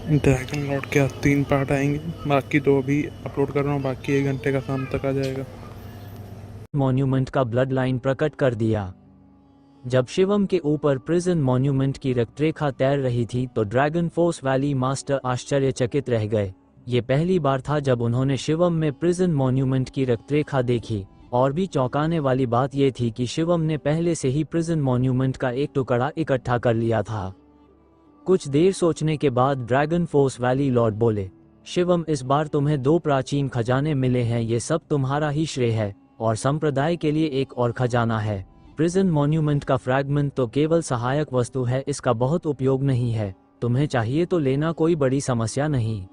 Dragon Lord के 3 part आएंगे, बाकी 2 अभी अपलोड कर रहा हूँ, बाकी 1 घंटे का शाम तक आ जाएगा। मॉन्यूमेंट का ब्लड लाइन प्रकट कर दिया। जब शिवम के ऊपर प्रिजन मॉन्यूमेंट की रक्तरेखा तैर रही थी तो ड्रैगन फोर्स वैली मास्टर आश्चर्यचकित रह गए। ये पहली बार था जब उन्होंने शिवम में प्रिजन मॉन्यूमेंट की रक्तरेखा देखी। और भी चौंकाने वाली बात यह थी कि शिवम ने पहले से ही प्रिजन मॉन्यूमेंट का एक टुकड़ा इकट्ठा कर लिया था। कुछ देर सोचने के बाद ड्रैगन फोर्स वैली लॉर्ड बोले, शिवम, इस बार तुम्हें 2 प्राचीन खजाने मिले हैं, ये सब तुम्हारा ही श्रेय है। और संप्रदाय के लिए एक और खजाना है। प्रिजन मॉन्यूमेंट का फ्रैगमेंट तो केवल सहायक वस्तु है, इसका बहुत उपयोग नहीं है। तुम्हें चाहिए तो लेना, कोई बड़ी समस्या नहीं।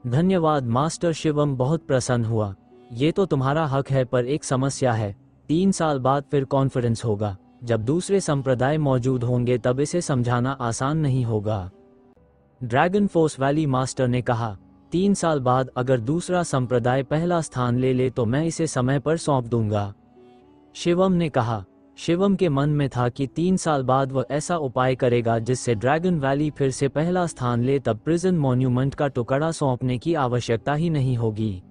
धन्यवाद मास्टर। शिवम बहुत प्रसन्न हुआ। ये तो तुम्हारा हक है, पर एक समस्या है। 3 साल बाद फिर कॉन्फ्रेंस होगा। जब दूसरे संप्रदाय मौजूद होंगे तब इसे समझाना आसान नहीं होगा। ड्रैगन फोर्स वैली मास्टर ने कहा, 3 साल बाद अगर दूसरा संप्रदाय पहला स्थान ले ले तो मैं इसे समय पर सौंप दूंगा। शिवम ने कहा। शिवम के मन में था कि 3 साल बाद वह ऐसा उपाय करेगा जिससे ड्रैगन वैली फिर से पहला स्थान ले, तब प्रिजन मॉन्यूमेंट का टुकड़ा सौंपने की आवश्यकता ही नहीं होगी।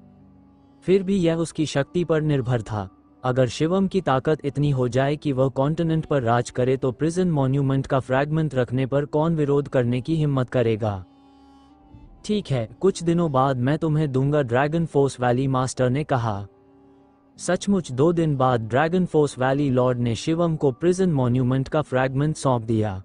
फिर भी यह उसकी शक्ति पर निर्भर था। अगर शिवम की ताकत इतनी हो जाए कि वह कॉन्टिनेंट पर राज करे तो प्रिजन मॉन्यूमेंट का फ्रैगमेंट रखने पर कौन विरोध करने की हिम्मत करेगा। ठीक है, कुछ दिनों बाद मैं तुम्हें दूंगा, ड्रैगन फोर्स वैली मास्टर ने कहा। सचमुच 2 दिन बाद ड्रैगन फोर्स वैली लॉर्ड ने शिवम को प्रिजन मॉन्यूमेंट का फ्रैगमेंट सौंप दिया।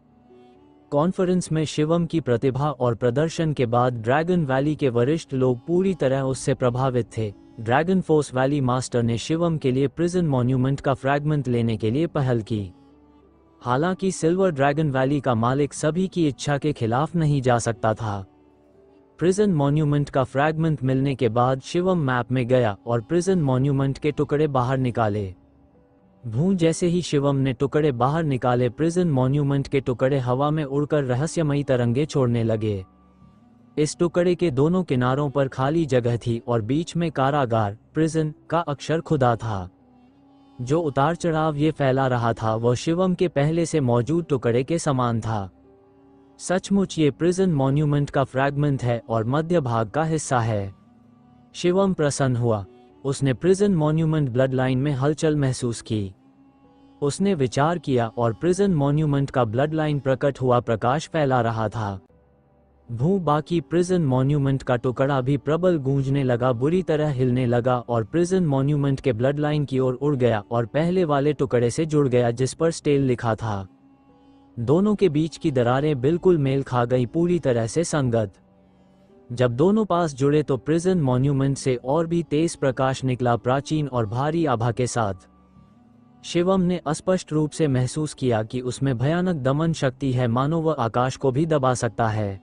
कॉन्फ्रेंस में शिवम की प्रतिभा और प्रदर्शन के बाद ड्रैगन वैली के वरिष्ठ लोग पूरी तरह उससे प्रभावित थे। ड्रैगन फोर्स वैली मास्टर ने शिवम के लिए प्रिजन मॉन्यूमेंट का फ्रैगमेंट लेने के लिए पहल की। हालांकि सिल्वर ड्रैगन वैली का मालिक सभी की इच्छा के खिलाफ नहीं जा सकता था। प्रिजन मॉन्यूमेंट का फ्रैगमेंट मिलने के बाद शिवम मैप में गया और प्रिजन मॉन्यूमेंट के टुकड़े बाहर निकाले। भूं जैसे ही शिवम ने टुकड़े बाहर निकाले, प्रिजन मॉन्यूमेंट के टुकड़े हवा में उड़कर रहस्यमयी तरंगे छोड़ने लगे। इस टुकड़े के दोनों किनारों पर खाली जगह थी और बीच में कारागार, प्रिजन का अक्षर खुदा था। जो उतार चढ़ाव ये फैला रहा था वह शिवम के पहले से मौजूद टुकड़े के समान था। सचमुच ये प्रिजन मॉन्यूमेंट का फ्रैगमेंट है और मध्य भाग का हिस्सा है। शिवम प्रसन्न हुआ। उसने प्रिजन मॉन्यूमेंट ब्लड लाइन में हलचल महसूस की। उसने विचार किया और प्रिजन मॉन्यूमेंट का ब्लड लाइन प्रकट हुआ, प्रकाश फैला रहा था। बाकी प्रिजन मॉन्यूमेंट का टुकड़ा भी प्रबल गूंजने लगा, बुरी तरह हिलने लगा और प्रिजन मॉन्यूमेंट के ब्लड लाइन की ओर उड़ गया और पहले वाले टुकड़े से जुड़ गया जिस पर स्टेल लिखा था। दोनों के बीच की दरारें बिल्कुल मेल खा गई, पूरी तरह से संगत। जब दोनों पास जुड़े तो प्रिजन मॉन्यूमेंट से और भी तेज प्रकाश निकला, प्राचीन और भारी आभा के साथ। शिवम ने अस्पष्ट रूप से महसूस किया कि उसमें भयानक दमन शक्ति है, मानो वह आकाश को भी दबा सकता है।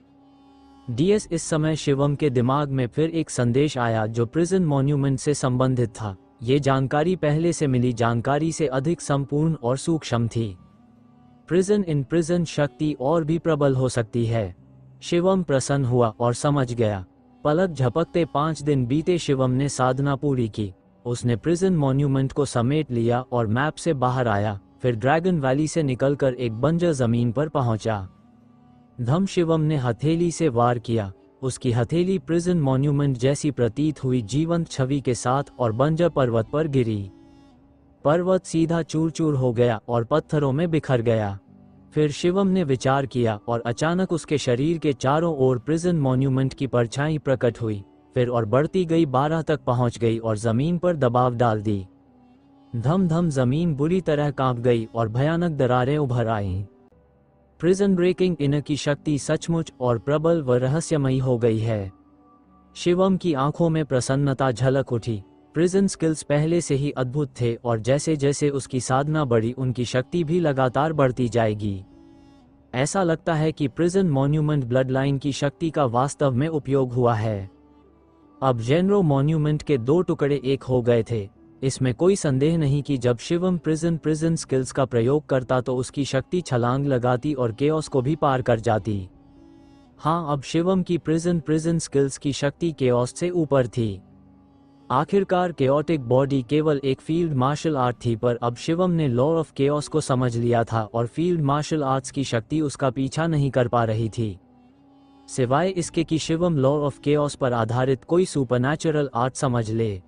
डीएस, इस समय शिवम के दिमाग में फिर एक संदेश आया जो प्रिजन मॉन्यूमेंट से संबंधित था। ये जानकारी पहले से मिली जानकारी से अधिक संपूर्ण और सूक्ष्म थी। प्रिजन इन प्रिजन शक्ति और भी प्रबल हो सकती है। शिवम प्रसन्न हुआ और समझ गया। पलक झपकते 5 दिन बीते। शिवम ने साधना पूरी की। उसने प्रिजन मॉन्यूमेंट को समेट लिया और मैप से बाहर आया, फिर ड्रैगन वैली से निकलकर एक बंजर जमीन पर पहुंचा। धम शिवम ने हथेली से वार किया। उसकी हथेली प्रिजन मॉन्यूमेंट जैसी प्रतीत हुई, जीवंत छवि के साथ, और बंजर पर्वत पर गिरी। पर्वत सीधा चूर चूर हो गया और पत्थरों में बिखर गया। फिर शिवम ने विचार किया और अचानक उसके शरीर के चारों ओर प्रिजन मॉन्यूमेंट की परछाई प्रकट हुई, फिर और बढ़ती गई, 12 तक पहुंच गई और जमीन पर दबाव डाल दी। धम धम जमीन बुरी तरह कांप गई और भयानक दरारें उभर आईं। प्रिजन ब्रेकिंग इनर की शक्ति सचमुच और प्रबल व रहस्यमयी हो गई है। शिवम की आंखों में प्रसन्नता झलक उठी। प्रिजन स्किल्स पहले से ही अद्भुत थे और जैसे जैसे उसकी साधना बढ़ी उनकी शक्ति भी लगातार बढ़ती जाएगी। ऐसा लगता है कि प्रिजन मॉन्यूमेंट ब्लड लाइन की शक्ति का वास्तव में उपयोग हुआ है। अब जेनरो मॉन्यूमेंट के 2 टुकड़े एक हो गए थे। इसमें कोई संदेह नहीं कि जब शिवम प्रिजन स्किल्स का प्रयोग करता तो उसकी शक्ति छलांग लगाती और केओस को भी पार कर जाती। हाँ, अब शिवम की प्रिजन स्किल्स की शक्ति केओस से ऊपर थी। आखिरकार केओटिक बॉडी केवल एक फील्ड मार्शल आर्ट थी, पर अब शिवम ने लॉ ऑफ केओस को समझ लिया था और फील्ड मार्शल आर्ट्स की शक्ति उसका पीछा नहीं कर पा रही थी। सिवाय इसके कि शिवम लॉ ऑफ केओस पर आधारित कोई सुपरनैचुरल आर्ट समझ ले।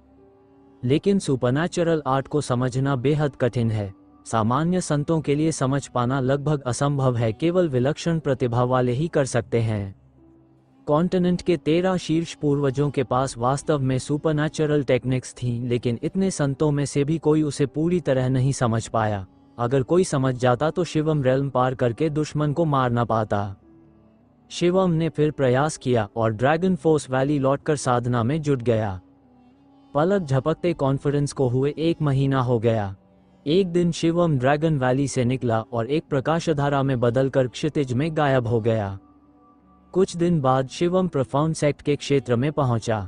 लेकिन सुपरनैचुरल आर्ट को समझना बेहद कठिन है। सामान्य संतों के लिए समझ पाना लगभग असंभव है, केवल विलक्षण प्रतिभा वाले ही कर सकते हैं। कॉन्टिनेंट के 13 शीर्ष पूर्वजों के पास वास्तव में सुपरनैचुरल टेक्निक्स थीं, लेकिन इतने संतों में से भी कोई उसे पूरी तरह नहीं समझ पाया। अगर कोई समझ जाता तो शिवम रेल्म पार करके दुश्मन को मार ना पाता। शिवम ने फिर प्रयास किया और ड्रैगन फोर्स वैली लौटकर साधना में जुट गया। पलक झपकते कॉन्फ्रेंस को हुए 1 महीना हो गया। एक दिन शिवम ड्रैगन वैली से निकला और एक प्रकाशधारा में बदलकर क्षितिज में गायब हो गया। कुछ दिन बाद शिवम प्रोफाउंड सेक्ट के क्षेत्र में पहुंचा।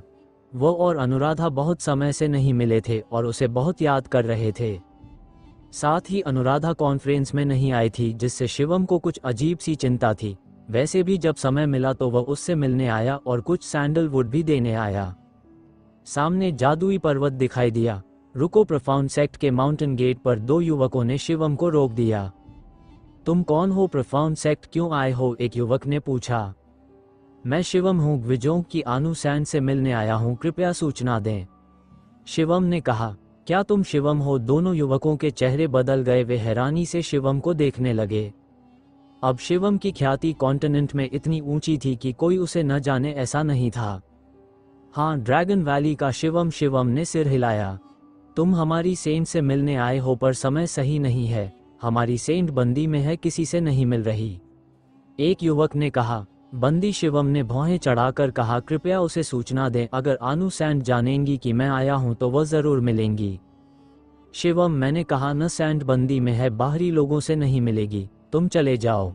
वो और अनुराधा बहुत समय से नहीं मिले थे और उसे बहुत याद कर रहे थे। साथ ही अनुराधा कॉन्फ्रेंस में नहीं आई थी, जिससे शिवम को कुछ अजीब सी चिंता थी। वैसे भी जब समय मिला तो वह उससे मिलने आया और कुछ सैंडलवुड भी देने आया। सामने जादुई पर्वत दिखाई दिया। रुको, प्रोफाउंड सेक्ट के माउंटेन गेट पर 2 युवकों ने शिवम को रोक दिया। तुम कौन हो? प्रोफाउंड सेक्ट क्यों आए हो? एक युवक ने पूछा। मैं शिवम हूँ, ग्विजोंग की आनु सैन से मिलने आया हूँ, कृपया सूचना दें। शिवम ने कहा। क्या तुम शिवम हो? दोनों युवकों के चेहरे बदल गए। वे हैरानी से शिवम को देखने लगे। अब शिवम की ख्याति कॉन्टिनेंट में इतनी ऊंची थी कि कोई उसे न जाने ऐसा नहीं था। हाँ, ड्रैगन वैली का शिवम। शिवम ने सिर हिलाया। तुम हमारी सेंट से मिलने आए हो, पर समय सही नहीं है। हमारी सेंट बंदी में है, किसी से नहीं मिल रही। एक युवक ने कहा। बंदी? शिवम ने भौहें चढ़ाकर कहा। कृपया उसे सूचना दें। अगर आनु सैंड जानेंगी कि मैं आया हूं तो वह जरूर मिलेंगी। शिवम, मैंने कहा न, सैंड बंदी में है, बाहरी लोगों से नहीं मिलेगी। तुम चले जाओ।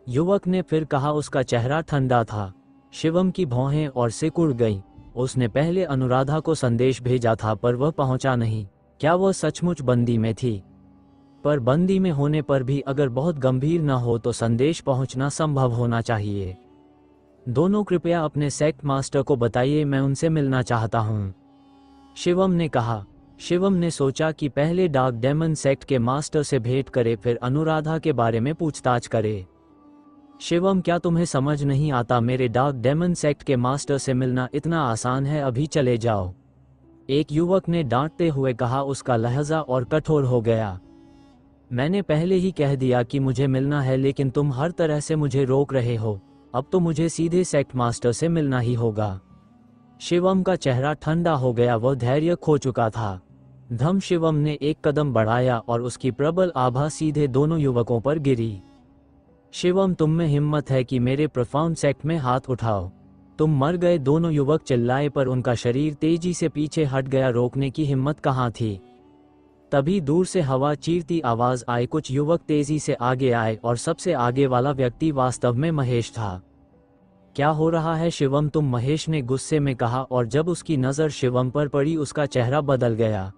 युवक ने फिर कहा। उसका चेहरा ठंडा था। शिवम की भौहें और सिकुड़ गईं। उसने पहले अनुराधा को संदेश भेजा था, पर वह पहुंचा नहीं। क्या वह सचमुच बंदी में थी? पर बंदी में होने पर भी अगर बहुत गंभीर न हो तो संदेश पहुंचना संभव होना चाहिए। दोनों कृपया अपने सेक्ट मास्टर को बताइए, मैं उनसे मिलना चाहता हूं। शिवम ने कहा। शिवम ने सोचा कि पहले डार्क डेमन सेक्ट के मास्टर से भेंट करे, फिर अनुराधा के बारे में पूछताछ करे। शिवम, क्या तुम्हें समझ नहीं आता? मेरे डार्क डेमन सेक्ट के मास्टर से मिलना इतना आसान है, अभी चले जाओ। एक युवक ने डांटते हुए कहा। उसका लहजा और कठोर हो गया। मैंने पहले ही कह दिया कि मुझे मिलना है, लेकिन तुम हर तरह से मुझे रोक रहे हो। अब तो मुझे सीधे सेक्ट मास्टर से मिलना ही होगा। शिवम का चेहरा ठंडा हो गया। वह धैर्य खो चुका था। धम शिवम ने एक कदम बढ़ाया और उसकी प्रबल आभा सीधे दोनों युवकों पर गिरी। शिवम, तुम में हिम्मत है कि मेरे प्रोफाउंड सेक्ट में हाथ उठाओ? तुम मर गए। दोनों युवक चिल्लाए, पर उनका शरीर तेजी से पीछे हट गया। रोकने की हिम्मत कहाँ थी। तभी दूर से हवा चीरती आवाज आई। कुछ युवक तेजी से आगे आए और सबसे आगे वाला व्यक्ति वास्तव में महेश था। क्या हो रहा है शिवम? तुम? महेश ने गुस्से में कहा, और जब उसकी नजर शिवम पर पड़ी उसका चेहरा बदल गया।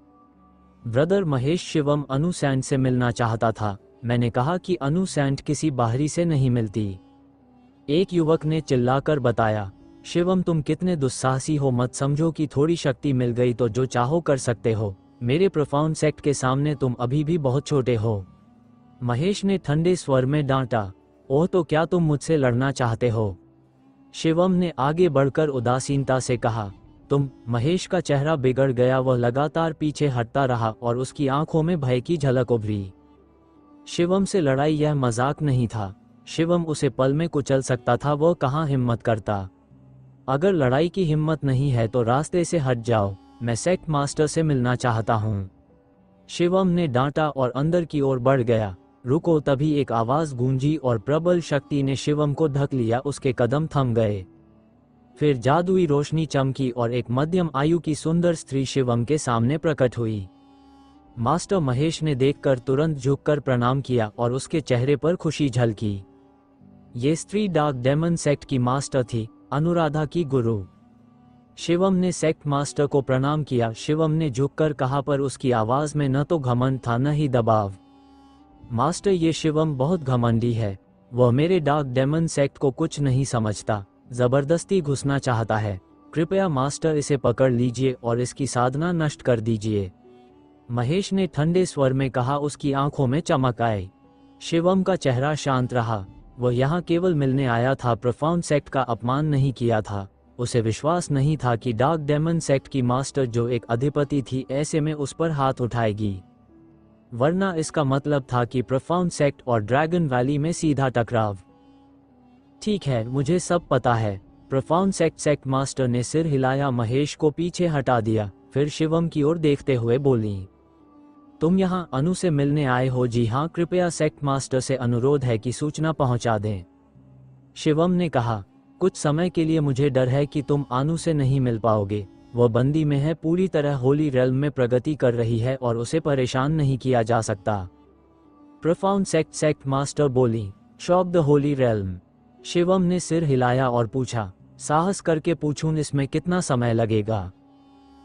ब्रदर महेश, शिवम अनु सैंड से मिलना चाहता था। मैंने कहा कि अनु सैंड किसी बाहरी से नहीं मिलती। एक युवक ने चिल्लाकर बताया। शिवम, तुम कितने दुस्साहसी हो। मत समझो कि थोड़ी शक्ति मिल गई तो जो चाहो कर सकते हो। मेरे प्रोफाउंड सेक्ट के सामने तुम अभी भी बहुत छोटे हो। महेश ने ठंडे स्वर में डांटा। ओह, तो क्या तुम मुझसे लड़ना चाहते हो? शिवम ने आगे बढ़कर उदासीनता से कहा। तुम? महेश का चेहरा बिगड़ गया। वह लगातार पीछे हटता रहा और उसकी आंखों में भय की झलक उभरी। शिवम से लड़ाई यह मजाक नहीं था। शिवम उसे पल में कुचल सकता था। वह कहाँ हिम्मत करता। अगर लड़ाई की हिम्मत नहीं है तो रास्ते से हट जाओ। मैं सेक्ट मास्टर से मिलना चाहता हूँ। शिवम ने डांटा और अंदर की ओर बढ़ गया। रुको, तभी एक आवाज गूंजी और प्रबल शक्ति ने शिवम को ढक लिया। उसके कदम थम गए। फिर जादुई रोशनी चमकी और एक मध्यम आयु की सुंदर स्त्री शिवम के सामने प्रकट हुई। मास्टर महेश ने देखकर तुरंत झुककर प्रणाम किया और उसके चेहरे पर खुशी झलकी। ये स्त्री डार्क डेमन सेक्ट की मास्टर थी, अनुराधा की गुरु। शिवम ने सेक्ट मास्टर को प्रणाम किया। शिवम ने झुककर कहा, पर उसकी आवाज में न तो घमंड था न ही दबाव। मास्टर, ये शिवम बहुत घमंडी है। वह मेरे डार्क डेमन सेक्ट को कुछ नहीं समझता, जबरदस्ती घुसना चाहता है। कृपया मास्टर इसे पकड़ लीजिए और इसकी साधना नष्ट कर दीजिए। महेश ने ठंडे स्वर में कहा। उसकी आंखों में चमक आई। शिवम का चेहरा शांत रहा। वह यहाँ केवल मिलने आया था, प्रोफाउंड सेक्ट का अपमान नहीं किया था। उसे विश्वास नहीं था कि डार्क डेमन सेक्ट की मास्टर जो एक अधिपति थी ऐसे में उस पर हाथ उठाएगी, वरना इसका मतलब था कि प्रोफाउंड सेक्ट और ड्रैगन वैली में सीधा टकराव। ठीक है, मुझे सब पता है। प्रोफाउंड सेक्ट मास्टर ने सिर हिलाया, महेश को पीछे हटा दिया, फिर शिवम की ओर देखते हुए बोली, तुम यहाँ अनु से मिलने आए हो? जी हाँ, कृपया सेक्ट मास्टर से अनुरोध है कि सूचना पहुँचा दें। शिवम ने कहा, कुछ समय के लिए मुझे डर है कि तुम अनु से नहीं मिल पाओगे। वह बंदी में है, पूरी तरह होली रेल्म में प्रगति कर रही है और उसे परेशान नहीं किया जा सकता। प्रोफाउंड सेक्ट मास्टर बोली, shock the Holi realm. Shivam ने सिर हिलाया और पूछा, साहस करके पूछूं इसमें कितना समय लगेगा?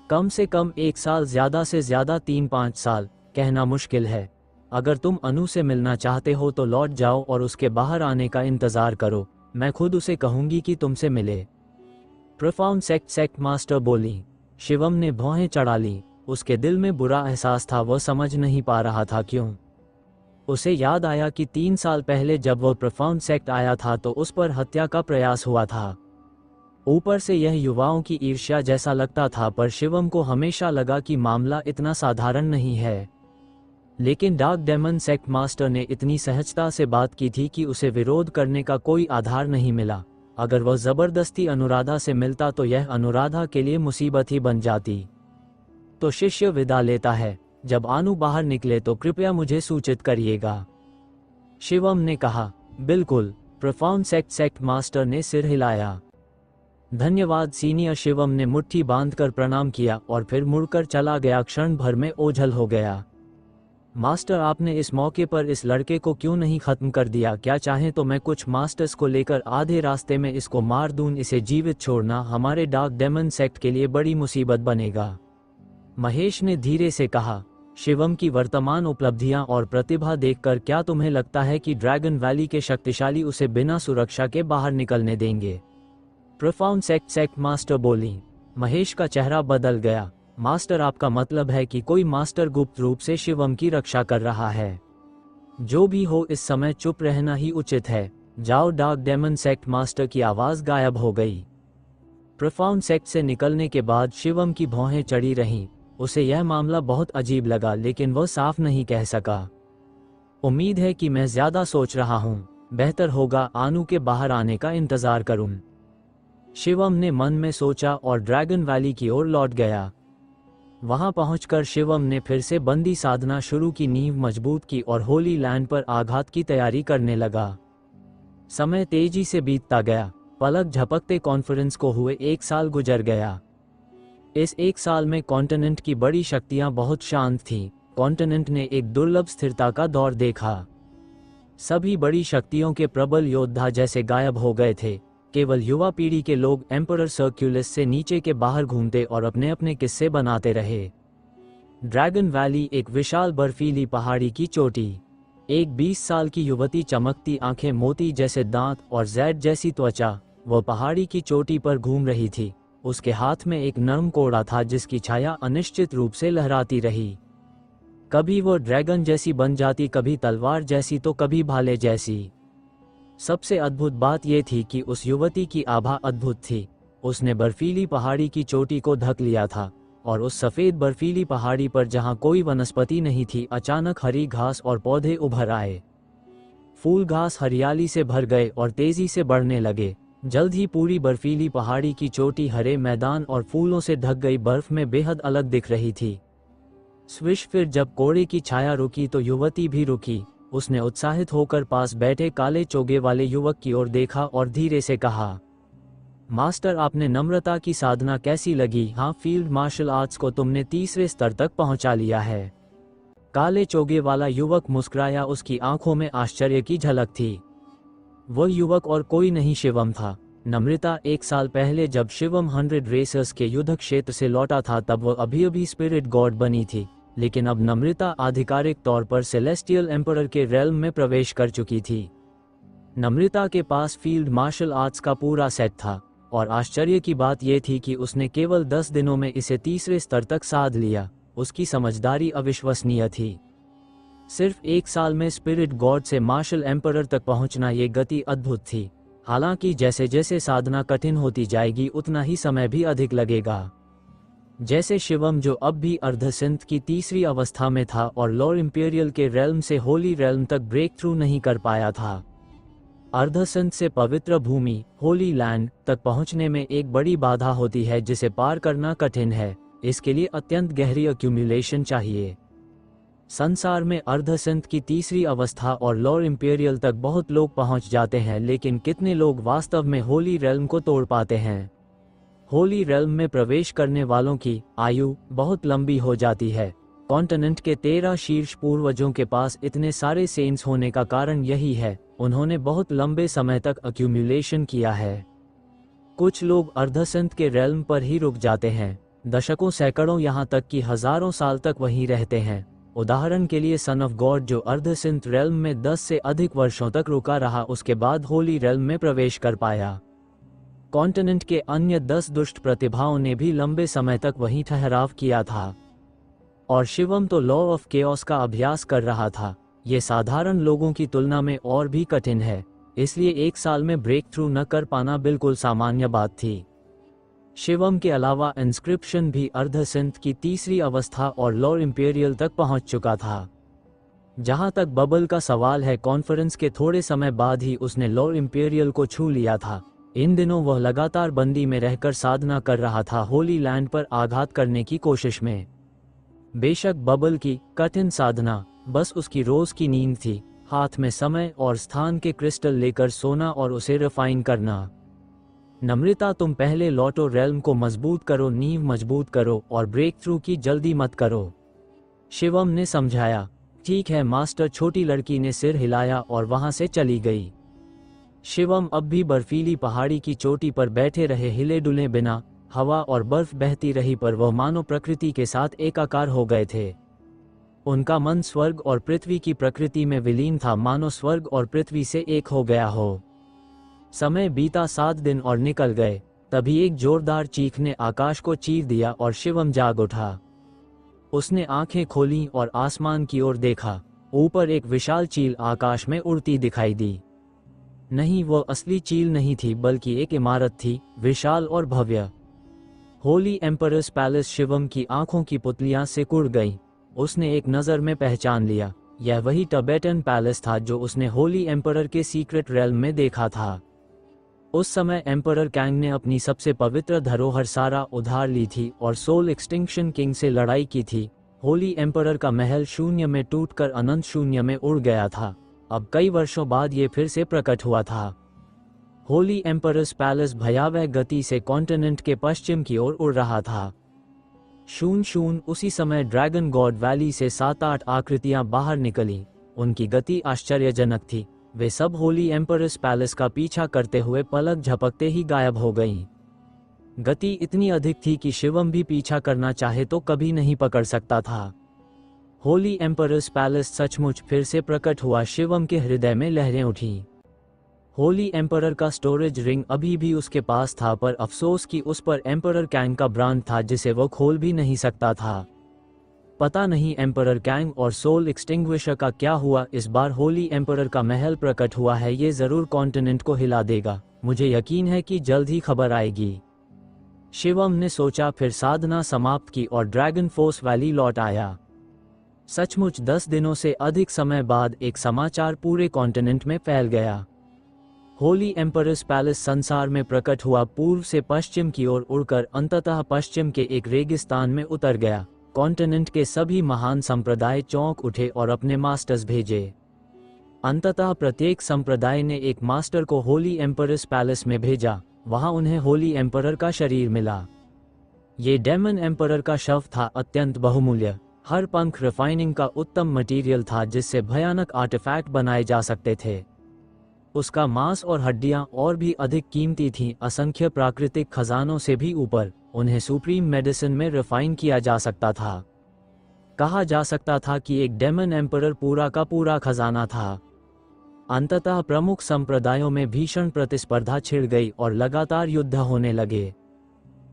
कम से कम 1 साल, ज़्यादा से ज़्यादा 3-5 साल, कहना मुश्किल है। अगर तुम अनु से मिलना चाहते हो तो लौट जाओ और उसके बाहर आने का इंतज़ार करो। मैं खुद उसे कहूंगी कि तुमसे मिले। प्रोफाउंड सेक्ट मास्टर बोली। शिवम ने भौहें चढ़ा ली। उसके दिल में बुरा एहसास था, वह समझ नहीं पा रहा था क्यों। उसे याद आया कि 3 साल पहले जब वह प्रोफाउंड सेक्ट आया था तो उस पर हत्या का प्रयास हुआ था। ऊपर से यह युवाओं की ईर्ष्या जैसा लगता था, पर शिवम को हमेशा लगा कि मामला इतना साधारण नहीं है। लेकिन डार्क डेमन सेक्ट मास्टर ने इतनी सहजता से बात की थी कि उसे विरोध करने का कोई आधार नहीं मिला। अगर वह जबरदस्ती अनुराधा से मिलता तो यह अनुराधा के लिए मुसीबत ही बन जाती। तो शिष्य विदा लेता है। जब अनु बाहर निकले तो कृपया मुझे सूचित करिएगा। शिवम ने कहा, बिल्कुल। प्रोफाउंड सेक्ट मास्टर ने सिर हिलाया। धन्यवाद सीनियर। शिवम ने मुट्ठी बांधकर प्रणाम किया और फिर मुड़कर चला गया। क्षण भर में ओझल हो गया। मास्टर, आपने इस मौके पर इस लड़के को क्यों नहीं खत्म कर दिया? क्या चाहें तो मैं कुछ मास्टर्स को लेकर आधे रास्ते में इसको मार दूं। इसे जीवित छोड़ना हमारे डार्क डेमन सेक्ट के लिए बड़ी मुसीबत बनेगा, महेश ने धीरे से कहा। शिवम की वर्तमान उपलब्धियां और प्रतिभा देखकर क्या तुम्हें लगता है कि ड्रैगन वैली के शक्तिशाली उसे बिना सुरक्षा के बाहर निकलने देंगे? प्रोफाउंड सेक्ट मास्टर बोली। महेश का चेहरा बदल गया। मास्टर, आपका मतलब है कि कोई मास्टर गुप्त रूप से शिवम की रक्षा कर रहा है? जो भी हो, इस समय चुप रहना ही उचित है। जाओ। डार्क डेमन सेक्ट मास्टर की आवाज गायब हो गई। प्रोफाउंड सेक्ट से निकलने के बाद शिवम की भौहें चढ़ी रहीं। उसे यह मामला बहुत अजीब लगा, लेकिन वह साफ नहीं कह सका। उम्मीद है कि मैं ज्यादा सोच रहा हूँ। बेहतर होगा अनु के बाहर आने का इंतजार करूं। शिवम ने मन में सोचा और ड्रैगन वैली की ओर लौट गया। वहां पहुंचकर शिवम ने फिर से बंदी साधना शुरू की, नींव मजबूत की और होली लैंड पर आघात की तैयारी करने लगा। समय तेजी से बीतता गया। पलक झपकते कॉन्फ्रेंस को हुए 1 साल गुजर गया। इस 1 साल में कॉन्टिनेंट की बड़ी शक्तियां बहुत शांत थीं। कॉन्टिनेंट ने एक दुर्लभ स्थिरता का दौर देखा। सभी बड़ी शक्तियों के प्रबल योद्धा जैसे गायब हो गए थे। केवल युवा पीढ़ी के लोग एम्परर सर्क्यूलस से नीचे के बाहर घूमते और अपने अपने किस्से बनाते रहे। ड्रैगन वैली एक विशाल बर्फीली पहाड़ी की चोटी। एक 20 साल की युवती, चमकती आंखें, मोती जैसे दांत और जैड जैसी त्वचा, वह पहाड़ी की चोटी पर घूम रही थी। उसके हाथ में एक नरम कोड़ा था जिसकी छाया अनिश्चित रूप से लहराती रही। कभी वो ड्रैगन जैसी बन जाती, कभी तलवार जैसी तो कभी भाले जैसी। सबसे अद्भुत बात यह थी कि उस युवती की आभा अद्भुत थी। उसने बर्फीली पहाड़ी की चोटी को ढक लिया था और उस सफेद बर्फीली पहाड़ी पर जहां कोई वनस्पति नहीं थी, अचानक हरी घास और पौधे उभर आए। फूल घास हरियाली से भर गए और तेजी से बढ़ने लगे। जल्द ही पूरी बर्फीली पहाड़ी की चोटी हरे मैदान और फूलों से ढक गई बर्फ में बेहद अलग दिख रही थी। स्विश! फिर जब कोड़े की छाया रुकी तो युवती भी रुकी। उसने उत्साहित होकर पास बैठे काले चोगे वाले युवक की ओर देखा और धीरे से कहा, मास्टर, आपने नम्रता की साधना कैसी लगी? हाँ, फील्ड मार्शल आर्ट्स को तुमने 3रे स्तर तक पहुंचा लिया है। काले चोगे वाला युवक मुस्कुराया। उसकी आंखों में आश्चर्य की झलक थी। वह युवक और कोई नहीं, शिवम था। नम्रता 1 साल पहले जब शिवम 100 रेसर्स के युद्ध क्षेत्र से लौटा था तब वह अभी अभी स्पिरिट गॉड बनी थी, लेकिन अब नम्रता आधिकारिक तौर पर सेलेस्टियल एम्परर के रेल्म में प्रवेश कर चुकी थी। नम्रता के पास फील्ड मार्शल आर्ट्स का पूरा सेट था और आश्चर्य की बात यह थी कि उसने केवल 10 दिनों में इसे 3रे स्तर तक साध लिया। उसकी समझदारी अविश्वसनीय थी। सिर्फ 1 साल में स्पिरिट गॉड से मार्शल एम्परर तक पहुंचना ये गति अद्भुत थी। हालांकि जैसे जैसे साधना कठिन होती जाएगी उतना ही समय भी अधिक लगेगा। जैसे शिवम जो अब भी अर्धसिंथ की तीसरी अवस्था में था और लॉर्ड इंपीरियल के रेल्म से होली रेल्म तक ब्रेक थ्रू नहीं कर पाया था। अर्धसिंथ से पवित्र भूमि होली लैंड तक पहुंचने में एक बड़ी बाधा होती है जिसे पार करना कठिन है। इसके लिए अत्यंत गहरी अक्यूमुलेशन चाहिए। संसार में अर्धसिंथ की तीसरी अवस्था और लॉर्ड इंपीरियल तक बहुत लोग पहुंच जाते हैं, लेकिन कितने लोग वास्तव में होली रेल्म को तोड़ पाते हैं। होली रेल्म में प्रवेश करने वालों की आयु बहुत लंबी हो जाती है। कॉन्टिनेंट के 13 शीर्ष पूर्वजों के पास इतने सारे सेंट्स होने का कारण यही है, उन्होंने बहुत लंबे समय तक अक्यूमुलेशन किया है। कुछ लोग अर्धसिंथ के रेल्म पर ही रुक जाते हैं, दशकों सैकड़ों यहाँ तक कि हजारों साल तक वहीं रहते हैं। उदाहरण के लिए सन ऑफ गॉड जो अर्धसिंथ रेल्म में 10 से अधिक वर्षों तक रुका रहा, उसके बाद होली रेल्म में प्रवेश कर पाया। कॉन्टिनेंट के अन्य 10 दुष्ट प्रतिभाओं ने भी लंबे समय तक वहीं ठहराव किया था। और शिवम तो लॉ ऑफ केओस का अभ्यास कर रहा था। ये साधारण लोगों की तुलना में और भी कठिन है, इसलिए 1 साल में ब्रेक थ्रू न कर पाना बिल्कुल सामान्य बात थी। शिवम के अलावा इंस्क्रिप्शन भी अर्धसिंथ की तीसरी अवस्था और लॉर्ड इंपीरियल तक पहुंच चुका था। जहां तक बबल का सवाल है, कॉन्फ्रेंस के थोड़े समय बाद ही उसने लॉर्ड इंपीरियल को छू लिया था। इन दिनों वह लगातार बंदी में रहकर साधना कर रहा था, होली लैंड पर आघात करने की कोशिश में। बेशक बबल की कठिन साधना बस उसकी रोज की नींद थी, हाथ में समय और स्थान के क्रिस्टल लेकर सोना और उसे रिफाइन करना। नम्रता, तुम पहले लौटो, रेल्म को मजबूत करो, नींव मजबूत करो और ब्रेक थ्रू की जल्दी मत करो। शिवम ने समझाया। ठीक है मास्टर। छोटी लड़की ने सिर हिलाया और वहां से चली गई। शिवम अब भी बर्फीली पहाड़ी की चोटी पर बैठे रहे, हिले डुले बिना। हवा और बर्फ बहती रही पर वह मानो प्रकृति के साथ एकाकार हो गए थे। उनका मन स्वर्ग और पृथ्वी की प्रकृति में विलीन था, मानो स्वर्ग और पृथ्वी से एक हो गया हो। समय बीता 7 दिन और निकल गए। तभी एक जोरदार चीख ने आकाश को चीर दिया और शिवम जाग उठा। उसने आंखें खोलीं और आसमान की ओर देखा। ऊपर एक विशाल चील आकाश में उड़ती दिखाई दी। नहीं, वो असली चील नहीं थी, बल्कि एक इमारत थी, विशाल और भव्य। Holy emperor's palace. शिवम की आंखों की पुतलियां सिकुड़ गईं। उसने एक नज़र में पहचान लिया, यह वही टिबेटन पैलेस था जो उसने होली एम्परर के सीक्रेट रेल्म में देखा था। उस समय एम्परर कैंग ने अपनी सबसे पवित्र धरोहर सारा उधार ली थी और सोल एक्सटिंक्शन किंग से लड़ाई की थी। होली एम्परर का महल शून्य में टूटकर अनंत शून्य में उड़ गया था। अब कई वर्षों बाद ये फिर से प्रकट हुआ था। होली एम्परर्स पैलेस भयावह गति से कॉन्टिनेंट के पश्चिम की ओर उड़ रहा था। शून उसी समय ड्रैगन गॉड वैली से 7-8 आकृतियां बाहर निकली। उनकी गति आश्चर्यजनक थी। वे सब होली एम्परर्स पैलेस का पीछा करते हुए पलक झपकते ही गायब हो गईं। गति इतनी अधिक थी कि शिवम भी पीछा करना चाहे तो कभी नहीं पकड़ सकता था। होली एम्परर्स पैलेस सचमुच फिर से प्रकट हुआ। शिवम के हृदय में लहरें उठीं। होली एम्परर का स्टोरेज रिंग अभी भी उसके पास था, पर अफसोस कि उस पर एम्परर कैंग का ब्रांड था जिसे वो खोल भी नहीं सकता था। पता नहीं एम्परर कैंग और सोल एक्सटिंग्विशर का क्या हुआ। इस बार होली एम्परर का महल प्रकट हुआ है, ये जरूर कॉन्टिनेंट को हिला देगा। मुझे यकीन है कि जल्द ही खबर आएगी। शिवम ने सोचा, फिर साधना समाप्त की और ड्रैगन फोर्स वैली लौट आया। सचमुच 10 दिनों से अधिक समय बाद एक समाचार पूरे कॉन्टिनेंट में फैल गया। होली एम्परर्स पैलेस संसार में प्रकट हुआ, पूर्व से पश्चिम की ओर उड़कर अंततः पश्चिम के एक रेगिस्तान में उतर गया। कॉन्टिनेंट के सभी महान संप्रदाय चौंक उठे और अपने मास्टर्स भेजे। अंततः प्रत्येक संप्रदाय ने एक मास्टर को होली एम्परर्स पैलेस में भेजा। वहां उन्हें होली एम्परर का शरीर मिला। ये डेमन एम्परर का शव था, अत्यंत बहुमूल्य। हर पंख रिफाइनिंग का उत्तम मटेरियल था जिससे भयानक आर्टिफैक्ट बनाए जा सकते थे। उसका मांस और हड्डियां और भी अधिक कीमती थीं, असंख्य प्राकृतिक खजानों से भी ऊपर। उन्हें सुप्रीम मेडिसिन में रिफाइन किया जा सकता था। कहा जा सकता था कि एक डेमन एम्परर पूरा का पूरा खजाना था। अंततः प्रमुख संप्रदायों में भीषण प्रतिस्पर्धा छिड़ गई और लगातार युद्ध होने लगे।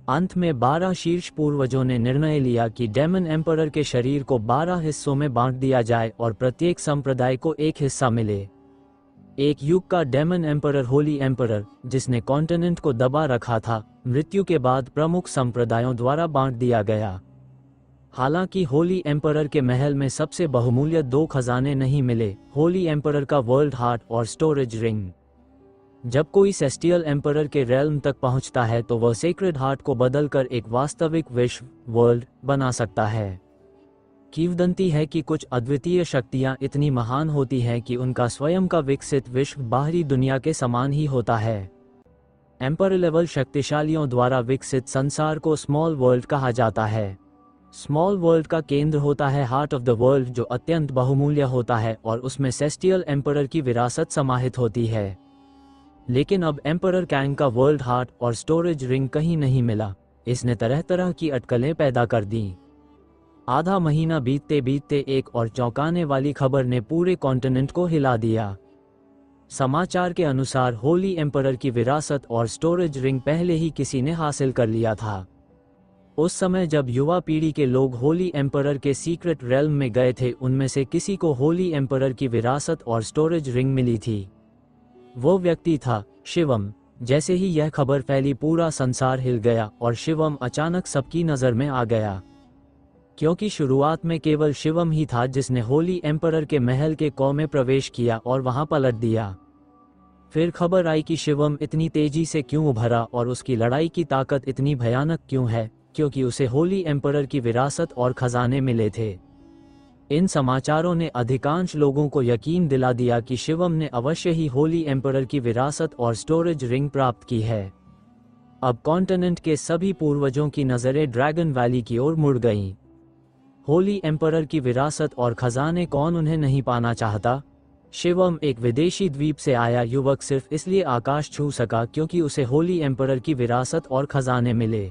अंत में 12 शीर्ष पूर्वजों ने निर्णय लिया कि डेमन एम्परर के शरीर को 12 हिस्सों में बांट दिया जाए और प्रत्येक संप्रदाय को एक हिस्सा मिले। एक युग का डेमन एम्परर होली एम्परर, जिसने कॉन्टिनेंट को दबा रखा था, मृत्यु के बाद प्रमुख संप्रदायों द्वारा बांट दिया गया। हालांकि होली एम्परर के महल में सबसे बहुमूल्य 2 खजाने नहीं मिले, होली एम्परर का वर्ल्ड हार्ट और स्टोरेज रिंग। जब कोई सेस्टियल एम्परर के रेल्म तक पहुंचता है तो वह सेक्रेड हार्ट को बदलकर एक वास्तविक विश्व वर्ल्ड बना सकता है। किंवदंती है कि कुछ अद्वितीय शक्तियां इतनी महान होती हैं कि उनका स्वयं का विकसित विश्व बाहरी दुनिया के समान ही होता है। एम्परर लेवल शक्तिशालियों द्वारा विकसित संसार को स्मॉल वर्ल्ड कहा जाता है। स्मॉल वर्ल्ड का केंद्र होता है हार्ट ऑफ द वर्ल्ड, जो अत्यंत बहुमूल्य होता है और उसमें सेस्टियल एम्परर की विरासत समाहित होती है। लेकिन अब एम्परर कैंग का वर्ल्ड हार्ट और स्टोरेज रिंग कहीं नहीं मिला। इसने तरह तरह की अटकलें पैदा कर दी। आधा महीना बीतते बीतते एक और चौंकाने वाली खबर ने पूरे कॉन्टिनेंट को हिला दिया। समाचार के अनुसार होली एम्परर की विरासत और स्टोरेज रिंग पहले ही किसी ने हासिल कर लिया था। उस समय जब युवा पीढ़ी के लोग होली एम्परर के सीक्रेट रेल्म में गए थे, उनमें से किसी को होली एम्परर की विरासत और स्टोरेज रिंग मिली थी। वो व्यक्ति था शिवम। जैसे ही यह खबर फैली, पूरा संसार हिल गया और शिवम अचानक सबकी नज़र में आ गया। क्योंकि शुरुआत में केवल शिवम ही था जिसने होली एम्परर के महल के कौ में प्रवेश किया और वहां पलट दिया। फिर खबर आई कि शिवम इतनी तेजी से क्यों उभरा और उसकी लड़ाई की ताकत इतनी भयानक क्यों है, क्योंकि उसे होली एम्परर की विरासत और खजाने मिले थे। इन समाचारों ने अधिकांश लोगों को यकीन दिला दिया कि शिवम ने अवश्य ही होली एम्परर की विरासत और स्टोरेज रिंग प्राप्त की है। अब कॉन्टिनेंट के सभी पूर्वजों की नज़रें ड्रैगन वैली की ओर मुड़ गईं। होली एम्परर की विरासत और खजाने कौन उन्हें नहीं पाना चाहता। शिवम, एक विदेशी द्वीप से आया युवक, सिर्फ इसलिए आकाश छू सका क्योंकि उसे होली एम्परर की विरासत और खजाने मिले।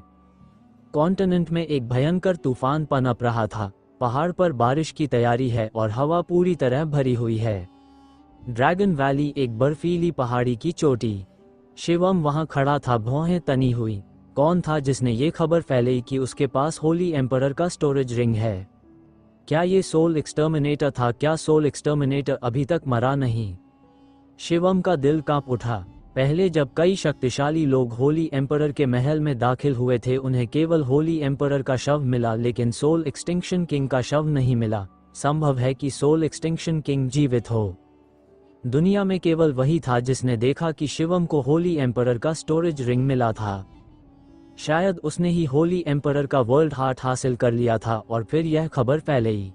कॉन्टिनेंट में एक भयंकर तूफान पनप रहा था। पहाड़ पर बारिश की तैयारी है और हवा पूरी तरह भरी हुई है। ड्रैगन वैली एक बर्फीली पहाड़ी की चोटी। शिवम वहां खड़ा था, भौहें तनी हुई। कौन था जिसने ये खबर फैलाई कि उसके पास होली एम्परर का स्टोरेज रिंग है? क्या ये सोल एक्सटर्मिनेटर था? क्या सोल एक्सटर्मिनेटर अभी तक मरा नहीं? शिवम का दिल कांप उठा। पहले जब कई शक्तिशाली लोग होली एम्परर के महल में दाखिल हुए थे, उन्हें केवल होली एम्परर का शव मिला, लेकिन सोल एक्सटिंक्शन किंग का शव नहीं मिला। संभव है कि सोल एक्सटिंक्शन किंग जीवित हो। दुनिया में केवल वही था जिसने देखा कि शिवम को होली एम्परर का स्टोरेज रिंग मिला था। शायद उसने ही होली एम्परर का वर्ल्ड हार्ट हासिल कर लिया था और फिर यह खबर फैलाई।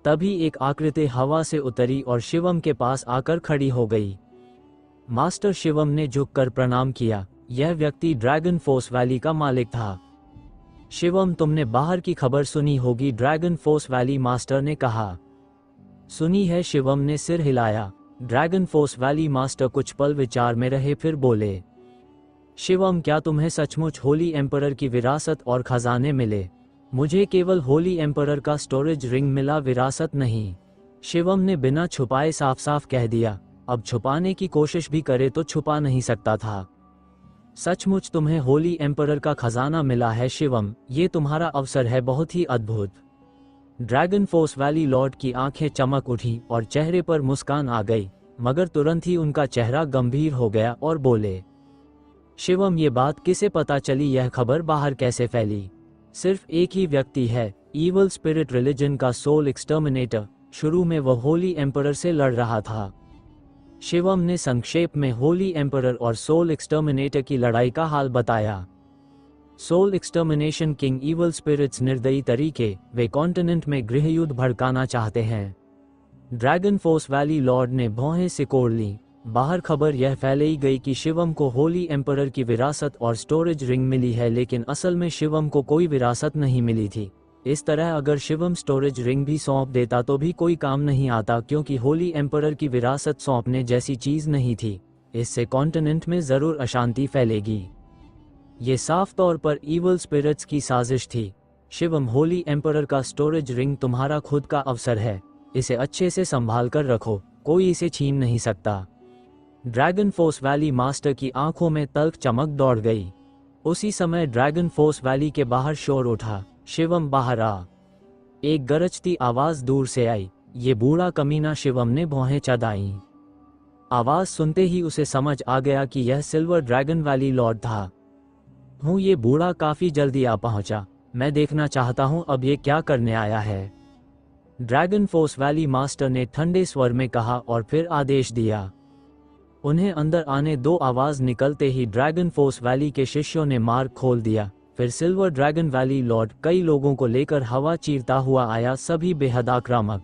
तभी एक आकृति हवा से उतरी और शिवम के पास आकर खड़ी हो गई। मास्टर शिवम ने झुककर प्रणाम किया। यह व्यक्ति ड्रैगन फोर्स वैली का मालिक था। शिवम, तुमने बाहर की खबर सुनी होगी, ड्रैगन फोर्स वैली मास्टर ने कहा। सुनी है, शिवम ने सिर हिलाया। ड्रैगन फोर्स वैली मास्टर कुछ पल विचार में रहे, फिर बोले, शिवम, क्या तुम्हें सचमुच होली एम्परर की विरासत और खजाने मिले? मुझे केवल होली एम्परर का स्टोरेज रिंग मिला, विरासत नहीं। शिवम ने बिना छुपाए साफ साफ कह दिया। अब छुपाने की कोशिश भी करे तो छुपा नहीं सकता था। सचमुच तुम्हें होली एम्परर का खजाना मिला है शिवम, ये तुम्हारा अवसर है, बहुत ही अद्भुत। ड्रैगन फोर्स वैली लॉर्ड की आंखें चमक उठी और चेहरे पर मुस्कान आ गई, मगर तुरंत ही उनका चेहरा गंभीर हो गया और बोले, शिवम, ये बात किसे पता चली? यह खबर बाहर कैसे फैली? सिर्फ एक ही व्यक्ति है, ईवल स्पिरिट रिलीजन का सोल एक्सटर्मिनेटर। शुरू में वह होली एम्परर से लड़ रहा था। शिवम ने संक्षेप में होली एम्परर और सोल एक्सटर्मिनेटर की लड़ाई का हाल बताया। Soul extermination king evil spirits निर्दयी तरीके, वे कॉन्टिनेंट में गृहयुद्ध भड़काना चाहते हैं। ड्रैगन फोर्स वैली लॉर्ड ने भौहें सिकोड़ ली। बाहर खबर यह फैलाई गई कि शिवम को होली एम्परर की विरासत और स्टोरेज रिंग मिली है, लेकिन असल में शिवम को कोई विरासत नहीं मिली थी। इस तरह अगर शिवम स्टोरेज रिंग भी सौंप देता तो भी कोई काम नहीं आता, क्योंकि होली एम्परर की विरासत सौंपने जैसी चीज नहीं थी। इससे कॉन्टिनेंट में जरूर अशांति फैलेगी। ये साफ तौर पर ईवल स्पिरिट्स की साजिश थी। शिवम, होली एम्परर का स्टोरेज रिंग तुम्हारा खुद का अवसर है, इसे अच्छे से संभाल कर रखो, कोई इसे छीन नहीं सकता। ड्रैगन फोर्स वैली मास्टर की आंखों में तल्ख चमक दौड़ गई। उसी समय ड्रैगन फोर्स वैली के बाहर शोर उठा, शिवम बाहर आ। एक गरजती आवाज दूर से आई, ये बूढ़ा कमीना। शिवम ने भौहें चढ़ाई। आवाज सुनते ही उसे समझ आ गया कि यह सिल्वर ड्रैगन वैली लॉर्ड था। हूँ, ये बूढ़ा काफी जल्दी आ पहुंचा। मैं देखना चाहता हूँ अब ये क्या करने आया है। ड्रैगन फोर्स वैली मास्टर ने ठंडे स्वर में कहा और फिर आदेश दिया। उन्हें अंदर आने दो। आवाज निकलते ही ड्रैगन फोर्स वैली के शिष्यों ने मार्ग खोल दिया। फिर सिल्वर ड्रैगन वैली लॉर्ड कई लोगों को लेकर हवा चीरता हुआ आया, सभी बेहद आक्रामक।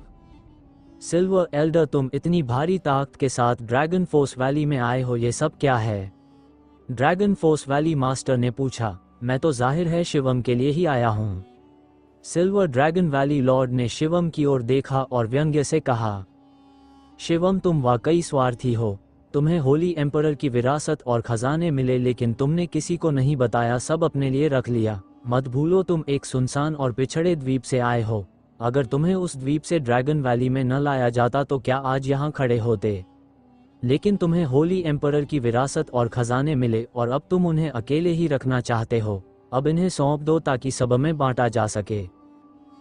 सिल्वर एल्डर, तुम इतनी भारी ताकत के साथ ड्रैगन फोर्स वैली में आए हो, ये सब क्या है? ड्रैगन फोर्स वैली मास्टर ने पूछा। मैं तो जाहिर है शिवम के लिए ही आया हूँ। सिल्वर ड्रैगन वैली लॉर्ड ने शिवम की ओर देखा और व्यंग्य से कहा, शिवम तुम वाकई स्वार्थी हो। तुम्हें होली एम्परर की विरासत और खजाने मिले, लेकिन तुमने किसी को नहीं बताया, सब अपने लिए रख लिया। मत भूलो तुम एक सुनसान और पिछड़े द्वीप से आए हो। अगर तुम्हें उस द्वीप से ड्रैगन वैली में न लाया जाता तो क्या आज यहाँ खड़े होते? लेकिन तुम्हें होली एम्परर की विरासत और खजाने मिले और अब तुम उन्हें अकेले ही रखना चाहते हो। अब इन्हें सौंप दो ताकि सब में बांटा जा सके।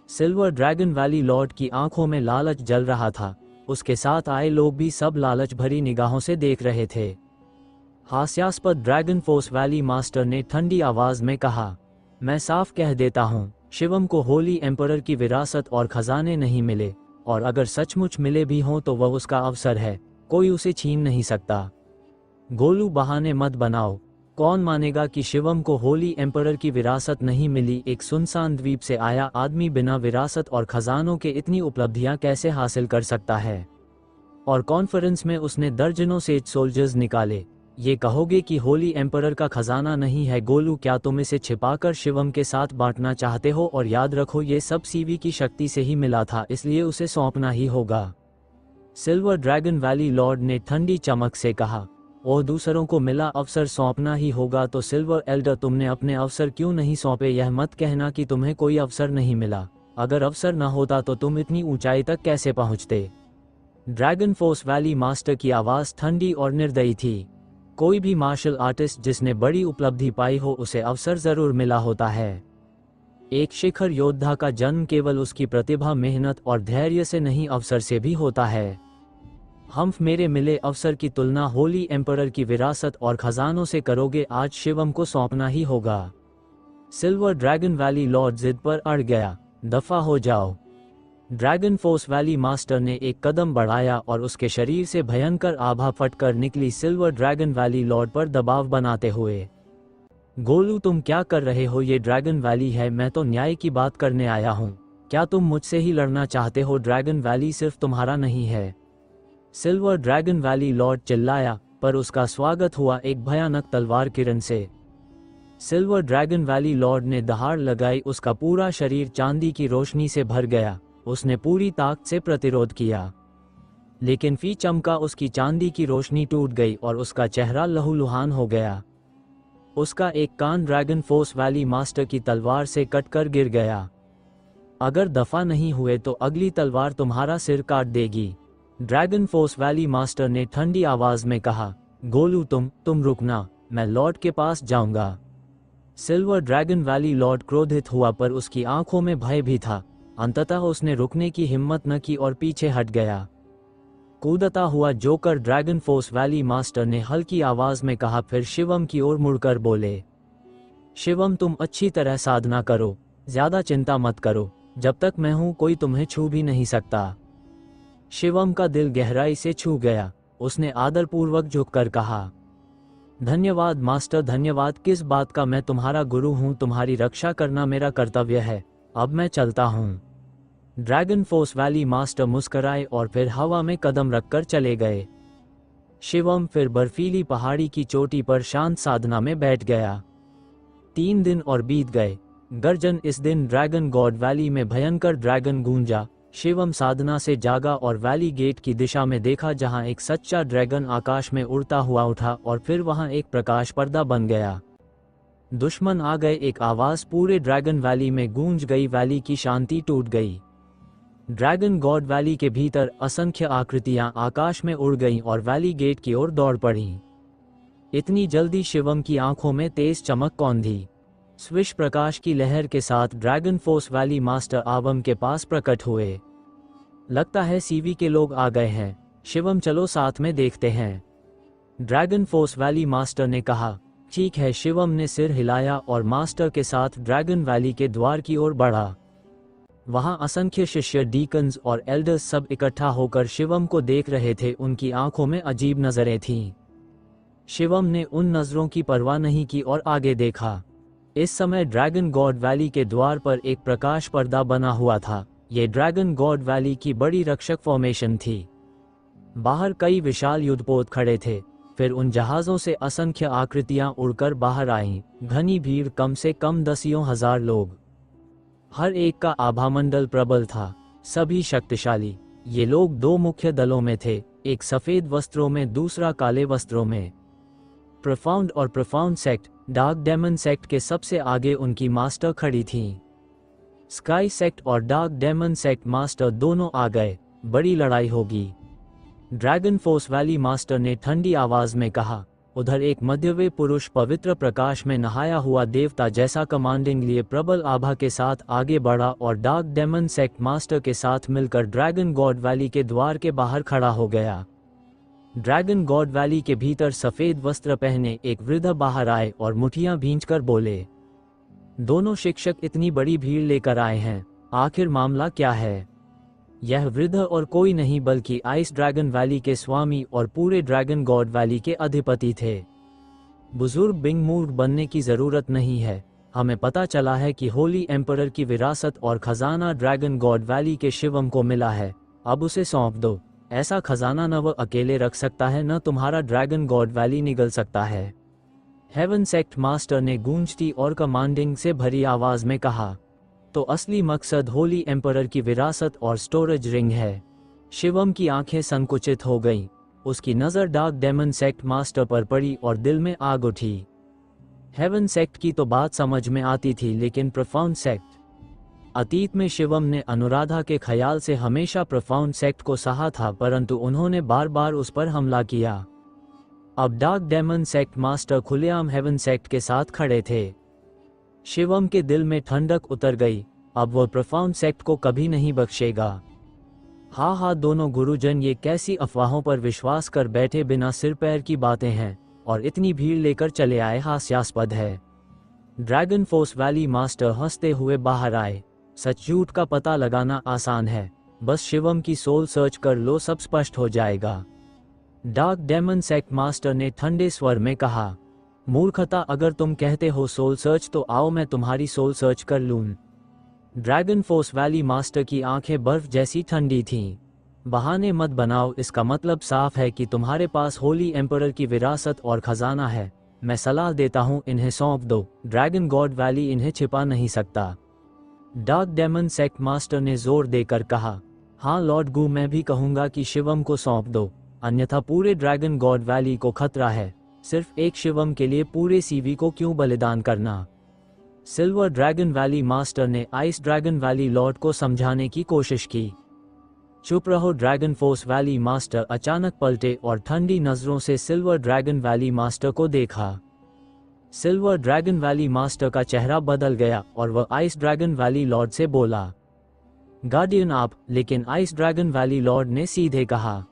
सिल्वर ड्रैगन वैली लॉर्ड की आंखों में लालच जल रहा था। उसके साथ आए लोग भी सब लालच भरी निगाहों से देख रहे थे। हास्यास्पद ड्रैगन फोर्स वैली मास्टर ने ठंडी आवाज में कहा, मैं साफ कह देता हूँ, शिवम को होली एम्परर की विरासत और खजाने नहीं मिले, और अगर सचमुच मिले भी हों तो वह उसका अवसर है, कोई उसे छीन नहीं सकता। गोलू, बहाने मत बनाओ। कौन मानेगा कि शिवम को होली एम्परर की विरासत नहीं मिली? एक सुनसान द्वीप से आया आदमी बिना विरासत और खजानों के इतनी उपलब्धियां कैसे हासिल कर सकता है? और कॉन्फ्रेंस में उसने दर्जनों सेज सोल्जर्स निकाले। ये कहोगे कि होली एम्परर का खजाना नहीं है? गोलू, क्या तुम इसे छिपाकर शिवम के साथ बांटना चाहते हो? और याद रखो, ये सब सीवी की शक्ति से ही मिला था, इसलिए उसे सौंपना ही होगा। सिल्वर ड्रैगन वैली लॉर्ड ने ठंडी चमक से कहा, और दूसरों को मिला अवसर सौंपना ही होगा तो सिल्वर एल्डर, तुमने अपने अवसर क्यों नहीं सौंपे? यह मत कहना कि तुम्हें कोई अवसर नहीं मिला। अगर अवसर न होता तो तुम इतनी ऊंचाई तक कैसे पहुंचते? ड्रैगन फोर्स वैली मास्टर की आवाज ठंडी और निर्दयी थी। कोई भी मार्शल आर्टिस्ट जिसने बड़ी उपलब्धि पाई हो, उसे अवसर जरूर मिला होता है। एक शिखर योद्धा का जन्म केवल उसकी प्रतिभा, मेहनत और धैर्य से नहीं, अवसर से भी होता है। हम मेरे मिले अवसर की तुलना होली एम्परर की विरासत और खजानों से करोगे? आज शिवम को सौंपना ही होगा। सिल्वर ड्रैगन वैली लॉर्ड जिद पर अड़ गया। दफा हो जाओ। ड्रैगन फोर्स वैली मास्टर ने एक कदम बढ़ाया और उसके शरीर से भयंकर आभा फटकर निकली, सिल्वर ड्रैगन वैली लॉर्ड पर दबाव बनाते हुए। गोलू, तुम क्या कर रहे हो? ये ड्रैगन वैली है, मैं तो न्याय की बात करने आया हूँ। क्या तुम मुझसे ही लड़ना चाहते हो? ड्रैगन वैली सिर्फ तुम्हारा नहीं है। सिल्वर ड्रैगन वैली लॉर्ड चिल्लाया, पर उसका स्वागत हुआ एक भयानक तलवार किरण से। सिल्वर ड्रैगन वैली लॉर्ड ने दहाड़ लगाई, उसका पूरा शरीर चांदी की रोशनी से भर गया। उसने पूरी ताकत से प्रतिरोध किया, लेकिन फी चमका उसकी चांदी की रोशनी टूट गई और उसका चेहरा लहूलुहान हो गया। उसका एक कान ड्रैगन फोर्स वैली मास्टर की तलवार से कटकर गिर गया। अगर दफा नहीं हुए तो अगली तलवार तुम्हारा सिर काट देगी। ड्रैगन फोर्स वैली मास्टर ने ठंडी आवाज में कहा, गोलू, तुम रुकना, मैं लॉर्ड के पास जाऊंगा। सिल्वर ड्रैगन वैली लॉर्ड क्रोधित हुआ, पर उसकी आंखों में भय भी था। अंततः उसने रुकने की हिम्मत न की और पीछे हट गया। कूदता हुआ joker dragon force valley master ने हल्की आवाज में कहा, फिर शिवम की ओर मुड़कर बोले, शिवम, तुम अच्छी तरह साधना करो, ज्यादा चिंता मत करो। जब तक मैं हूं कोई तुम्हें छू भी नहीं सकता। शिवम का दिल गहराई से छू गया। उसने आदरपूर्वक झुककर कहा, धन्यवाद मास्टर, धन्यवाद। किस बात का? मैं तुम्हारा गुरु हूं, तुम्हारी रक्षा करना मेरा कर्तव्य है। अब मैं चलता हूं। ड्रैगन फोर्स वैली मास्टर मुस्कराए और फिर हवा में कदम रखकर चले गए। शिवम फिर बर्फीली पहाड़ी की चोटी पर शांत साधना में बैठ गया। 3 दिन और बीत गए। गर्जन। इस दिन ड्रैगन गॉड वैली में भयंकर ड्रैगन गूंजा। शिवम साधना से जागा और वैली गेट की दिशा में देखा, जहां एक सच्चा ड्रैगन आकाश में उड़ता हुआ उठा और फिर वहां एक प्रकाश पर्दा बन गया। दुश्मन आ गए, एक आवाज पूरे ड्रैगन वैली में गूंज गई। वैली की शांति टूट गई। ड्रैगन गॉड वैली के भीतर असंख्य आकृतियां आकाश में उड़ गईं और वैली गेट की ओर दौड़ पड़ी। इतनी जल्दी शिवम की आंखों में तेज चमक कौन थी? स्विश प्रकाश की लहर के साथ ड्रैगन फोर्स वैली मास्टर आबम के पास प्रकट हुए। लगता है सीवी के लोग आ गए हैं, शिवम चलो साथ में देखते हैं, ड्रैगन फोर्स वैली मास्टर ने कहा। ठीक है, शिवम ने सिर हिलाया और मास्टर के साथ ड्रैगन वैली के द्वार की ओर बढ़ा। वहां असंख्य शिष्य, डीकन्स और एल्डर्स सब इकट्ठा होकर शिवम को देख रहे थे। उनकी आंखों में अजीब नजरें थीं। शिवम ने उन नजरों की परवाह नहीं की और आगे देखा। इस समय ड्रैगन गॉड वैली के द्वार पर एक प्रकाश पर्दा बना हुआ था। ये ड्रैगन गॉड वैली की बड़ी रक्षक फॉर्मेशन थी। बाहर कई विशाल युद्धपोत खड़े थे। फिर उन जहाज़ों से असंख्य आकृतियां उड़कर बाहर आईं। घनी भीड़, कम से कम दसियों हजार लोग। हर एक का आभामंडल प्रबल था, सभी शक्तिशाली। ये लोग दो मुख्य दलों में थे, एक सफेद वस्त्रों में, दूसरा काले वस्त्रों में। प्रोफाउंड और profound sect, dark demon sect के सबसे आगे उनकी मास्टर खड़ी थीं। स्काई सेक्ट और डार्क डेमन सेक्ट मास्टर दोनों आ गए। बड़ी लड़ाई होगी, ड्रैगन फोर्स वैली मास्टर ने ठंडी आवाज में कहा। उधर एक मध्यवय पुरुष पवित्र प्रकाश में नहाया हुआ देवता जैसा कमांडिंग लिए प्रबल आभा के साथ आगे बढ़ा और डार्क डेमन सेक्ट मास्टर के साथ मिलकर ड्रैगन गॉड वैली के द्वार के बाहर खड़ा हो गया। ड्रैगन गॉड वैली के भीतर सफेद वस्त्र पहने एक वृद्ध बाहर आए और मुठियां भींचकर बोले, दोनों शिक्षक इतनी बड़ी भीड़ लेकर आए हैं, आखिर मामला क्या है? यह वृद्ध और कोई नहीं बल्कि आइस ड्रैगन वैली के स्वामी और पूरे ड्रैगन गॉड वैली के अधिपति थे। बुजुर्ग बिंग, मूर्ख बनने की जरूरत नहीं है। हमें पता चला है कि होली एम्परर की विरासत और खजाना ड्रैगन गॉड वैली के शिवम को मिला है। अब उसे सौंप दो। ऐसा खजाना न वह अकेले रख सकता है, न तुम्हारा ड्रैगन गॉड वैली निगल सकता है। हेवन सेक्ट मास्टर ने गूंजती और कमांडिंग से भरी आवाज में कहा। तो असली मकसद होली एम्परर की विरासत और स्टोरेज रिंग है। शिवम की आंखें संकुचित हो गईं। उसकी नजर डार्क डेमन सेक्ट मास्टर पर पड़ी और दिल में आग उठी। हेवन सेक्ट की तो बात समझ में आती थी, लेकिन प्रोफाउंड सेक्ट? अतीत में शिवम ने अनुराधा के ख्याल से हमेशा प्रोफाउंड सेक्ट को सहा था, परंतु उन्होंने बार बार उस पर हमला किया। अब डार्क डेमन सेक्ट मास्टर खुलेआम हेवन सेक्ट के साथ खड़े थे। शिवम के दिल में ठंडक उतर गई। अब वह प्रोफाउंड सेक्ट को कभी नहीं बख्शेगा। हाँ, दोनों गुरुजन ये कैसी अफवाहों पर विश्वास कर बैठे, बिना सिर पैर की बातें हैं, और इतनी भीड़ लेकर चले आए, हास्यास्पद है। ड्रैगन फोर्स वैली मास्टर हंसते हुए बाहर आए। सच झूठ का पता लगाना आसान है, बस शिवम की सोल सर्च कर लो, सब स्पष्ट हो जाएगा, डार्क डेमन सेक्ट मास्टर ने ठंडे स्वर में कहा। मूर्खता, अगर तुम कहते हो सोल सर्च तो आओ मैं तुम्हारी सोल सर्च कर लूं। ड्रैगन फोर्स वैली मास्टर की आंखें बर्फ जैसी ठंडी थीं। बहाने मत बनाओ, इसका मतलब साफ है कि तुम्हारे पास होली एम्परर की विरासत और खजाना है। मैं सलाह देता हूं, इन्हें सौंप दो। ड्रैगन गॉड वैली इन्हें छिपा नहीं सकता। डार्क डेमन सेक्ट मास्टर ने जोर देकर कहा। हाँ लॉर्ड गू, मैं भी कहूंगा कि शिवम को सौंप दो, अन्यथा पूरे ड्रैगन गॉड वैली को खतरा है। सिर्फ एक शिवम के लिए पूरे सीवी को क्यों बलिदान करना? सिल्वर ड्रैगन वैली मास्टर ने आइस ड्रैगन वैली लॉर्ड को समझाने की कोशिश की। चुप रहो, ड्रैगन फोर्स वैली मास्टर अचानक पलटे और ठंडी नजरों से सिल्वर ड्रैगन वैली मास्टर को देखा। सिल्वर ड्रैगन वैली मास्टर का चेहरा बदल गया और वह आइस ड्रैगन वैली लॉर्ड से बोला, गार्डियन आप। लेकिन आइस ड्रैगन वैली लॉर्ड ने सीधे कहा,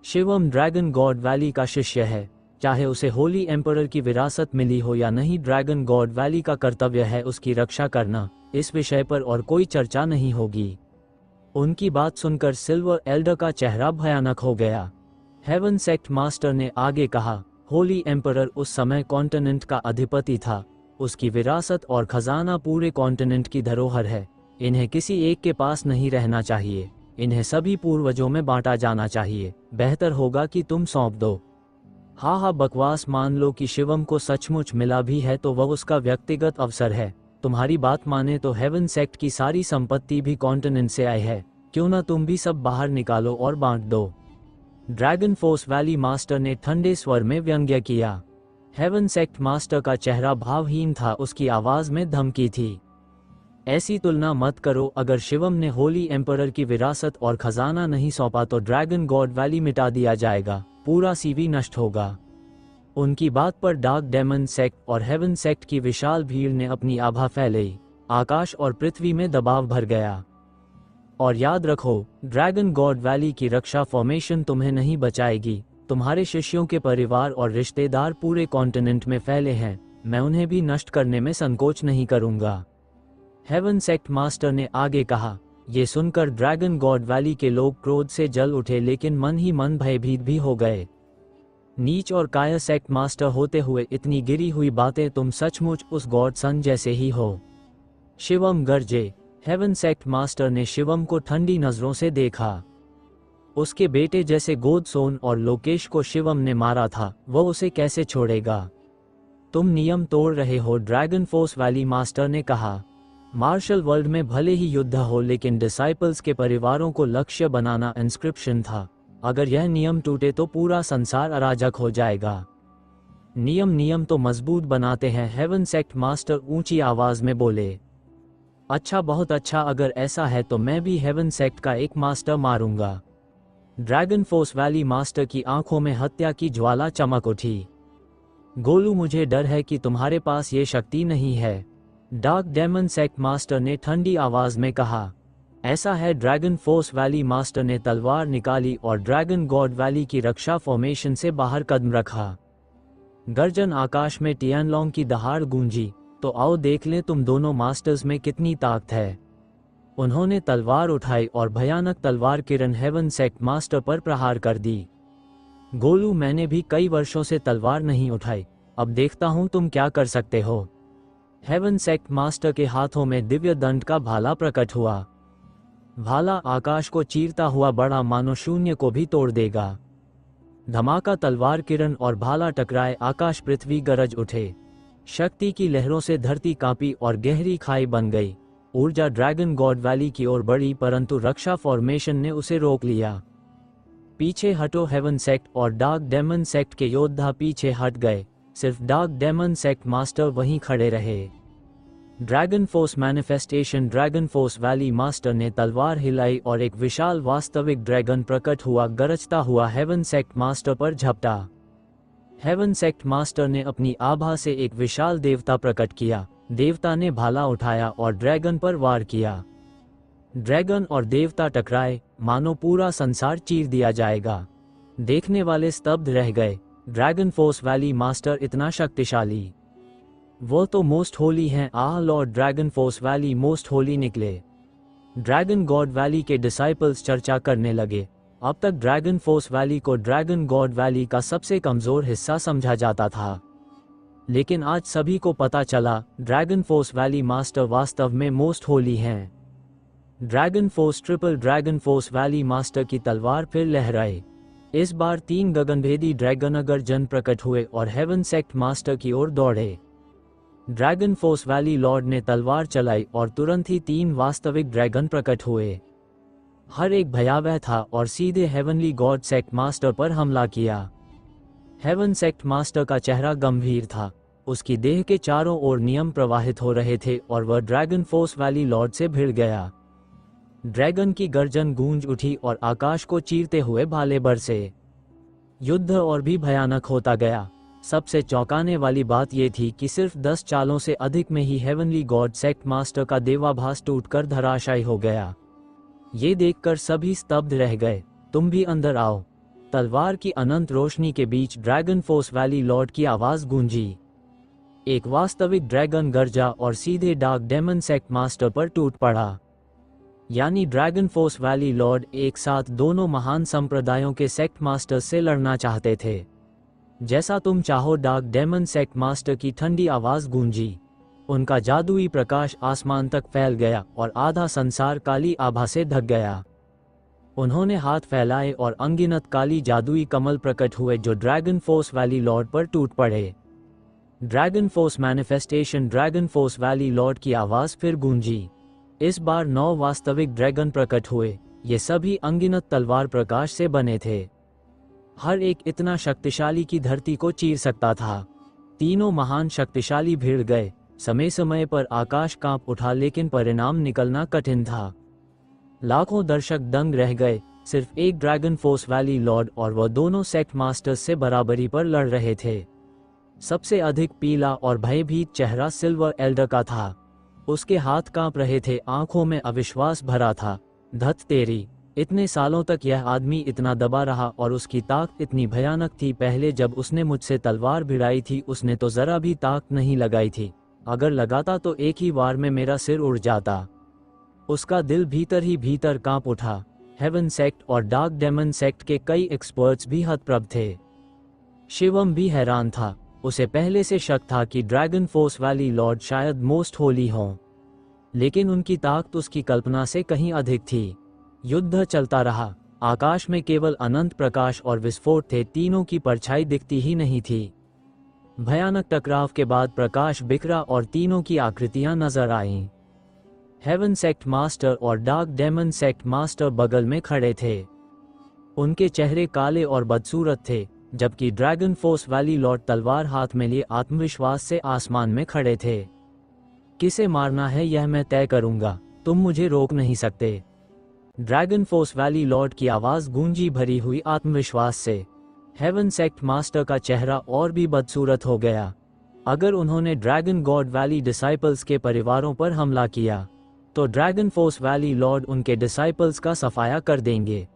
शिवम ड्रैगन गॉड वैली का शिष्य है, चाहे उसे होली एम्परर की विरासत मिली हो या नहीं, ड्रैगन गॉड वैली का कर्तव्य है उसकी रक्षा करना। इस विषय पर और कोई चर्चा नहीं होगी। उनकी बात सुनकर सिल्वर एल्डर का चेहरा भयानक हो गया। हेवन सेक्ट मास्टर ने आगे कहा, होली एम्परर उस समय कॉन्टिनेंट का अधिपति था। उसकी विरासत और खजाना पूरे कॉन्टिनेंट की धरोहर है। इन्हें किसी एक के पास नहीं रहना चाहिए, इन्हें सभी पूर्वजों में बांटा जाना चाहिए। बेहतर होगा कि तुम सौंप दो। हाँ, बकवास, मान लो कि शिवम को सचमुच मिला भी है तो वह उसका व्यक्तिगत अवसर है। तुम्हारी बात माने तो हेवन सेक्ट की सारी संपत्ति भी कॉन्टिनेंट से आई है। क्यों ना तुम भी सब बाहर निकालो और बांट दो। ड्रैगन फोर्स वैली मास्टर ने ठंडे स्वर में व्यंग्य किया। हेवन सेक्ट मास्टर का चेहरा भावहीन था, उसकी आवाज में धमकी थी। ऐसी तुलना मत करो। अगर शिवम ने होली एम्परर की विरासत और खजाना नहीं सौंपा तो ड्रैगन गॉड वैली मिटा दिया जाएगा, पूरा सीवी नष्ट होगा। उनकी बात पर डार्क डेमन सेक्ट और हेवन सेक्ट की विशाल भीड़ ने अपनी आभा फैलाई। आकाश और पृथ्वी में दबाव भर गया। और याद रखो, ड्रैगन गॉड वैली की रक्षा फॉर्मेशन तुम्हें नहीं बचाएगी। तुम्हारे शिष्यों के परिवार और रिश्तेदार पूरे कॉन्टिनेंट में फैले हैं। मैं उन्हें भी नष्ट करने में संकोच नहीं करूंगा। हेवन सेक्ट मास्टर ने आगे कहा। ये सुनकर ड्रैगन गॉड वैली के लोग क्रोध से जल उठे, लेकिन मन ही मन भयभीत भी हो गए। नीच और काया सेक्ट मास्टर होते हुए इतनी गिरी हुई बातें, तुम सचमुच उस गॉड सन जैसे ही हो। शिवम गरजे। हेवन सेक्ट मास्टर ने शिवम को ठंडी नजरों से देखा। उसके बेटे जैसे गोदसोन और लोकेश को शिवम ने मारा था, वो उसे कैसे छोड़ेगा। तुम नियम तोड़ रहे हो, ड्रैगन फोर्स वैली मास्टर ने कहा। मार्शल वर्ल्ड में भले ही युद्ध हो, लेकिन डिसाइपल्स के परिवारों को लक्ष्य बनाना इंस्क्रिप्शन था। अगर यह नियम टूटे तो पूरा संसार अराजक हो जाएगा। नियम तो मजबूत बनाते हैं, हेवन सेक्ट मास्टर ऊंची आवाज में बोले। अच्छा, बहुत अच्छा, अगर ऐसा है तो मैं भी हेवन सेक्ट का एक मास्टर मारूंगा। ड्रैगन फोर्स वैली मास्टर की आंखों में हत्या की ज्वाला चमक उठी। गोलू, मुझे डर है कि तुम्हारे पास ये शक्ति नहीं है, डार्क डेमन सेक्ट मास्टर ने ठंडी आवाज में कहा। ऐसा है, ड्रैगन फोर्स वैली मास्टर ने तलवार निकाली और ड्रैगन गॉड वैली की रक्षा फॉर्मेशन से बाहर कदम रखा। गर्जन आकाश में टियानलोंग की दहाड़ गूंजी। तो आओ देख लें तुम दोनों मास्टर्स में कितनी ताकत है। उन्होंने तलवार उठाई और भयानक तलवार किरण हेवन सेक्ट मास्टर पर प्रहार कर दी। गोलू, मैंने भी कई वर्षों से तलवार नहीं उठाई, अब देखता हूं तुम क्या कर सकते हो। हेवन सेक्ट मास्टर के हाथों में दिव्य दंड का भाला प्रकट हुआ। भाला आकाश को चीरता हुआ बड़ा, मानो शून्य को भी तोड़ देगा। धमाका, तलवार किरण और भाला टकराए, आकाश पृथ्वी गरज उठे। शक्ति की लहरों से धरती कांपी और गहरी खाई बन गई। ऊर्जा ड्रैगन गॉड वैली की ओर बढ़ी, परंतु रक्षा फॉर्मेशन ने उसे रोक लिया। पीछे हटो, हेवन सेक्ट और डार्क डेमन सेक्ट के योद्धा पीछे हट गए। सिर्फ डार्क डेमन सेक्ट मास्टर वहीं खड़े रहे। Dragon force manifestation. Dragon force valley master ने तलवार हिलाई और एक विशाल वास्तविक ड्रैगन प्रकट हुआ, गरजता हुआ हेवन सेक्ट मास्टर पर झपटा। हेवन सेक्ट मास्टर ने अपनी आभा से एक विशाल देवता प्रकट किया। देवता ने भाला उठाया और ड्रैगन पर वार किया। ड्रैगन और देवता टकराए, मानो पूरा संसार चीर दिया जाएगा। देखने वाले स्तब्ध रह गए। ड्रैगन फोर्स वैली मास्टर इतना शक्तिशाली, वो तो मोस्ट होली हैं। Ah lord, dragon force valley most holy निकले। ड्रैगन गॉड वैली के डिसाइपल्स चर्चा करने लगे। अब तक ड्रैगन फोर्स वैली को ड्रैगन गॉड वैली का सबसे कमजोर हिस्सा समझा जाता था, लेकिन आज सभी को पता चला ड्रैगन फोर्स वैली मास्टर वास्तव में मोस्ट होली हैं। Dragon force triple. Dragon force valley master की तलवार फिर लहराए। इस बार 3 गगनभेदी ड्रैगन गर्जन प्रकट हुए और हेवन सेक्ट मास्टर की ओर दौड़े। ड्रैगन फोर्स वैली लॉर्ड ने तलवार चलाई और तुरंत ही 3 वास्तविक ड्रैगन प्रकट हुए। हर एक भयावह था और सीधे हेवनली गॉड सेक्ट मास्टर पर हमला किया। हेवन सेक्ट मास्टर का चेहरा गंभीर था। उसकी देह के चारों ओर नियम प्रवाहित हो रहे थे और वह ड्रैगन फोर्स वैली लॉर्ड से भिड़ गया। ड्रैगन की गर्जन गूंज उठी और आकाश को चीरते हुए भाले बरसे। युद्ध और भी भयानक होता गया। सबसे चौंकाने वाली बात यह थी कि सिर्फ 10 चालों से अधिक में ही हेवनली गॉड सेक्ट मास्टर का देवाभास टूटकर धराशायी हो गया। ये देखकर सभी स्तब्ध रह गए। तुम भी अंदर आओ। तलवार की अनंत रोशनी के बीच ड्रैगन फोर्स वैली लॉर्ड की आवाज गूंजी। एक वास्तविक ड्रैगन गरजा और सीधे डार्क डेमन सेक्ट मास्टर पर टूट पड़ा। यानी ड्रैगन फोर्स वैली लॉर्ड एक साथ दोनों महान संप्रदायों के सेक्ट मास्टर्स से लड़ना चाहते थे। जैसा तुम चाहो, डार्क डेमन सेक्ट मास्टर की ठंडी आवाज गूंजी। उनका जादुई प्रकाश आसमान तक फैल गया और आधा संसार काली आभा से ढक गया। उन्होंने हाथ फैलाए और अनगिनत काली जादुई कमल प्रकट हुए जो ड्रैगन फोर्स वैली लॉर्ड पर टूट पड़े। Dragon force manifestation. Dragon force valley Lord की आवाज फिर गूंजी। इस बार 9 वास्तविक ड्रैगन प्रकट हुए। ये सभी अनगिनत तलवार प्रकाश से बने थे। हर एक इतना शक्तिशाली कि धरती को चीर सकता था। तीनों महान शक्तिशाली भिड़ गए। समय समय पर आकाश कांप उठा, लेकिन परिणाम निकलना कठिन था। लाखों दर्शक दंग रह गए। सिर्फ एक ड्रैगन फोर्स वैली लॉर्ड और वह दोनों सेक्ट मास्टर्स से बराबरी पर लड़ रहे थे। सबसे अधिक पीला और भयभीत चेहरा सिल्वर एल्डर का था। उसके हाथ कांप रहे थे, आंखों में अविश्वास भरा था। धत तेरी, इतने सालों तक यह आदमी इतना दबा रहा और उसकी ताकत इतनी भयानक थी। पहले जब उसने मुझसे तलवार भिड़ाई थी उसने तो जरा भी ताकत नहीं लगाई थी। अगर लगाता तो एक ही वार में मेरा सिर उड़ जाता। उसका दिल भीतर ही भीतर कांप उठा। हेवन सेक्ट और डार्क डेमन सेक्ट के कई एक्सपर्ट्स भी हतप्रभ थे। शिवम भी हैरान था। उसे पहले से शक था कि ड्रैगन फोर्स वैली लॉर्ड शायद मोस्ट होली हों, लेकिन उनकी ताकत उसकी कल्पना से कहीं अधिक थी। युद्ध चलता रहा। आकाश में केवल अनंत प्रकाश और विस्फोट थे, तीनों की परछाई दिखती ही नहीं थी। भयानक टकराव के बाद प्रकाश बिखरा और तीनों की आकृतियां नजर आईं। हेवन सेक्ट मास्टर और डार्क डेमन सेक्ट मास्टर बगल में खड़े थे। उनके चेहरे काले और बदसूरत थे, जबकि ड्रैगन फोर्स वैली लॉर्ड तलवार हाथ में लिए आत्मविश्वास से आसमान में खड़े थे। किसे मारना है यह मैं तय करूंगा, तुम मुझे रोक नहीं सकते। ड्रैगन फोर्स वैली लॉर्ड की आवाज गूंजी, भरी हुई आत्मविश्वास से। हेवन सेक्ट मास्टर का चेहरा और भी बदसूरत हो गया। अगर उन्होंने ड्रैगन गॉड वैली डिसाइपल्स के परिवारों पर हमला किया तो ड्रैगन फोर्स वैली लॉर्ड उनके डिसाइपल्स का सफाया कर देंगे।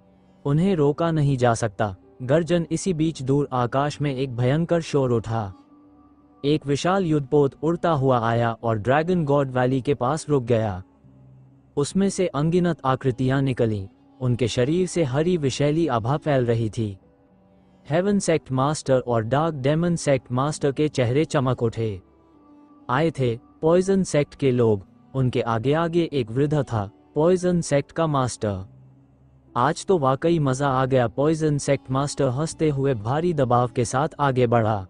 उन्हें रोका नहीं जा सकता। गर्जन। इसी बीच दूर आकाश में एक भयंकर शोर उठा। एक विशाल युद्धपोत उड़ता हुआ आया और ड्रैगन गॉड वैली के पास रुक गया। उसमें से अनगिनत आकृतियां निकलीं। उनके शरीर से हरी विषैली आभा फैल रही थी। हेवन सेक्ट मास्टर और डार्क डेमन सेक्ट मास्टर के चेहरे चमक उठे। आए थे पॉइजन सेक्ट के लोग। उनके आगे आगे एक वृद्ध था, पॉइजन सेक्ट का मास्टर। आज तो वाकई मजा आ गया। पॉइजन सेक्ट मास्टर हंसते हुए भारी दबाव के साथ आगे बढ़ा।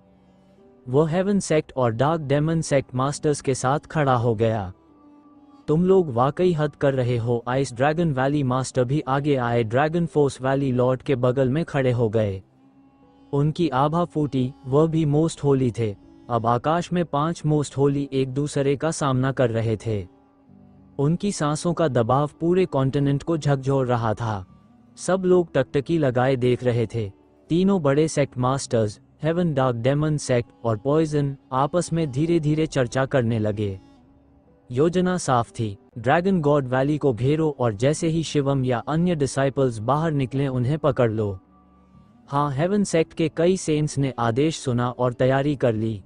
वो हेवन सेक्ट और डार्क डेमन सेक्ट मास्टर्स के साथ खड़ा हो गया। तुम लोग वाकई हद कर रहे हो। आइस ड्रैगन वैली मास्टर भी आगे आए। ड्रैगन फोर्स वैली लॉर्ड के बगल में खड़े हो गए। उनकी आभा फूटी, वह भी मोस्ट होली थे। अब आकाश में 5 मोस्ट होली एक दूसरे का सामना कर रहे थे। उनकी सांसों का दबाव पूरे कॉन्टिनेंट को झकझोर रहा था। सब लोग टकटकी लगाए देख रहे थे। तीनों बड़े sect masters, heaven, dark demon sect और पॉइजन, आपस में धीरे धीरे चर्चा करने लगे। योजना साफ थी। ड्रैगन गॉड वैली को घेरो और जैसे ही शिवम या अन्य डिसाइपल्स बाहर निकले उन्हें पकड़ लो। हाँ, हेवन सेक्ट के कई सेंट्स ने आदेश सुना और तैयारी कर ली।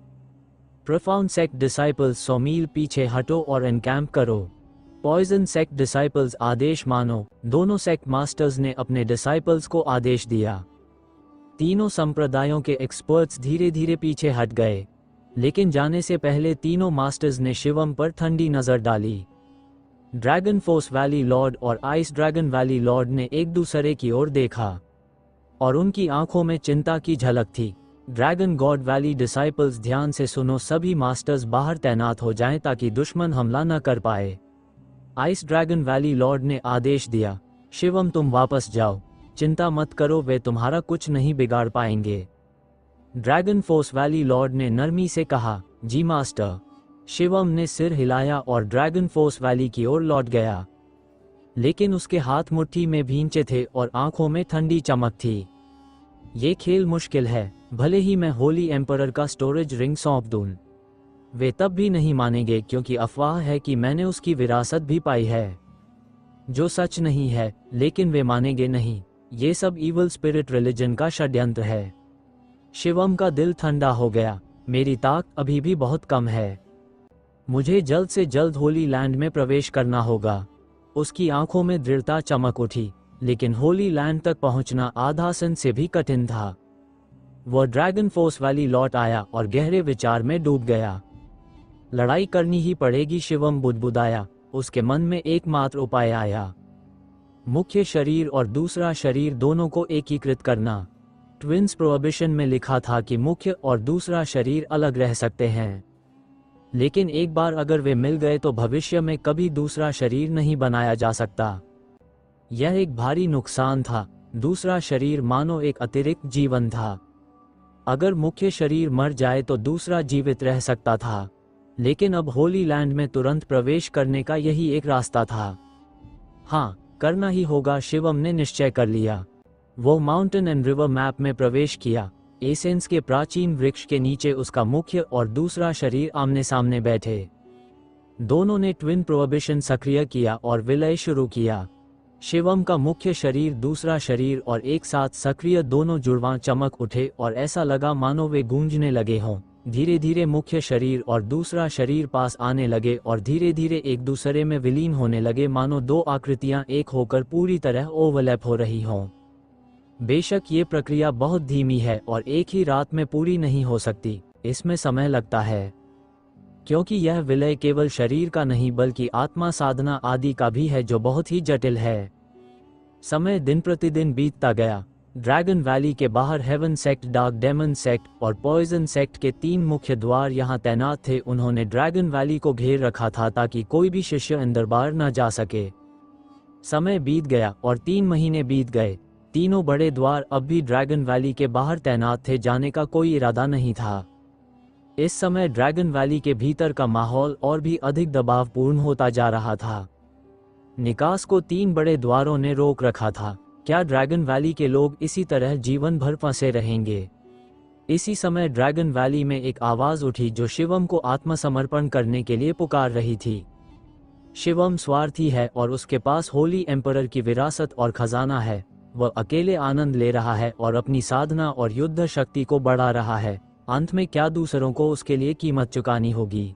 प्रोफाउंड सेक्ट डिसाइपल्स 100 मील पीछे हटो और एनकैम्प करो। पॉइजन सेक्ट डिसाइपल्स आदेश मानो। दोनों सेक्ट मास्टर्स ने अपने डिसाइपल्स को आदेश दिया। तीनों संप्रदायों के एक्सपर्ट्स धीरे धीरे पीछे हट गए, लेकिन जाने से पहले तीनों मास्टर्स ने शिवम पर ठंडी नजर डाली। ड्रैगन फोर्स वैली लॉर्ड और आइस ड्रैगन वैली लॉर्ड ने एक दूसरे की ओर देखा और उनकी आंखों में चिंता की झलक थी। ड्रैगन गॉड वैली डिसाइपल्स, ध्यान से सुनो। सभी मास्टर्स बाहर तैनात हो जाएं ताकि दुश्मन हमला न कर पाए। आइस ड्रैगन वैली लॉर्ड ने आदेश दिया, शिवम तुम वापस जाओ, चिंता मत करो, वे तुम्हारा कुछ नहीं बिगाड़ पाएंगे। ड्रैगन फोर्स वैली लॉर्ड ने नरमी से कहा, जी मास्टर। शिवम ने सिर हिलाया और ड्रैगन फोर्स वैली की ओर लौट गया, लेकिन उसके हाथ मुट्ठी में भींचे थे और आंखों में ठंडी चमक थी। ये खेल मुश्किल है, भले ही मैं होली एम्परर का स्टोरेज रिंग सौंप दूं। वे तब भी नहीं मानेंगे क्योंकि अफवाह है कि मैंने उसकी विरासत भी पाई है, जो सच नहीं है, लेकिन वे मानेंगे नहीं। ये सब इवल स्पिरिट रिलीजन का षड्यंत्र है। शिवम का दिल ठंडा हो गया। मेरी ताकत अभी भी बहुत कम है। मुझे जल्द से जल्द होली लैंड में प्रवेश करना होगा। उसकी आंखों में दृढ़ता चमक उठी, लेकिन होली लैंड तक पहुंचना आधा सन से भी कठिन था। वह ड्रैगन फोर्स वैली लौट आया और गहरे विचार में डूब गया। लड़ाई करनी ही पड़ेगी, शिवम बुदबुदाया। उसके मन में एकमात्र उपाय आया, मुख्य शरीर और दूसरा शरीर दोनों को एकीकृत करना। ट्विन्स प्रोहिबिशन में लिखा था कि मुख्य और दूसरा शरीर अलग रह सकते हैं, लेकिन एक बार अगर वे मिल गए तो भविष्य में कभी दूसरा शरीर नहीं बनाया जा सकता। यह एक भारी नुकसान था। दूसरा शरीर मानो एक अतिरिक्त जीवन था। अगर मुख्य शरीर मर जाए तो दूसरा जीवित रह सकता था, लेकिन अब होली लैंड में तुरंत प्रवेश करने का यही एक रास्ता था। हाँ, करना ही होगा, शिवम ने निश्चय कर लिया। वो माउंटेन एंड रिवर मैप में प्रवेश किया। एसेंस के प्राचीन वृक्ष के नीचे उसका मुख्य और दूसरा शरीर आमने सामने बैठे। दोनों ने ट्विन प्रोहिबिशन सक्रिय किया और विलय शुरू किया। शिवम का मुख्य शरीर, दूसरा शरीर और एक साथ सक्रिय दोनों जुड़वां चमक उठे और ऐसा लगा मानो वे गूंजने लगे हों। धीरे धीरे मुख्य शरीर और दूसरा शरीर पास आने लगे और धीरे धीरे एक दूसरे में विलीन होने लगे, मानो दो आकृतियां एक होकर पूरी तरह ओवरलैप हो रही हों। बेशक ये प्रक्रिया बहुत धीमी है और एक ही रात में पूरी नहीं हो सकती, इसमें समय लगता है, क्योंकि यह विलय केवल शरीर का नहीं बल्कि आत्मा साधना आदि का भी है जो बहुत ही जटिल है। समय दिन प्रतिदिन बीतता गया। ड्रैगन वैली के बाहर heaven sect, dark demon sect और पॉइजन सेक्ट के 3 मुख्य द्वार यहाँ तैनात थे। उन्होंने ड्रैगन वैली को घेर रखा था ताकि कोई भी शिष्य अंदर बाहर न जा सके। समय बीत गया और 3 महीने बीत गए। तीनों बड़े द्वार अब भी ड्रैगन वैली के बाहर तैनात थे, जाने का कोई इरादा नहीं था। इस समय ड्रैगन वैली के भीतर का माहौल और भी अधिक दबावपूर्ण होता जा रहा था। निकास को 3 बड़े द्वारों ने रोक रखा था। क्या ड्रैगन वैली के लोग इसी तरह जीवन भर फंसे रहेंगे? इसी समय ड्रैगन वैली में एक आवाज उठी जो शिवम को आत्मसमर्पण करने के लिए पुकार रही थी। शिवम स्वार्थी है और उसके पास होली एम्परर की विरासत और खजाना है। वह अकेले आनंद ले रहा है और अपनी साधना और युद्ध शक्ति को बढ़ा रहा है। अंत में क्या दूसरों को उसके लिए कीमत चुकानी होगी?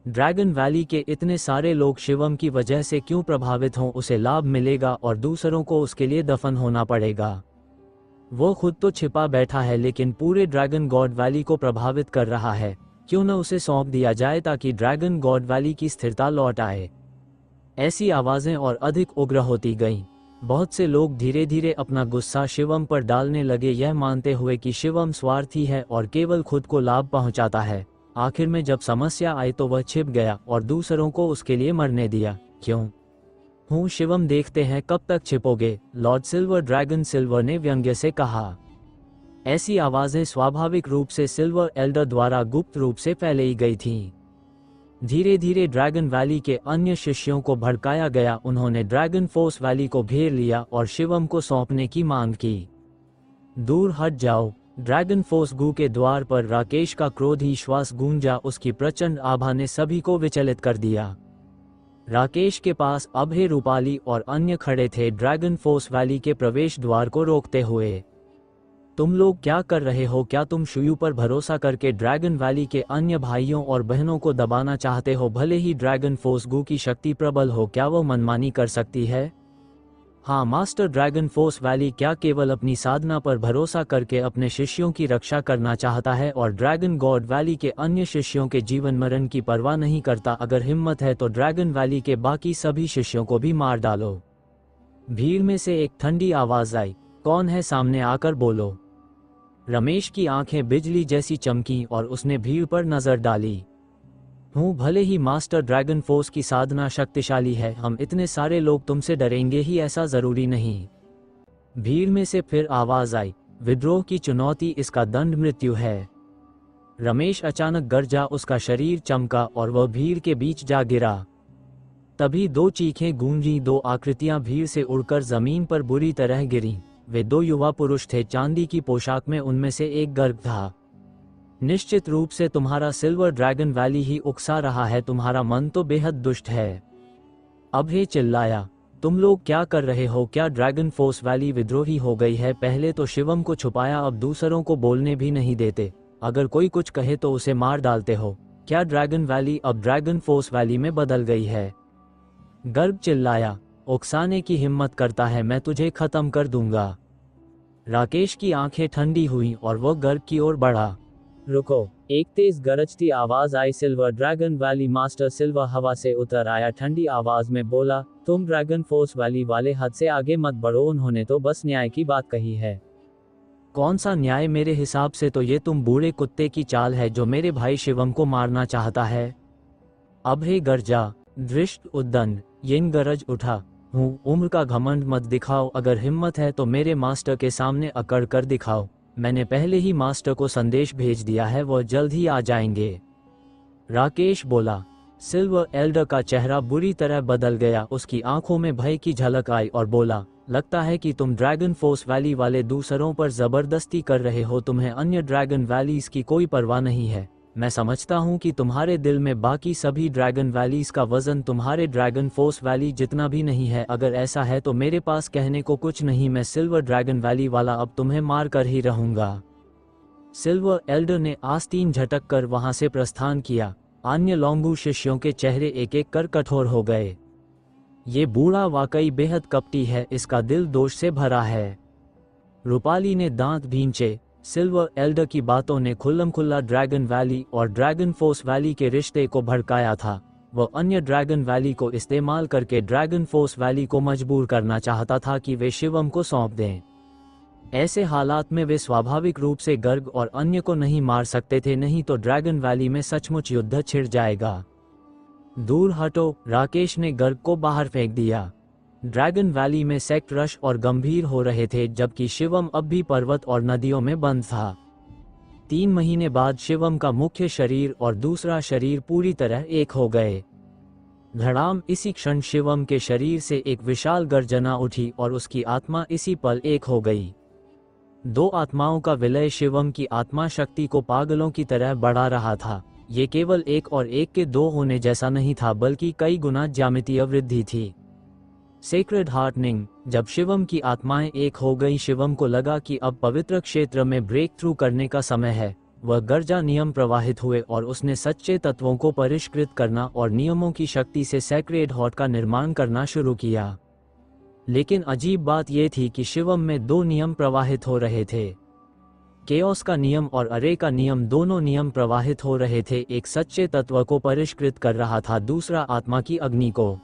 ड्रैगन वैली के इतने सारे लोग शिवम की वजह से क्यों प्रभावित हों? उसे लाभ मिलेगा और दूसरों को उसके लिए दफन होना पड़ेगा। वो खुद तो छिपा बैठा है लेकिन पूरे ड्रैगन गॉड वैली को प्रभावित कर रहा है। क्यों न उसे सौंप दिया जाए ताकि ड्रैगन गॉड वैली की स्थिरता लौट आए। ऐसी आवाजें और अधिक उग्र होती गईं। बहुत से लोग धीरे धीरे अपना गुस्सा शिवम पर डालने लगे, यह मानते हुए कि शिवम स्वार्थी है और केवल खुद को लाभ पहुंचाता है। आखिर में जब समस्या आई तो वह छिप गया और दूसरों को उसके लिए मरने दिया। क्यों शिवम, देखते हैं कब तक छिपोगे? लॉर्ड सिल्वर ड्रैगन सिल्वर ने व्यंग्य से कहा। ऐसी आवाजें स्वाभाविक रूप से सिल्वर एल्डर द्वारा गुप्त रूप से फैलाई गई थीं। धीरे धीरे ड्रैगन वैली के अन्य शिष्यों को भड़काया गया। उन्होंने ड्रैगन फोर्स वैली को घेर लिया और शिवम को सौंपने की मांग की। दूर हट जाओ। ड्रैगन फोर्स गू के द्वार पर राकेश का क्रोधी श्वास गूंजा। उसकी प्रचंड आभा ने सभी को विचलित कर दिया। राकेश के पास अभय, रूपाली और अन्य खड़े थे, ड्रैगन फोर्स वैली के प्रवेश द्वार को रोकते हुए। तुम लोग क्या कर रहे हो? क्या तुम शुयू पर भरोसा करके ड्रैगन वैली के अन्य भाइयों और बहनों को दबाना चाहते हो? भले ही ड्रैगन फोर्स गू की शक्ति प्रबल हो, क्या वो मनमानी कर सकती है? हाँ मास्टर, ड्रैगन फोर्स वैली क्या केवल अपनी साधना पर भरोसा करके अपने शिष्यों की रक्षा करना चाहता है और ड्रैगन गॉड वैली के अन्य शिष्यों के जीवन मरण की परवाह नहीं करता? अगर हिम्मत है तो ड्रैगन वैली के बाकी सभी शिष्यों को भी मार डालो। भीड़ में से एक ठंडी आवाज आई, कौन है? सामने आकर बोलो। रमेश की आंखें बिजली जैसी चमकी और उसने भीड़ पर नजर डाली। भले ही मास्टर, ड्रैगन फोर्स की साधना शक्तिशाली है, हम इतने सारे लोग तुमसे डरेंगे ही ऐसा जरूरी नहीं। भीड़ में से फिर आवाज आई, विद्रोह की चुनौती, इसका दंड मृत्यु है। रमेश अचानक गरजा, उसका शरीर चमका और वह भीड़ के बीच जा गिरा। तभी 2 चीखें गूंजी, 2 आकृतियां भीड़ से उड़कर जमीन पर बुरी तरह गिरीं। वे 2 युवा पुरुष थे, चांदी की पोशाक में। उनमें से एक गर्ग था। निश्चित रूप से तुम्हारा सिल्वर ड्रैगन वैली ही उकसा रहा है, तुम्हारा मन तो बेहद दुष्ट है। अभय चिल्लाया, तुम लोग क्या कर रहे हो? क्या ड्रैगन फोर्स वैली विद्रोही हो गई है? पहले तो शिवम को छुपाया, अब दूसरों को बोलने भी नहीं देते। अगर कोई कुछ कहे तो उसे मार डालते हो। क्या ड्रैगन वैली अब ड्रैगन फोर्स वैली में बदल गई है? गर्ग चिल्लाया, उकसाने की हिम्मत करता है, मैं तुझे खत्म कर दूंगा। राकेश की आंखें ठंडी हुईं और वह गर्ग की ओर बढ़ा। रुको, एक तेज गरजती आवाज आई, silver dragon valley master. Silver हवा से उतर आया, ठंडी आवाज में बोला, तुम ड्रैगन फोर्स वैली वाले हद से आगे मत बढ़ो। उन्होंने तो बस न्याय की बात कही है। कौन सा न्याय? मेरे हिसाब से तो ये तुम बूढ़े कुत्ते की चाल है जो मेरे भाई शिवम को मारना चाहता है। अभय गरजा, दृष्ट उद्दंड। यिन गरज उठा, उम्र का घमंड मत दिखाओ। अगर हिम्मत है तो मेरे मास्टर के सामने अकड़ कर दिखाओ। मैंने पहले ही मास्टर को संदेश भेज दिया है, वो जल्द ही आ जाएंगे। राकेश बोला। सिल्वर एल्डर का चेहरा बुरी तरह बदल गया, उसकी आंखों में भय की झलक आई और बोला, लगता है कि तुम ड्रैगन फोर्स वैली वाले दूसरों पर जबरदस्ती कर रहे हो। तुम्हें अन्य ड्रैगन वैलीज की कोई परवाह नहीं है। मैं समझता हूँ कि तुम्हारे दिल में बाकी सभी ड्रैगन वैलीज का वजन तुम्हारे ड्रैगन फोर्स वैली जितना भी नहीं है। अगर ऐसा है तो मेरे पास कहने को कुछ नहीं। मैं सिल्वर ड्रैगन वैली वाला अब तुम्हें मार कर ही रहूंगा। सिल्वर एल्डर ने आस्तीन झटक कर वहां से प्रस्थान किया। अन्य लोंगू शिष्यों के चेहरे एक एक कर कठोर हो गए। ये बूढ़ा वाकई बेहद कपटी है, इसका दिल दोष से भरा है। रूपाली ने दांत भींचे। सिल्वर एल्डर की बातों ने खुल्लम-खुल्ला ड्रैगन वैली और ड्रैगन फोर्स वैली के रिश्ते को भड़काया था। वह अन्य ड्रैगन वैली को इस्तेमाल करके ड्रैगन फोर्स वैली को मजबूर करना चाहता था कि वे शिवम को सौंप दें। ऐसे हालात में वे स्वाभाविक रूप से गर्ग और अन्य को नहीं मार सकते थे, नहीं तो ड्रैगन वैली में सचमुच युद्ध छिड़ जाएगा। दूर हटो, राकेश ने गर्ग को बाहर फेंक दिया। ड्रैगन वैली में सेक्ट रश और गंभीर हो रहे थे, जबकि शिवम अब भी पर्वत और नदियों में बंद था। 3 महीने बाद शिवम का मुख्य शरीर और दूसरा शरीर पूरी तरह एक हो गए। धड़ाम, इसी क्षण शिवम के शरीर से एक विशाल गर्जना उठी और उसकी आत्मा इसी पल एक हो गई। 2 आत्माओं का विलय शिवम की आत्मा शक्ति को पागलों की तरह बढ़ा रहा था। ये केवल 1 और 1 के 2 होने जैसा नहीं था, बल्कि कई गुना ज्यामितीय वृद्धि थी। Sacred heartening. जब शिवम की आत्माएं एक हो गई, शिवम को लगा कि अब पवित्र क्षेत्र में ब्रेक थ्रू करने का समय है। वह गर्जा नियम प्रवाहित हुए और उसने सच्चे तत्वों को परिष्कृत करना और नियमों की शक्ति से सेक्रेड हार्ट का निर्माण करना शुरू किया। लेकिन अजीब बात यह थी कि शिवम में 2 नियम प्रवाहित हो रहे थे। केओस का नियम और अरे का नियम, दोनों नियम प्रवाहित हो रहे थे। एक सच्चे तत्व को परिष्कृत कर रहा था, दूसरा आत्मा की अग्नि को।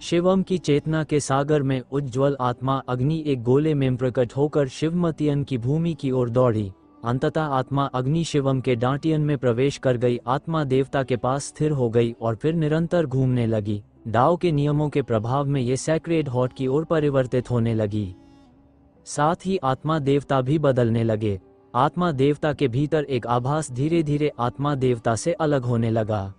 शिवम की चेतना के सागर में उज्ज्वल आत्मा अग्नि एक गोले में प्रकट होकर शिवमतियन की भूमि की ओर दौड़ी। अंततः आत्मा अग्नि शिवम के डांटियन में प्रवेश कर गई। आत्मा देवता के पास स्थिर हो गई और फिर निरंतर घूमने लगी। डाओ के नियमों के प्रभाव में ये सैक्रेड हार्ट की ओर परिवर्तित होने लगी। साथ ही आत्मा देवता भी बदलने लगे। आत्मा देवता के भीतर एक आभास धीरे धीरे आत्मा देवता से अलग होने लगा।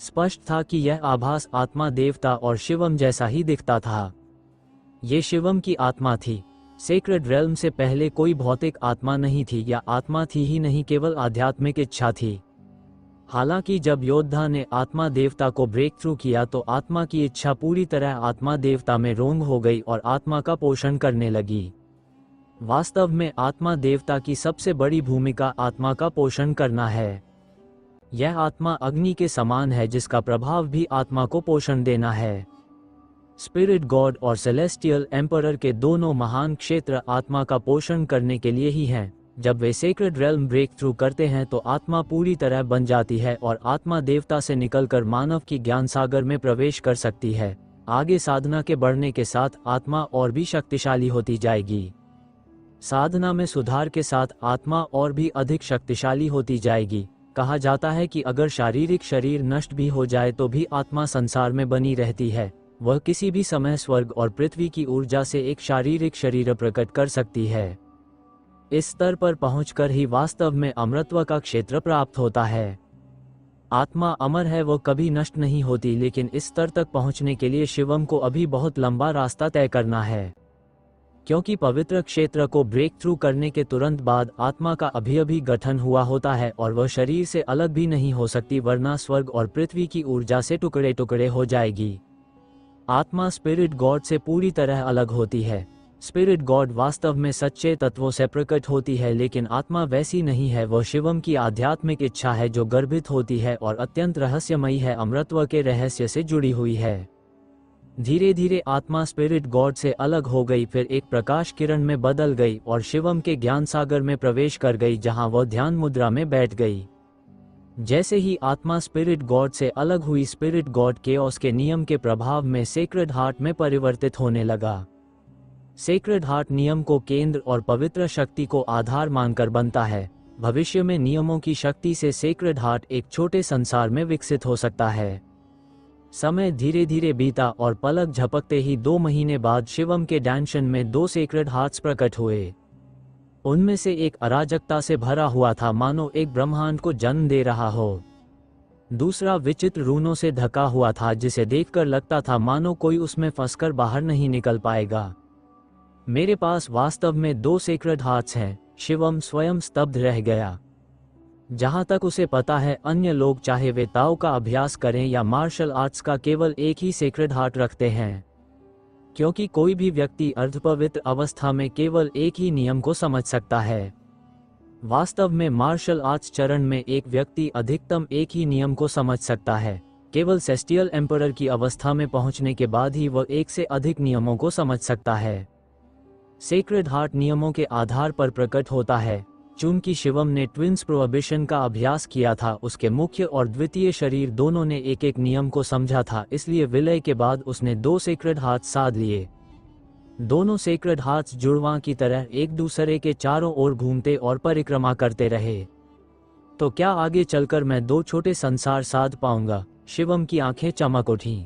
स्पष्ट था कि यह आभास आत्मा देवता और शिवम जैसा ही दिखता था। ये शिवम की आत्मा थी। सेक्रेड रेल्म से पहले कोई भौतिक आत्मा नहीं थी, या आत्मा थी ही नहीं, केवल आध्यात्मिक इच्छा थी। हालांकि जब योद्धा ने आत्मा देवता को ब्रेक थ्रू किया तो आत्मा की इच्छा पूरी तरह आत्मा देवता में रोंग हो गई और आत्मा का पोषण करने लगी। वास्तव में आत्मा देवता की सबसे बड़ी भूमिका आत्मा का पोषण करना है। यह आत्मा अग्नि के समान है, जिसका प्रभाव भी आत्मा को पोषण देना है। स्पिरिट गॉड और सेलेस्टियल एम्परर के दोनों महान क्षेत्र आत्मा का पोषण करने के लिए ही हैं। जब वे सेक्रेड रेल्म ब्रेक थ्रू करते हैं तो आत्मा पूरी तरह बन जाती है और आत्मा देवता से निकलकर मानव की ज्ञान सागर में प्रवेश कर सकती है। आगे साधना के बढ़ने के साथ आत्मा और भी शक्तिशाली होती जाएगी। साधना में सुधार के साथ आत्मा और भी अधिक शक्तिशाली होती जाएगी। कहा जाता है कि अगर शारीरिक शरीर नष्ट भी हो जाए तो भी आत्मा संसार में बनी रहती है। वह किसी भी समय स्वर्ग और पृथ्वी की ऊर्जा से एक शारीरिक शरीर प्रकट कर सकती है। इस स्तर पर पहुंचकर ही वास्तव में अमरत्व का क्षेत्र प्राप्त होता है। आत्मा अमर है, वो कभी नष्ट नहीं होती, लेकिन इस स्तर तक पहुंचने के लिए शिवम को अभी बहुत लंबा रास्ता तय करना है। क्योंकि पवित्र क्षेत्र को ब्रेक थ्रू करने के तुरंत बाद आत्मा का अभी गठन हुआ होता है और वह शरीर से अलग भी नहीं हो सकती, वरना स्वर्ग और पृथ्वी की ऊर्जा से टुकड़े टुकड़े हो जाएगी। आत्मा स्पिरिट गॉड से पूरी तरह अलग होती है। स्पिरिट गॉड वास्तव में सच्चे तत्वों से प्रकट होती है, लेकिन आत्मा वैसी नहीं है। वह शिवम की आध्यात्मिक इच्छा है जो गर्भित होती है और अत्यंत रहस्यमयी है, अमरत्व के रहस्य से जुड़ी हुई है। धीरे धीरे आत्मा स्पिरिट गॉड से अलग हो गई, फिर एक प्रकाश किरण में बदल गई और शिवम के ज्ञान सागर में प्रवेश कर गई, जहां वह ध्यान मुद्रा में बैठ गई। जैसे ही आत्मा स्पिरिट गॉड से अलग हुई, स्पिरिट गॉड केओस के नियम के प्रभाव में सेक्रेड हार्ट में परिवर्तित होने लगा। सेक्रेड हार्ट नियम को केंद्र और पवित्र शक्ति को आधार मानकर बनता है। भविष्य में नियमों की शक्ति से सेक्रेड हार्ट एक छोटे संसार में विकसित हो सकता है। समय धीरे धीरे बीता और पलक झपकते ही 2 महीने बाद शिवम के डैंशन में 2 सेक्रेड हार्ट्स प्रकट हुए। उनमें से एक अराजकता से भरा हुआ था, मानो एक ब्रह्मांड को जन्म दे रहा हो। दूसरा विचित्र रूनों से ढका हुआ था, जिसे देखकर लगता था मानो कोई उसमें फंसकर बाहर नहीं निकल पाएगा। मेरे पास वास्तव में 2 सेक्रेड हार्ट्स हैं। शिवम स्वयं स्तब्ध रह गया। जहां तक उसे पता है, अन्य लोग चाहे वे ताओ का अभ्यास करें या मार्शल आर्ट्स का, केवल एक ही सेक्रेड हार्ट रखते हैं, क्योंकि कोई भी व्यक्ति अर्धपवित्र अवस्था में केवल एक ही नियम को समझ सकता है। वास्तव में मार्शल आर्ट्स चरण में एक व्यक्ति अधिकतम एक ही नियम को समझ सकता है। केवल सेस्टियल एम्परर की अवस्था में पहुंचने के बाद ही वह एक से अधिक नियमों को समझ सकता है। सेक्रेड हार्ट नियमों के आधार पर प्रकट होता है। चूंकि शिवम ने ट्विंस प्रोहिबिशन का अभ्यास किया था, उसके मुख्य और द्वितीय शरीर दोनों ने एक एक नियम को समझा था, इसलिए विलय के बाद उसने 2 सेक्रेड हार्ट साध लिए। दोनों सेक्रेड हार्ट्स जुड़वां की तरह एक दूसरे के चारों ओर घूमते और परिक्रमा करते रहे। तो क्या आगे चलकर मैं 2 छोटे संसार साध पाऊंगा? शिवम की आंखें चमक उठीं।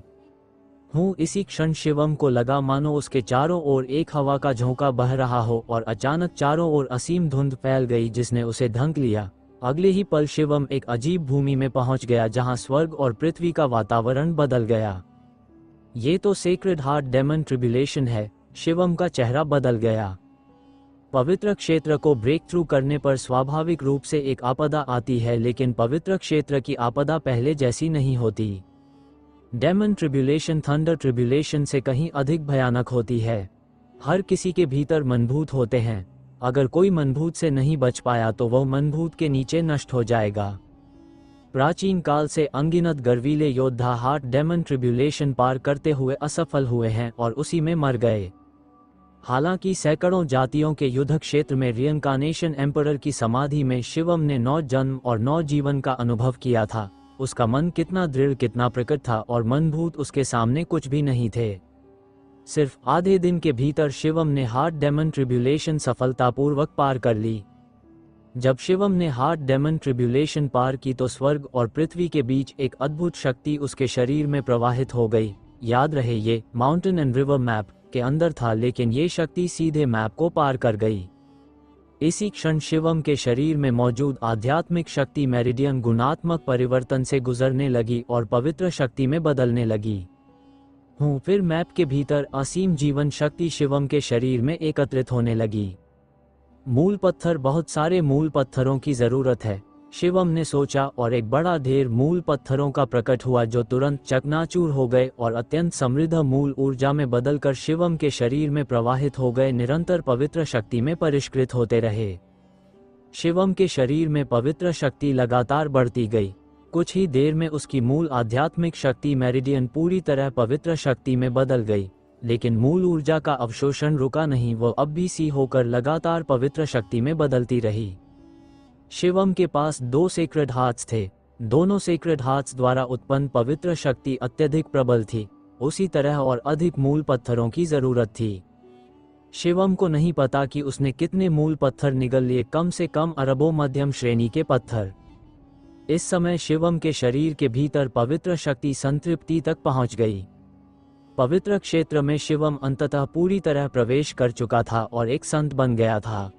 इसी क्षण शिवम को लगा मानो उसके चारों ओर एक हवा का झोंका बह रहा हो और अचानक चारों ओर असीम धुंध फैल गई जिसने उसे ढंक लिया। अगले ही पल शिवम एक अजीब भूमि में पहुंच गया जहां स्वर्ग और पृथ्वी का वातावरण बदल गया। ये तो सेक्रेड हार्ट डेमन ट्रिब्यूलेशन है। शिवम का चेहरा बदल गया। पवित्र क्षेत्र को ब्रेक थ्रू करने पर स्वाभाविक रूप से एक आपदा आती है, लेकिन पवित्र क्षेत्र की आपदा पहले जैसी नहीं होती। डेमन ट्रिब्यूलेशन थंडर ट्रिब्यूलेशन से कहीं अधिक भयानक होती है। हर किसी के भीतर मनभूत होते हैं। अगर कोई मनभूत से नहीं बच पाया तो वह मनभूत के नीचे नष्ट हो जाएगा। प्राचीन काल से अनगिनत गर्वीले योद्धा हार्ट डेमन ट्रिब्यूलेशन पार करते हुए असफल हुए हैं और उसी में मर गए। हालांकि सैकड़ों जातियों के युद्ध क्षेत्र में रियनकार्नेशन एम्परर की समाधि में शिवम ने 9 जन्म और 9 जीवन का अनुभव किया था। उसका मन कितना दृढ़, कितना प्रकट था और मनभूत उसके सामने कुछ भी नहीं थे। सिर्फ आधे दिन के भीतर शिवम ने हार्ट डेमन ट्रिब्यूलेशन सफलतापूर्वक पार कर ली। जब शिवम ने हार्ट डेमन ट्रिब्यूलेशन पार की तो स्वर्ग और पृथ्वी के बीच एक अद्भुत शक्ति उसके शरीर में प्रवाहित हो गई। याद रहे, ये माउंटेन एंड रिवर मैप के अंदर था, लेकिन ये शक्ति सीधे मैप को पार कर गई। इसी क्षण शिवम के शरीर में मौजूद आध्यात्मिक शक्ति मेरिडियन गुणात्मक परिवर्तन से गुजरने लगी और पवित्र शक्ति में बदलने लगी। फिर मैप के भीतर असीम जीवन शक्ति शिवम के शरीर में एकत्रित होने लगी। मूल पत्थर, बहुत सारे मूल पत्थरों की जरूरत है, शिवम ने सोचा, और एक बड़ा ढेर मूल पत्थरों का प्रकट हुआ जो तुरंत चकनाचूर हो गए और अत्यंत समृद्ध मूल ऊर्जा में बदलकर शिवम के शरीर में प्रवाहित हो गए, निरंतर पवित्र शक्ति में परिष्कृत होते रहे। शिवम के शरीर में पवित्र शक्ति लगातार बढ़ती गई। कुछ ही देर में उसकी मूल आध्यात्मिक शक्ति मेरिडियन पूरी तरह पवित्र शक्ति में बदल गई, लेकिन मूल ऊर्जा का अवशोषण रुका नहीं, वो अब भी सी होकर लगातार पवित्र शक्ति में बदलती रही। शिवम के पास 2 सेक्रेड हार्ट्स थे। दोनों सेक्रेड हार्ट्स द्वारा उत्पन्न पवित्र शक्ति अत्यधिक प्रबल थी। उसी तरह और अधिक मूल पत्थरों की जरूरत थी। शिवम को नहीं पता कि उसने कितने मूल पत्थर निगल लिए, कम से कम अरबों मध्यम श्रेणी के पत्थर। इस समय शिवम के शरीर के भीतर पवित्र शक्ति संतृप्ति तक पहुंच गई। पवित्र क्षेत्र में शिवम अंततः पूरी तरह प्रवेश कर चुका था और एक संत बन गया था।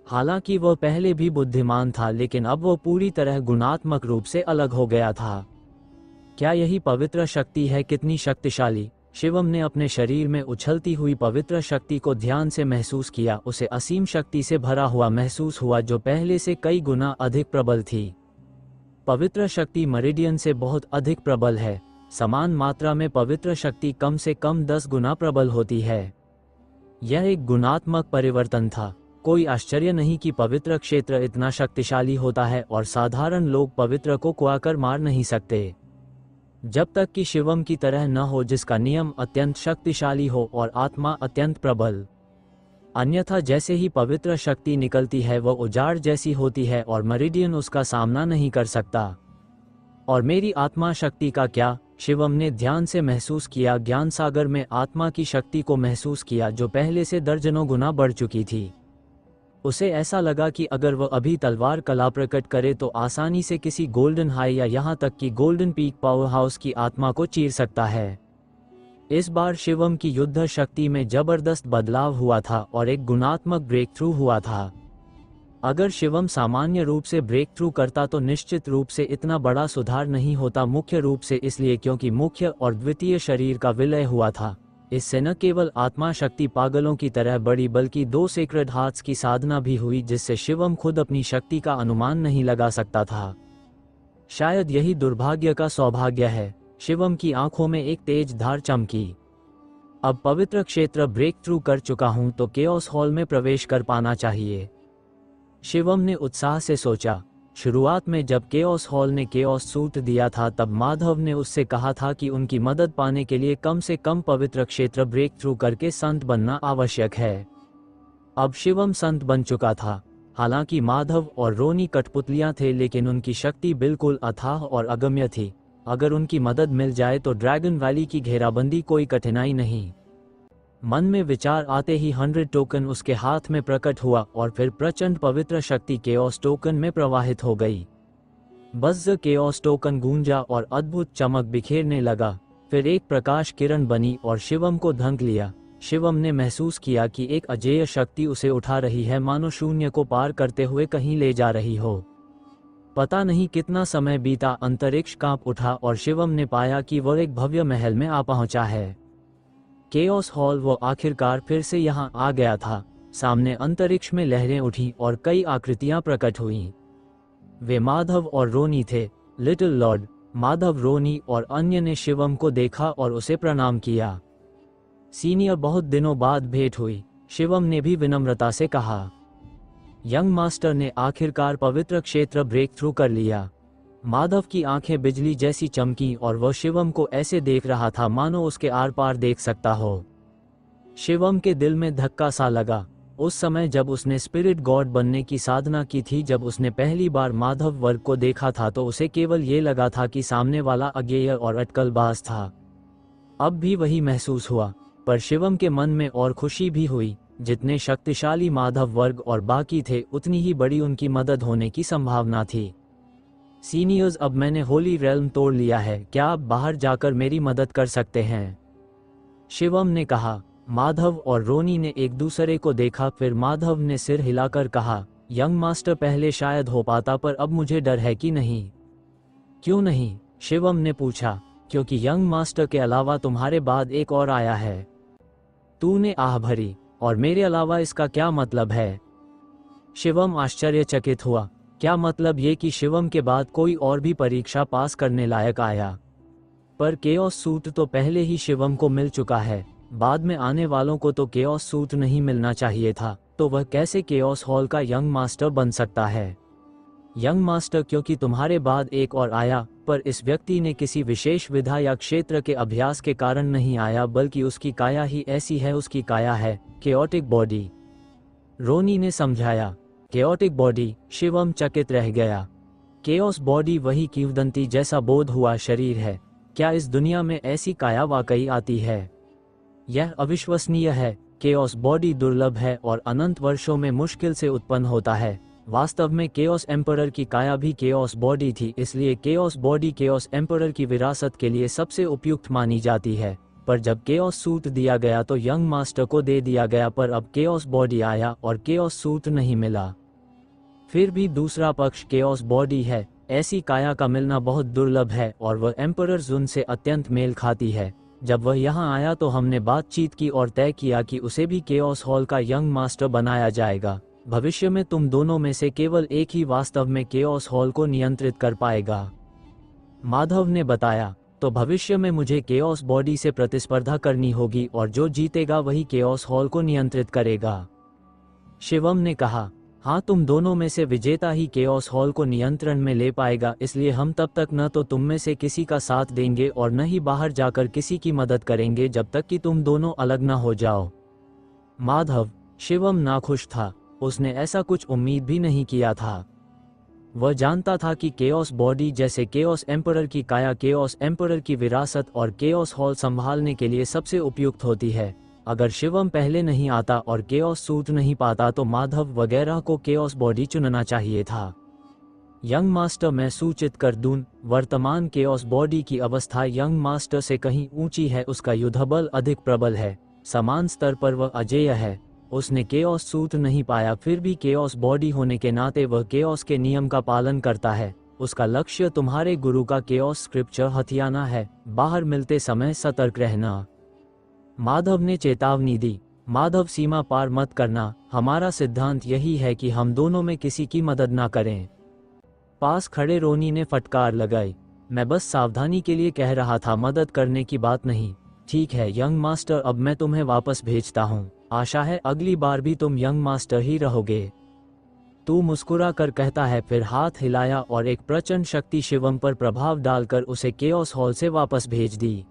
हालांकि वह पहले भी बुद्धिमान था, लेकिन अब वह पूरी तरह गुणात्मक रूप से अलग हो गया था। क्या यही पवित्र शक्ति है? कितनी शक्तिशाली! शिवम ने अपने शरीर में उछलती हुई पवित्र शक्ति को ध्यान से महसूस किया। उसे असीम शक्ति से भरा हुआ महसूस हुआ जो पहले से कई गुना अधिक प्रबल थी। पवित्र शक्ति मेरिडियन से बहुत अधिक प्रबल है। समान मात्रा में पवित्र शक्ति कम से कम 10 गुना प्रबल होती है। यह एक गुणात्मक परिवर्तन था। कोई आश्चर्य नहीं कि पवित्र क्षेत्र इतना शक्तिशाली होता है और साधारण लोग पवित्र को कुआकर मार नहीं सकते, जब तक कि शिवम की तरह न हो जिसका नियम अत्यंत शक्तिशाली हो और आत्मा अत्यंत प्रबल। अन्यथा जैसे ही पवित्र शक्ति निकलती है वह उजाड़ जैसी होती है और मेरिडियन उसका सामना नहीं कर सकता। और मेरी आत्मा शक्ति का क्या? शिवम ने ध्यान से महसूस किया, ज्ञान सागर में आत्मा की शक्ति को महसूस किया जो पहले से दर्जनों गुना बढ़ चुकी थी। उसे ऐसा लगा कि अगर वह अभी तलवार कला प्रकट करे तो आसानी से किसी गोल्डन हाई या यहाँ तक कि गोल्डन पीक पावर हाउस की आत्मा को चीर सकता है। इस बार शिवम की युद्ध शक्ति में जबरदस्त बदलाव हुआ था और एक गुणात्मक ब्रेक थ्रू हुआ था। अगर शिवम सामान्य रूप से ब्रेक थ्रू करता तो निश्चित रूप से इतना बड़ा सुधार नहीं होता, मुख्य रूप से इसलिए क्योंकि मुख्य और द्वितीय शरीर का विलय हुआ था। इससे न केवल आत्मा शक्ति पागलों की तरह बढ़ी बल्कि 2 सेक्रेड हार्ट्स की साधना भी हुई जिससे शिवम खुद अपनी शक्ति का अनुमान नहीं लगा सकता था। शायद यही दुर्भाग्य का सौभाग्य है। शिवम की आंखों में एक तेज धार चमकी। अब पवित्र क्षेत्र ब्रेक थ्रू कर चुका हूं तो केओस हॉल में प्रवेश कर पाना चाहिए, शिवम ने उत्साह से सोचा। शुरुआत में जब केओस हॉल ने केओस सूट दिया था तब माधव ने उससे कहा था कि उनकी मदद पाने के लिए कम से कम पवित्र क्षेत्र ब्रेक थ्रू करके संत बनना आवश्यक है। अब शिवम संत बन चुका था। हालांकि माधव और रोनी कठपुतलियां थे लेकिन उनकी शक्ति बिल्कुल अथाह और अगम्य थी। अगर उनकी मदद मिल जाए तो ड्रैगन वैली की घेराबंदी कोई कठिनाई नहीं। मन में विचार आते ही 100 टोकन उसके हाथ में प्रकट हुआ और फिर प्रचंड पवित्र शक्ति केओस टोकन में प्रवाहित हो गई। बज़ केओस टोकन गूंजा और अद्भुत चमक बिखेरने लगा। फिर एक प्रकाश किरण बनी और शिवम को ढंक लिया। शिवम ने महसूस किया कि एक अजेय शक्ति उसे उठा रही है, मानो शून्य को पार करते हुए कहीं ले जा रही हो। पता नहीं कितना समय बीता, अंतरिक्ष कांप उठा और शिवम ने पाया कि वह एक भव्य महल में आ पहुंचा है। केओस हॉल वो आखिरकार फिर से यहां आ गया था। सामने अंतरिक्ष में लहरें उठी और कई आकृतियां प्रकट हुईं। वे माधव और रोनी थे। लिटिल लॉर्ड, माधव, रोनी और अन्य ने शिवम को देखा और उसे प्रणाम किया। सीनियर, बहुत दिनों बाद भेंट हुई, शिवम ने भी विनम्रता से कहा। यंग मास्टर ने आखिरकार पवित्र क्षेत्र ब्रेक थ्रू कर लिया। माधव की आंखें बिजली जैसी चमकी और वह शिवम को ऐसे देख रहा था मानो उसके आर पार देख सकता हो। शिवम के दिल में धक्का सा लगा। उस समय जब उसने स्पिरिट गॉड बनने की साधना की थी, जब उसने पहली बार माधव वर्ग को देखा था तो उसे केवल ये लगा था कि सामने वाला अज्ञेय और अटकलबाज था। अब भी वही महसूस हुआ, पर शिवम के मन में और खुशी भी हुई। जितने शक्तिशाली माधव वर्ग और बाकी थे उतनी ही बड़ी उनकी मदद होने की संभावना थी। सीनियर्स, अब मैंने होली रेल्म तोड़ लिया है, क्या आप बाहर जाकर मेरी मदद कर सकते हैं? शिवम ने कहा। माधव और रोनी ने एक दूसरे को देखा। फिर माधव ने सिर हिलाकर कहा, यंग मास्टर, पहले शायद हो पाता पर अब मुझे डर है कि नहीं। क्यों नहीं? शिवम ने पूछा। क्योंकि यंग मास्टर के अलावा तुम्हारे बाद एक और आया है। तूने आह भरी। और मेरे अलावा इसका क्या मतलब है? शिवम आश्चर्यचकित हुआ। क्या मतलब ये कि शिवम के बाद कोई और भी परीक्षा पास करने लायक आया? पर केओस सूट तो पहले ही शिवम को मिल चुका है। बाद में आने वालों को तो केओस सूट नहीं मिलना चाहिए था, तो वह कैसे केओस हॉल का यंग मास्टर बन सकता है? यंग मास्टर, क्योंकि तुम्हारे बाद एक और आया, पर इस व्यक्ति ने किसी विशेष विधा या क्षेत्र के अभ्यास के कारण नहीं आया, बल्कि उसकी काया ही ऐसी है। उसकी काया है केओटिक बॉडी, रोनी ने समझाया। Chaotic body? शिवम चकित रह गया। केओस बॉडी वही किंवदंती जैसा बोध हुआ शरीर है। क्या इस दुनिया में ऐसी काया वाकई आती है? यह अविश्वसनीय है। केओस बॉडी दुर्लभ है और अनंत वर्षों में मुश्किल से उत्पन्न होता है। वास्तव में केओस एम्परर की काया भी केओस बॉडी थी, इसलिए केओस बॉडी केओस एम्परर की विरासत के लिए सबसे उपयुक्त मानी जाती है। पर जब केओस सूट दिया गया तो यंग मास्टर को दे दिया गया, पर अब केओस बॉडी आया और केओस सूट नहीं मिला। फिर भी दूसरा पक्ष केओस बॉडी है। ऐसी काया का मिलना बहुत दुर्लभ है और वह एम्परर जुन से अत्यंत मेल खाती है। जब वह यहाँ आया तो हमने बातचीत की और तय किया कि उसे भी केओस हॉल का यंग मास्टर बनाया जाएगा। भविष्य में तुम दोनों में से केवल एक ही वास्तव में केओस हॉल को नियंत्रित कर पाएगा, माधव ने बताया। तो भविष्य में मुझे केओस बॉडी से प्रतिस्पर्धा करनी होगी और जो जीतेगा वही केओस हॉल को नियंत्रित करेगा, शिवम ने कहा। हाँ, तुम दोनों में से विजेता ही केओस हॉल को नियंत्रण में ले पाएगा, इसलिए हम तब तक न तो तुम में से किसी का साथ देंगे और न ही बाहर जाकर किसी की मदद करेंगे जब तक कि तुम दोनों अलग न हो जाओ। माधव, शिवम नाखुश था। उसने ऐसा कुछ उम्मीद भी नहीं किया था। वह जानता था कि केओस बॉडी जैसे केओस एम्परर की काया केओस एम्परर की विरासत और केओस हॉल संभालने के लिए सबसे उपयुक्त होती है। अगर शिवम पहले नहीं आता और केओस सूट नहीं पाता तो माधव वगैरह को केओस बॉडी चुनना चाहिए था। यंग मास्टर, मैं सूचित कर दूं, वर्तमान केओस बॉडी की अवस्था यंग मास्टर से कहीं ऊंची है। उसका युद्धबल अधिक प्रबल है। समान स्तर पर वह अजेय है। उसने केओस सूट नहीं पाया, फिर भी केओस बॉडी होने के नाते वह केओस के नियम का पालन करता है। उसका लक्ष्य तुम्हारे गुरु का केओस स्क्रिप्चर हथियाना है। बाहर मिलते समय सतर्क रहना। माधव ने चेतावनी दी। माधव, सीमा पार मत करना, हमारा सिद्धांत यही है कि हम दोनों में किसी की मदद ना करें। पास खड़े रोनी ने फटकार लगाई। मैं बस सावधानी के लिए कह रहा था, मदद करने की बात नहीं। ठीक है यंग मास्टर, अब मैं तुम्हें वापस भेजता हूँ। आशा है अगली बार भी तुम यंग मास्टर ही रहोगे। तू मुस्कुरा कर कहता है, फिर हाथ हिलाया और एक प्रचंड शक्ति शिवम पर प्रभाव डालकर उसे केओस हॉल से वापस भेज दी।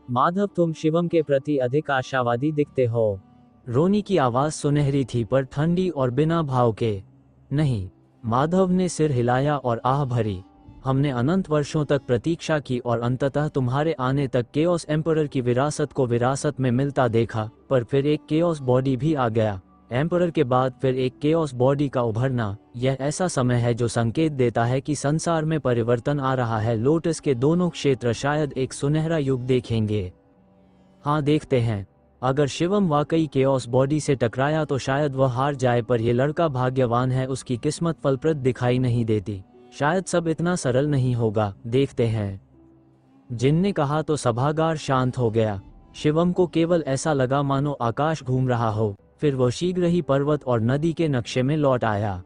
माधव, तुम शिवम के प्रति अधिक आशावादी दिखते हो। रोनी की आवाज सुनहरी थी पर ठंडी और बिना भाव के। नहीं, माधव ने सिर हिलाया और आह भरी। हमने अनंत वर्षों तक प्रतीक्षा की और अंततः तुम्हारे आने तक केओस एम्परर की विरासत को विरासत में मिलता देखा, पर फिर एक केओस बॉडी भी आ गया। एम्परर के बाद फिर एक केओस बॉडी का उभरना, यह ऐसा समय है जो संकेत देता है कि संसार में परिवर्तन आ रहा है। लोटस के दोनों क्षेत्र शायद एक सुनहरा युग देखेंगे। हाँ, देखते हैं। अगर शिवम वाकई केओस बॉडी से टकराया तो शायद वह हार जाए, पर यह लड़का भाग्यवान है, उसकी किस्मत फलप्रद दिखाई नहीं देती। शायद सब इतना सरल नहीं होगा, देखते हैं। जिन ने कहा तो सभागार शांत हो गया। शिवम को केवल ऐसा लगा मानो आकाश घूम रहा हो। फिर वह शीघ्र ही पर्वत और नदी के नक्शे में लौट आया।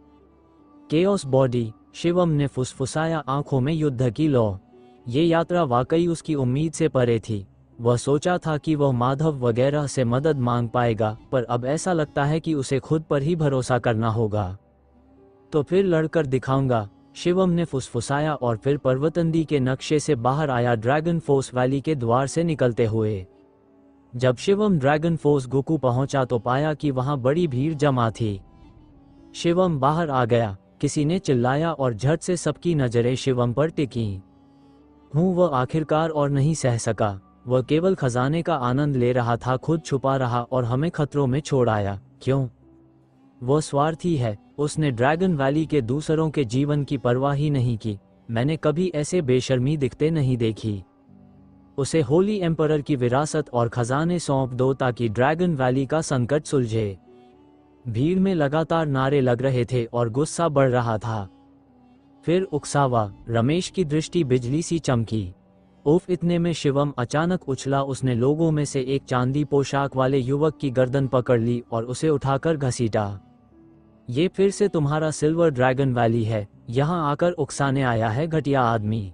केओस बॉडी, शिवम ने फुसफुसाया, आंखों में युद्ध की लौ। ये यात्रा वाकई उसकी उम्मीद से परे थी। वह सोचा था कि वह माधव वगैरह से मदद मांग पाएगा, पर अब ऐसा लगता है कि उसे खुद पर ही भरोसा करना होगा। तो फिर लड़कर दिखाऊंगा, शिवम ने फुसफुसाया और फिर पर्वतंदी के नक्शे से बाहर आया, ड्रैगन फोर्स वैली के द्वार से निकलते हुए। जब शिवम ड्रैगन फोर्स गोकू पहुंचा तो पाया कि वहां बड़ी भीड़ जमा थी। शिवम बाहर आ गया, किसी ने चिल्लाया और झट से सबकी नजरें शिवम पर टिकी। वह आखिरकार और नहीं सह सका। वह केवल खजाने का आनंद ले रहा था, खुद छुपा रहा और हमें खतरों में छोड़ आया। क्यों? वह स्वार्थी है। उसने ड्रैगन वैली के दूसरों के जीवन की परवाह ही नहीं की। मैंने कभी ऐसे बेशर्मी दिखते नहीं देखी। उसे होली एम्परर की विरासत और खजाने सौंप दो ताकि ड्रैगन वैली का संकट सुलझे। भीड़ में लगातार नारे लग रहे थे और गुस्सा बढ़ रहा था। फिर उकसावा, रमेश की दृष्टि बिजली सी चमकी। उफ, इतने में शिवम अचानक उछला। उसने लोगों में से एक चांदी पोशाक वाले युवक की गर्दन पकड़ ली और उसे उठाकर घसीटा। ये फिर से तुम्हारा सिल्वर ड्रैगन वैली है, यहाँ आकर उकसाने आया है, घटिया आदमी।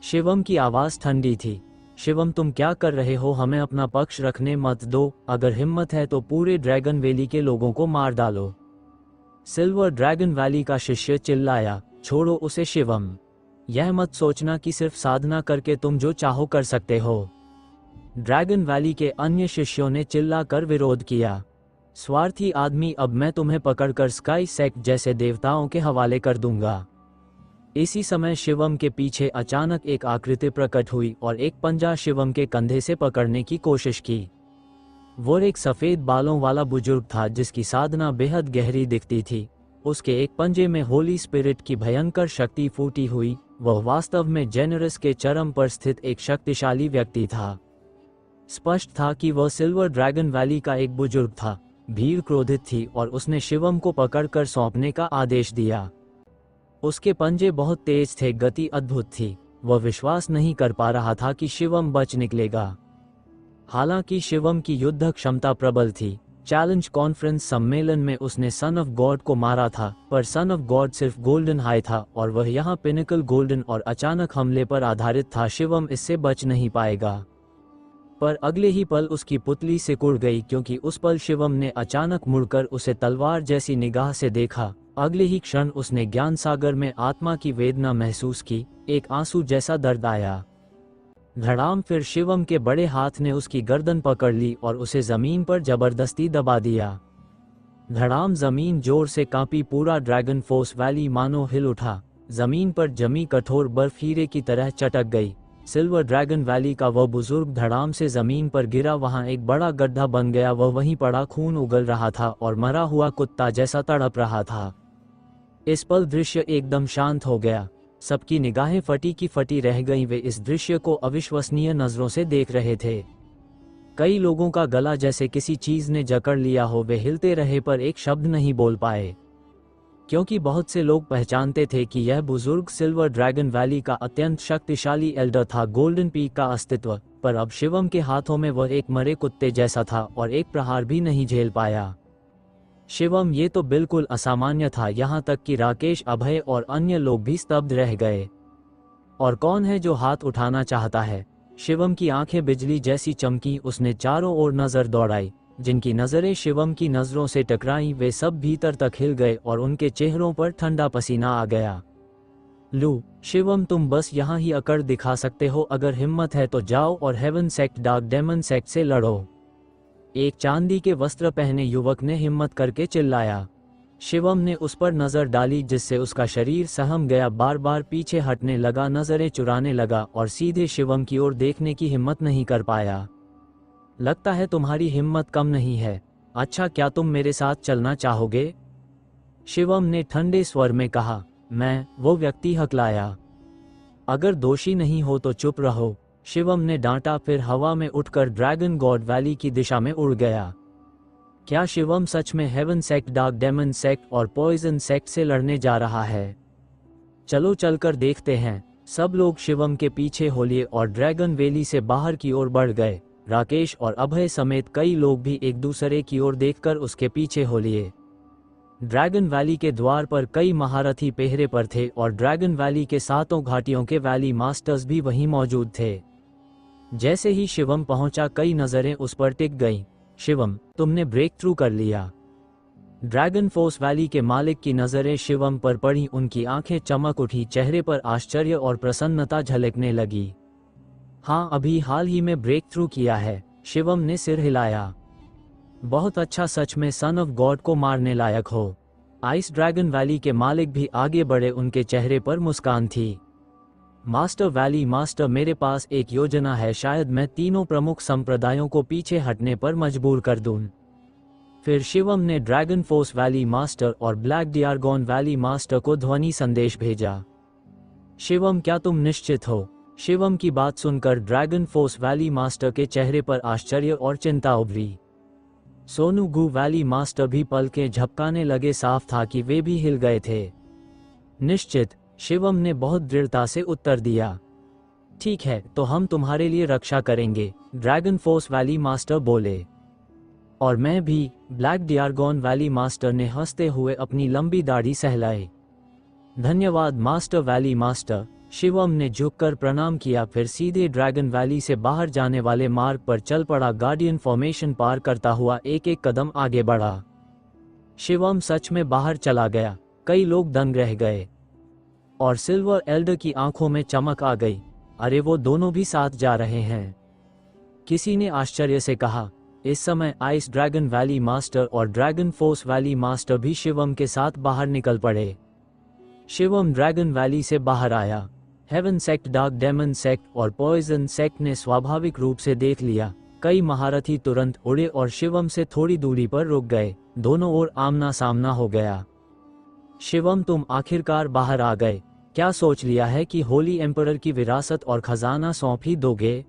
शिवम की आवाज ठंडी थी। शिवम, तुम क्या कर रहे हो? हमें अपना पक्ष रखने मत दो। अगर हिम्मत है तो पूरे ड्रैगन वैली के लोगों को मार डालो। सिल्वर ड्रैगन वैली का शिष्य चिल्लाया। छोड़ो उसे शिवम। यह मत सोचना कि सिर्फ साधना करके तुम जो चाहो कर सकते हो। ड्रैगन वैली के अन्य शिष्यों ने चिल्लाकर विरोध किया। स्वार्थी आदमी, अब मैं तुम्हें पकड़कर स्काई सेक्ट जैसे देवताओं के हवाले कर दूंगा। इसी समय शिवम के पीछे अचानक एक आकृति प्रकट हुई और एक पंजा शिवम के कंधे से पकड़ने की कोशिश की। वो एक सफेद बालों वाला बुजुर्ग था जिसकी साधना बेहद गहरी दिखती थी। उसके एक पंजे में होली स्पिरिट की भयंकर शक्ति फूटी हुई। वह वास्तव में जेनरस के चरम पर स्थित एक शक्तिशाली व्यक्ति था। स्पष्ट था कि वह सिल्वर ड्रैगन वैली का एक बुजुर्ग था। भीड़ क्रोधित थी और उसने शिवम को पकड़कर सौंपने का आदेश दिया। उसके पंजे बहुत तेज थे, गति अद्भुत थी। वह विश्वास नहीं कर पा रहा था कि शिवम बच निकलेगा। हालांकि शिवम की युद्ध क्षमता प्रबल थी। चैलेंज कॉन्फ्रेंस सम्मेलन में उसने सन ऑफ गॉड को मारा था, पर सन ऑफ गॉड सिर्फ गोल्डन हाई था और वह यहाँ पिनिकल गोल्डन और अचानक हमले पर आधारित था। शिवम इससे बच नहीं पाएगा। पर अगले ही पल उसकी पुतली सिकुड़ गई, क्योंकि उस पल शिवम ने अचानक मुड़कर उसे तलवार जैसी निगाह से देखा। अगले ही क्षण उसने ज्ञान सागर में आत्मा की वेदना महसूस की। एक आंसू जैसा दर्द आया। धड़ाम, फिर शिवम के बड़े हाथ ने उसकी गर्दन पकड़ ली और उसे जमीन पर जबरदस्ती दबा दिया। धड़ाम, जमीन जोर से कांपी। पूरा ड्रैगन फोर्स वैली मानो हिल उठा। जमीन पर जमी कठोर बर्फ हीरे की तरह चटक गई। सिल्वर ड्रैगन वैली का वह बुजुर्ग धड़ाम से जमीन पर गिरा। वहां एक बड़ा गड्ढा बन गया। वह वहीं पड़ा, खून उगल रहा था और मरा हुआ कुत्ता जैसा तड़प रहा था। इस पल दृश्य एकदम शांत हो गया। सबकी निगाहें फटी की फटी रह गईं। वे इस दृश्य को अविश्वसनीय नजरों से देख रहे थे। कई लोगों का गला जैसे किसी चीज ने जकड़ लिया हो। वे हिलते रहे पर एक शब्द नहीं बोल पाए, क्योंकि बहुत से लोग पहचानते थे कि यह बुजुर्ग सिल्वर ड्रैगन वैली का अत्यंत शक्तिशाली एल्डर था। गोल्डन पीक का अस्तित्व, पर अब शिवम के हाथों में वह एक मरे कुत्ते जैसा था और एक प्रहार भी नहीं झेल पाया। शिवम, ये तो बिल्कुल असामान्य था। यहाँ तक कि राकेश, अभय और अन्य लोग भी स्तब्ध रह गए। और कौन है जो हाथ उठाना चाहता है? शिवम की आंखें बिजली जैसी चमकी। उसने चारों ओर नजर दौड़ाई। जिनकी नजरें शिवम की नजरों से टकराई वे सब भीतर तक हिल गए और उनके चेहरों पर ठंडा पसीना आ गया। लू, शिवम, तुम बस यहाँ ही अकड़ दिखा सकते हो। अगर हिम्मत है तो जाओ और heaven sect, dark demon sect से लड़ो। एक चांदी के वस्त्र पहने युवक ने हिम्मत करके चिल्लाया। शिवम ने उस पर नजर डाली जिससे उसका शरीर सहम गया। बार बार पीछे हटने लगा, नजरें चुराने लगा और सीधे शिवम की ओर देखने की हिम्मत नहीं कर पाया। लगता है तुम्हारी हिम्मत कम नहीं है। अच्छा, क्या तुम मेरे साथ चलना चाहोगे? शिवम ने ठंडे स्वर में कहा। मैं? वो व्यक्ति हकलाया। अगर दोषी नहीं हो तो चुप रहो, शिवम ने डांटा। फिर हवा में उठकर ड्रैगन गॉड वैली की दिशा में उड़ गया। क्या शिवम सच में heaven sect, dark demon sect और पॉइजन सेक्ट से लड़ने जा रहा है? चलो चलकर देखते हैं। सब लोग शिवम के पीछे हो लिए और ड्रैगन वैली से बाहर की ओर बढ़ गए। राकेश और अभय समेत कई लोग भी एक दूसरे की ओर देखकर उसके पीछे हो लिए। ड्रैगन वैली के द्वार पर कई महारथी पहरे पर थे और ड्रैगन वैली के सातों घाटियों के वैली मास्टर्स भी वहीं मौजूद थे। जैसे ही शिवम पहुंचा, कई नजरें उस पर टिक गईं। शिवम, तुमने ब्रेक थ्रू कर लिया। ड्रैगन फोर्स वैली के मालिक की नजरें शिवम पर पड़ी। उनकी आंखें चमक उठी, चेहरे पर आश्चर्य और प्रसन्नता झलकने लगी। हाँ, अभी हाल ही में ब्रेक थ्रू किया है, शिवम ने सिर हिलाया। बहुत अच्छा, सच में सन ऑफ गॉड को मारने लायक हो। आइस ड्रैगन वैली के मालिक भी आगे बढ़े, उनके चेहरे पर मुस्कान थी। मास्टर वैली मास्टर, मेरे पास एक योजना है। शायद मैं तीनों प्रमुख संप्रदायों को पीछे हटने पर मजबूर कर दूं। फिर शिवम ने ड्रैगन फोर्स वैली मास्टर और ब्लैक डियारगॉन वैली मास्टर को ध्वनि संदेश भेजा। शिवम, क्या तुम निश्चित हो? शिवम की बात सुनकर ड्रैगन फोर्स वैली मास्टर के चेहरे पर आश्चर्य और चिंता उभरी। सोनू गू वैली मास्टर भी पलकें झपकाने लगे। साफ था कि वे भी हिल गए थे। निश्चित, शिवम ने बहुत दृढ़ता से उत्तर दिया। ठीक है, तो हम तुम्हारे लिए रक्षा करेंगे, ड्रैगन फोर्स वैली मास्टर बोले। और मैं भी, ब्लैक डियारगॉन वैली मास्टर ने हंसते हुए अपनी लंबी दाढ़ी सहलाई। धन्यवाद मास्टर वैली मास्टर, शिवम ने झुककर प्रणाम किया। फिर सीधे ड्रैगन वैली से बाहर जाने वाले मार्ग पर चल पड़ा। गार्डियन फॉर्मेशन पार करता हुआ एक एक कदम आगे बढ़ा। शिवम सच में बाहर चला गया। कई लोग दंग रह गए और सिल्वर एल्डर की आंखों में चमक आ गई। अरे, वो दोनों भी साथ जा रहे हैं, किसी ने आश्चर्य से कहा। इस समय आइस ड्रैगन वैली मास्टर और ड्रैगन फोर्स वैली मास्टर भी शिवम के साथ बाहर निकल पड़े। शिवम ड्रैगन वैली से बाहर आया। Heaven sect, dark demon sect और पॉइजन सेक्ट ने स्वाभाविक रूप से देख लिया। कई महारथी तुरंत उड़े और शिवम से थोड़ी दूरी पर रुक गए। दोनों ओर आमना सामना हो गया। शिवम, तुम आखिरकार बाहर आ गए। क्या सोच लिया है कि होली एम्परर की विरासत और खजाना सौंप ही दोगे?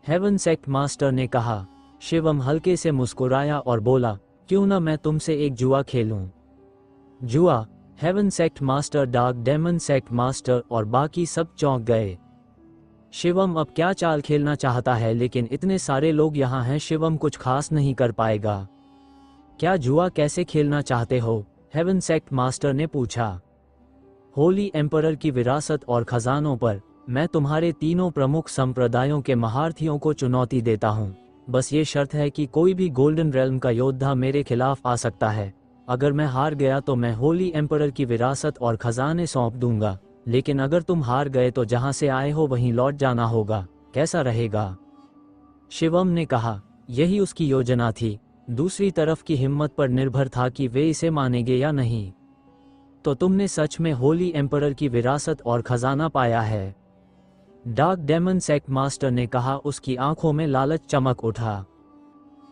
हेवन सेक्ट मास्टर ने कहा। शिवम हल्के से मुस्कुराया और बोला, क्यों ना मैं तुमसे एक जुआ खेलूं? जुआ? Heaven sect master, dark demon sect master और बाकी सब चौंक गए। शिवम अब क्या चाल खेलना चाहता है? लेकिन इतने सारे लोग यहाँ हैं, शिवम कुछ खास नहीं कर पाएगा। क्या जुआ कैसे खेलना चाहते हो? हेवन सेक्ट मास्टर ने पूछा। होली एम्परर की विरासत और खजानों पर मैं तुम्हारे तीनों प्रमुख संप्रदायों के महारथियों को चुनौती देता हूँ। बस ये शर्त है कि कोई भी गोल्डन रेल्म का योद्धा मेरे खिलाफ आ सकता है। अगर मैं हार गया तो मैं होली एम्परर की विरासत और खजाने सौंप दूंगा, लेकिन अगर तुम हार गए तो जहां से आए हो वहीं लौट जाना होगा। कैसा रहेगा? शिवम ने कहा। यही उसकी योजना थी। दूसरी तरफ की हिम्मत पर निर्भर था कि वे इसे मानेंगे या नहीं। तो तुमने सच में होली एम्परर की विरासत और खजाना पाया है? डार्क डेमन सेक्ट मास्टर ने कहा। उसकी आंखों में लालच चमक उठा।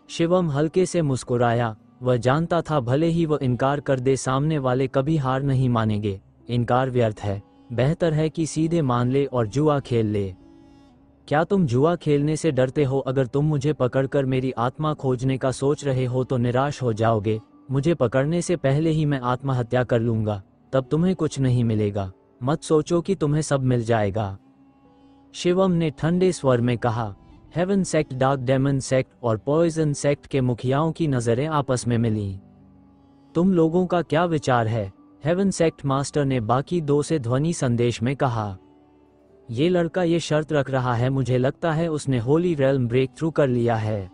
शिवम हल्के से मुस्कुराया। वह जानता था भले ही वह इनकार कर दे, सामने वाले कभी हार नहीं मानेंगे। इनकार व्यर्थ है। बेहतर है कि सीधे मान ले और जुआ खेल ले। क्या तुम जुआ खेलने से डरते हो? अगर तुम मुझे पकड़कर मेरी आत्मा खोजने का सोच रहे हो तो निराश हो जाओगे। मुझे पकड़ने से पहले ही मैं आत्महत्या कर लूंगा, तब तुम्हें कुछ नहीं मिलेगा। मत सोचो कि तुम्हें सब मिल जाएगा। शिवम ने ठंडे स्वर में कहा। Heaven sect, dark demon sect और पॉइजन सेक्ट के मुखियाओं की नज़रें आपस में मिली। तुम लोगों का क्या विचार है? हेवन सेक्ट मास्टर ने बाकी दो से ध्वनि संदेश में कहा। ये लड़का ये शर्त रख रहा है, मुझे लगता है उसने होली रेल्म ब्रेक थ्रू कर लिया है।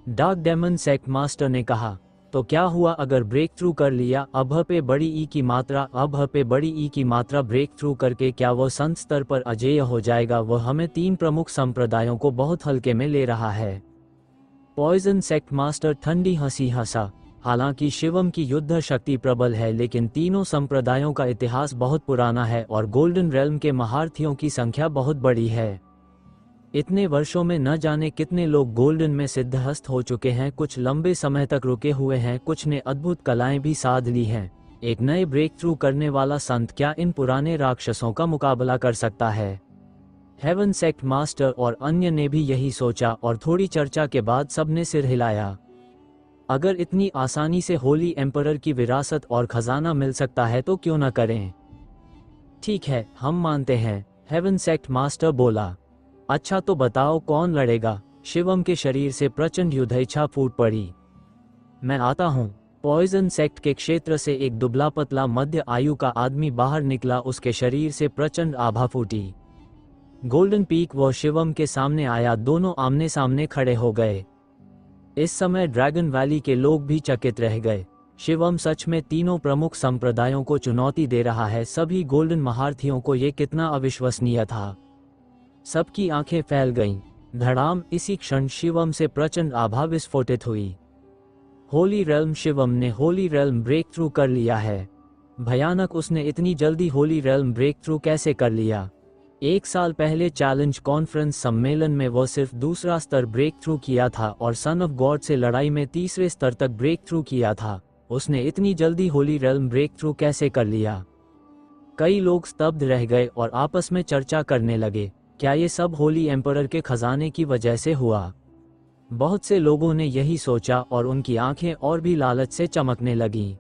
डार्क डेमन सेक्ट मास्टर ने कहा, तो क्या हुआ अगर ब्रेक थ्रू कर लिया? अब पे बड़ी ई की मात्रा ब्रेक थ्रू करके क्या वो संत स्तर पर अजेय हो जाएगा? वह हमें 3 प्रमुख संप्रदायों को बहुत हल्के में ले रहा है। पॉइजन सेक्ट मास्टर ठंडी हंसी हंसा। हालांकि शिवम की युद्ध शक्ति प्रबल है, लेकिन तीनों संप्रदायों का इतिहास बहुत पुराना है और गोल्डन रेल्म के महारथियों की संख्या बहुत बड़ी है। इतने वर्षों में न जाने कितने लोग गोल्डन में सिद्धहस्त हो चुके हैं, कुछ लंबे समय तक रुके हुए हैं, कुछ ने अद्भुत कलाएं भी साध ली हैं। एक नए ब्रेक थ्रू करने वाला संत क्या इन पुराने राक्षसों का मुकाबला कर सकता है? हेवन सेक्ट मास्टर और अन्य ने भी यही सोचा और थोड़ी चर्चा के बाद सबने सिर हिलाया। अगर इतनी आसानी से होली एम्परर की विरासत और खजाना मिल सकता है तो क्यों न करें? ठीक है, हम मानते हैं, हेवन सेक्ट मास्टर बोला। अच्छा तो बताओ कौन लड़ेगा? शिवम के शरीर से प्रचंड युद्धइच्छा फूट पड़ी। मैं आता हूँ। पॉइजन सेक्ट के क्षेत्र से एक दुबला पतला मध्य आयु का आदमी बाहर निकला, उसके शरीर से प्रचंड आभा फूटी। गोल्डन पीक व शिवम के सामने आया, दोनों आमने सामने खड़े हो गए। इस समय ड्रैगन वैली के लोग भी चकित रह गए। शिवम सच में तीनों प्रमुख संप्रदायों को चुनौती दे रहा है। सभी गोल्डन महारथियों को ये कितना अविश्वसनीय था। सबकी आंखें फैल गईं। धड़ाम, इसी क्षण शिवम से प्रचंड आभा विस्फोटित हुई। होली रेल्म, शिवम ने होली रेल्म ब्रेक थ्रू कर लिया है। भयानक, उसने इतनी जल्दी होली रेल्म ब्रेक थ्रू कैसे कर लिया? 1 साल पहले चैलेंज कॉन्फ्रेंस सम्मेलन में वो सिर्फ दूसरा स्तर ब्रेक थ्रू किया था और सन ऑफ गॉड से लड़ाई में तीसरे स्तर तक ब्रेक थ्रू किया था। उसने इतनी जल्दी होली रेल्म ब्रेक थ्रू कैसे कर लिया? कई लोग स्तब्ध रह गए और आपस में चर्चा करने लगे, क्या ये सब होली एम्परर के खजाने की वजह से हुआ? बहुत से लोगों ने यही सोचा और उनकी आंखें और भी लालच से चमकने लगीं।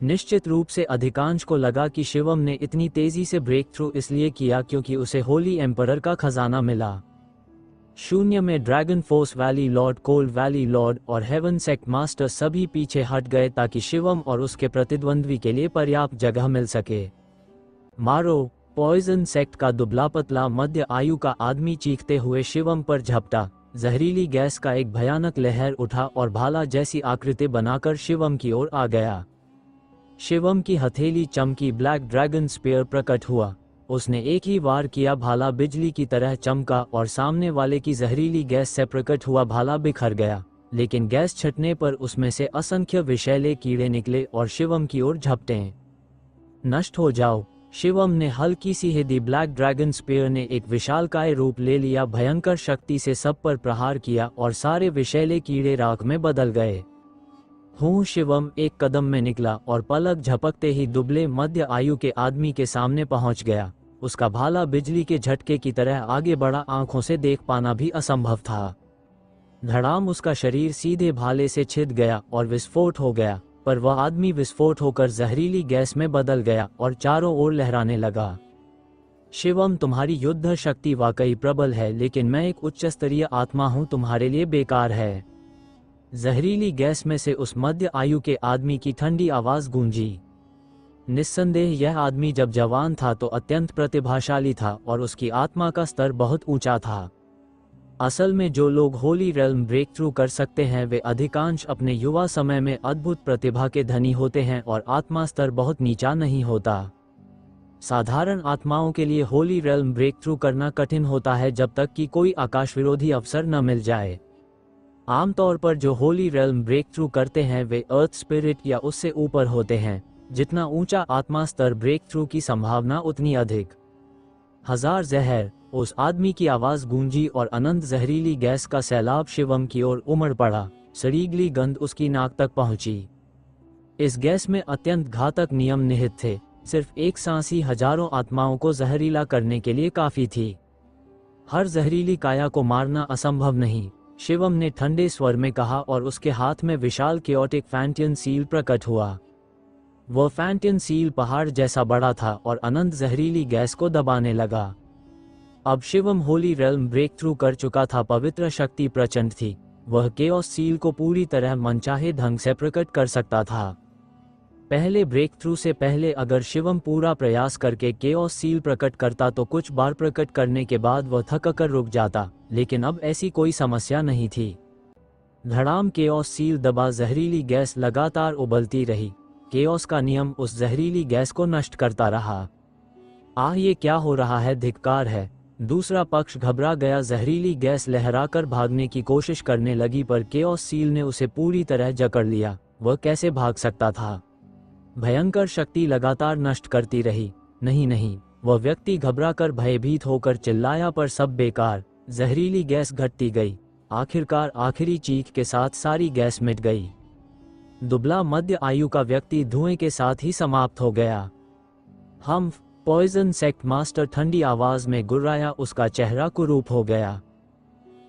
निश्चित रूप से अधिकांश को लगा कि शिवम ने इतनी तेजी से ब्रेक थ्रू इसलिए किया क्योंकि उसे होली एम्परर का खजाना मिला। शून्य में dragon force valley Lord, cold valley Lord और हेवन सेक्ट मास्टर सभी पीछे हट गए ताकि शिवम और उसके प्रतिद्वंद्वी के लिए पर्याप्त जगह मिल सके। मारो! पॉइजन सेक्ट का दुबला पतला मध्य आयु का आदमी चीखते हुए शिवम पर झपटा। जहरीली गैस का एक भयानक लहर उठा और भाला जैसी आकृति बनाकर शिवम की ओर आ गया। शिवम की हथेली चमकी, ब्लैक ड्रैगन स्पीयर प्रकट हुआ। उसने एक ही वार किया, भाला बिजली की तरह चमका और सामने वाले की जहरीली गैस से प्रकट हुआ भाला बिखर गया। लेकिन गैस छटने पर उसमें से असंख्य विषैले कीड़े निकले और शिवम की ओर झपटे। नष्ट हो जाओ! शिवम ने हल्की सी हिदी। ब्लैक ड्रैगन स्पीयर ने एक विशालकाय रूप ले लिया, भयंकर शक्ति से सब पर प्रहार किया और सारे विषैले कीड़े राख में बदल गए। शिवम एक कदम में निकला और पलक झपकते ही दुबले मध्य आयु के आदमी के सामने पहुंच गया। उसका भाला बिजली के झटके की तरह आगे बढ़ा, आंखों से देख पाना भी असंभव था। धड़ाम, उसका शरीर सीधे भाले से छिद गया और विस्फोट हो गया, पर वह आदमी विस्फोट होकर जहरीली गैस में बदल गया और चारों ओर लहराने लगा। शिवम, तुम्हारी युद्ध शक्ति वाकई प्रबल है, लेकिन मैं एक उच्च स्तरीय आत्मा हूं, तुम्हारे लिए बेकार है। जहरीली गैस में से उस मध्य आयु के आदमी की ठंडी आवाज गूंजी। निस्संदेह यह आदमी जब जवान था तो अत्यंत प्रतिभाशाली था और उसकी आत्मा का स्तर बहुत ऊंचा था। असल में जो लोग होली रेल्म ब्रेक थ्रू कर सकते हैं वे अधिकांश अपने युवा समय में अद्भुत प्रतिभा के धनी होते हैं और आत्मा स्तर बहुत नीचा नहीं होता। साधारण आत्माओं के लिए होली रेल्म ब्रेक थ्रू करना कठिन होता है जब तक कि कोई आकाश विरोधी अवसर न मिल जाए। आमतौर पर जो होली रेल्म ब्रेक थ्रू करते हैं वे अर्थ स्पिरिट या उससे ऊपर होते हैं। जितना ऊंचा आत्मा स्तर, ब्रेक थ्रू की संभावना उतनी अधिक। हजार जहर! उस आदमी की आवाज गूंजी और अनंत जहरीली गैस का सैलाब शिवम की ओर उमड़ पड़ा। सड़ीगली गंध उसकी नाक तक पहुंची। इस गैस में अत्यंत घातक नियम निहित थे। सिर्फ एक सांस ही हजारों आत्माओं को जहरीला करने के लिए काफी थी। हर जहरीली काया को मारना असंभव नहीं, शिवम ने ठंडे स्वर में कहा और उसके हाथ में विशाल केओटिक फैंटियन सील प्रकट हुआ। वह फैंटियन सील पहाड़ जैसा बड़ा था और अनंत जहरीली गैस को दबाने लगा। अब Shivam holy realm breakthrough कर चुका था। पवित्र शक्ति प्रचंड थी। वह केओस सील को पूरी तरह मनचाहे ढंग से प्रकट कर सकता था। पहले ब्रेक थ्रू से पहले अगर शिवम पूरा प्रयास करके केओस सील प्रकट करता तो कुछ बार प्रकट करने के बाद वह थककर रुक जाता, लेकिन अब ऐसी कोई समस्या नहीं थी। धड़ाम केओस सील दबा। जहरीली गैस लगातार उबलती रही। केओस का नियम उस जहरीली गैस को नष्ट करता रहा। आह, ये क्या हो रहा है, धिक्कार है। दूसरा पक्ष घबरा गया। जहरीली गैस लहराकर भागने की कोशिश करने लगी पर केओस सील ने उसे पूरी तरह जकड़ लिया। वह कैसे भाग सकता था? भयंकर शक्ति लगातार नष्ट करती रही। नहीं नहीं, वह व्यक्ति घबराकर भयभीत होकर चिल्लाया पर सब बेकार। जहरीली गैस घटती गई। आखिरकार आखिरी चीख के साथ सारी गैस मिट गई। दुबला मध्य आयु का व्यक्ति धुएं के साथ ही समाप्त हो गया। हम पॉइजन सेक्ट मास्टर ठंडी आवाज में गुर्राया। उसका चेहरा कुरूप हो गया।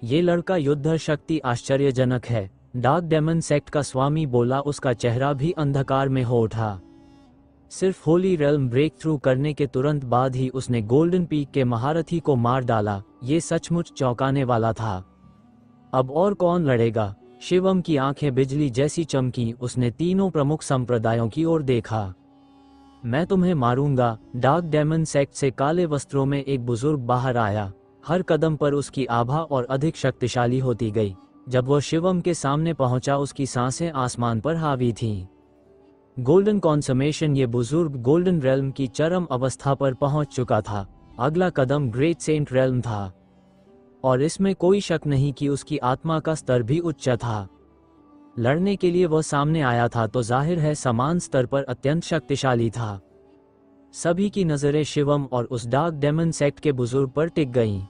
ये लड़का युद्ध शक्ति आश्चर्यजनक है, डार्क डेमन सेक्ट का स्वामी बोला। उसका चेहरा भी अंधकार में हो उठा। सिर्फ होली रेल्म ब्रेक थ्रू करने के तुरंत बाद ही उसने गोल्डन पीक के महारथी को मार डाला। ये सचमुच चौंकाने वाला था। अब और कौन लड़ेगा? शिवम की आंखें बिजली जैसी चमकी। उसने तीनों प्रमुख संप्रदायों की ओर देखा। मैं तुम्हें मारूंगा। डार्क डेमन सेक्ट से काले वस्त्रों में एक बुजुर्ग बाहर आया। हर कदम पर उसकी आभा और अधिक शक्तिशाली होती गई। जब वह शिवम के सामने पहुंचा उसकी सांसें आसमान पर हावी थीं। Golden consummation. ये बुजुर्ग गोल्डन रेल्म की चरम अवस्था पर पहुंच चुका था। अगला कदम ग्रेट सेंट रेल्म था और इसमें कोई शक नहीं कि उसकी आत्मा का स्तर भी उच्च था। लड़ने के लिए वह सामने आया था तो जाहिर है समान स्तर पर अत्यंत शक्तिशाली था। सभी की नजरें शिवम और उस डार्क डेमन सेक्ट के बुजुर्ग पर टिक गईं।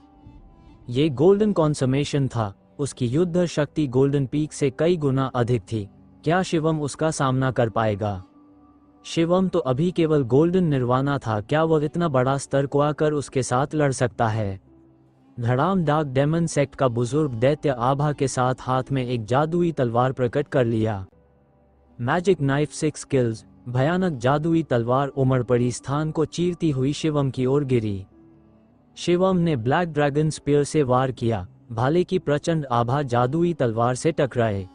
ये गोल्डन कॉन्समेशन था। उसकी युद्ध शक्ति गोल्डन पीक से कई गुना अधिक थी। क्या शिवम उसका सामना कर पाएगा? शिवम तो अभी केवल गोल्डन निर्वाणा था। क्या वह इतना बड़ा स्तर को आकर उसके साथ लड़ सकता है? धड़ाम। डार्क डेमन सेक्ट का बुजुर्ग दैत्य आभा के साथ हाथ में एक जादुई तलवार प्रकट कर लिया। Magic knife 6 skills. भयानक जादुई तलवार उमड़ पड़ी स्थान को चीरती हुई शिवम की ओर गिरी। शिवम ने ब्लैक ड्रैगन स्पीयर से वार किया। भाले की प्रचंड आभा जादुई तलवार से टकराए।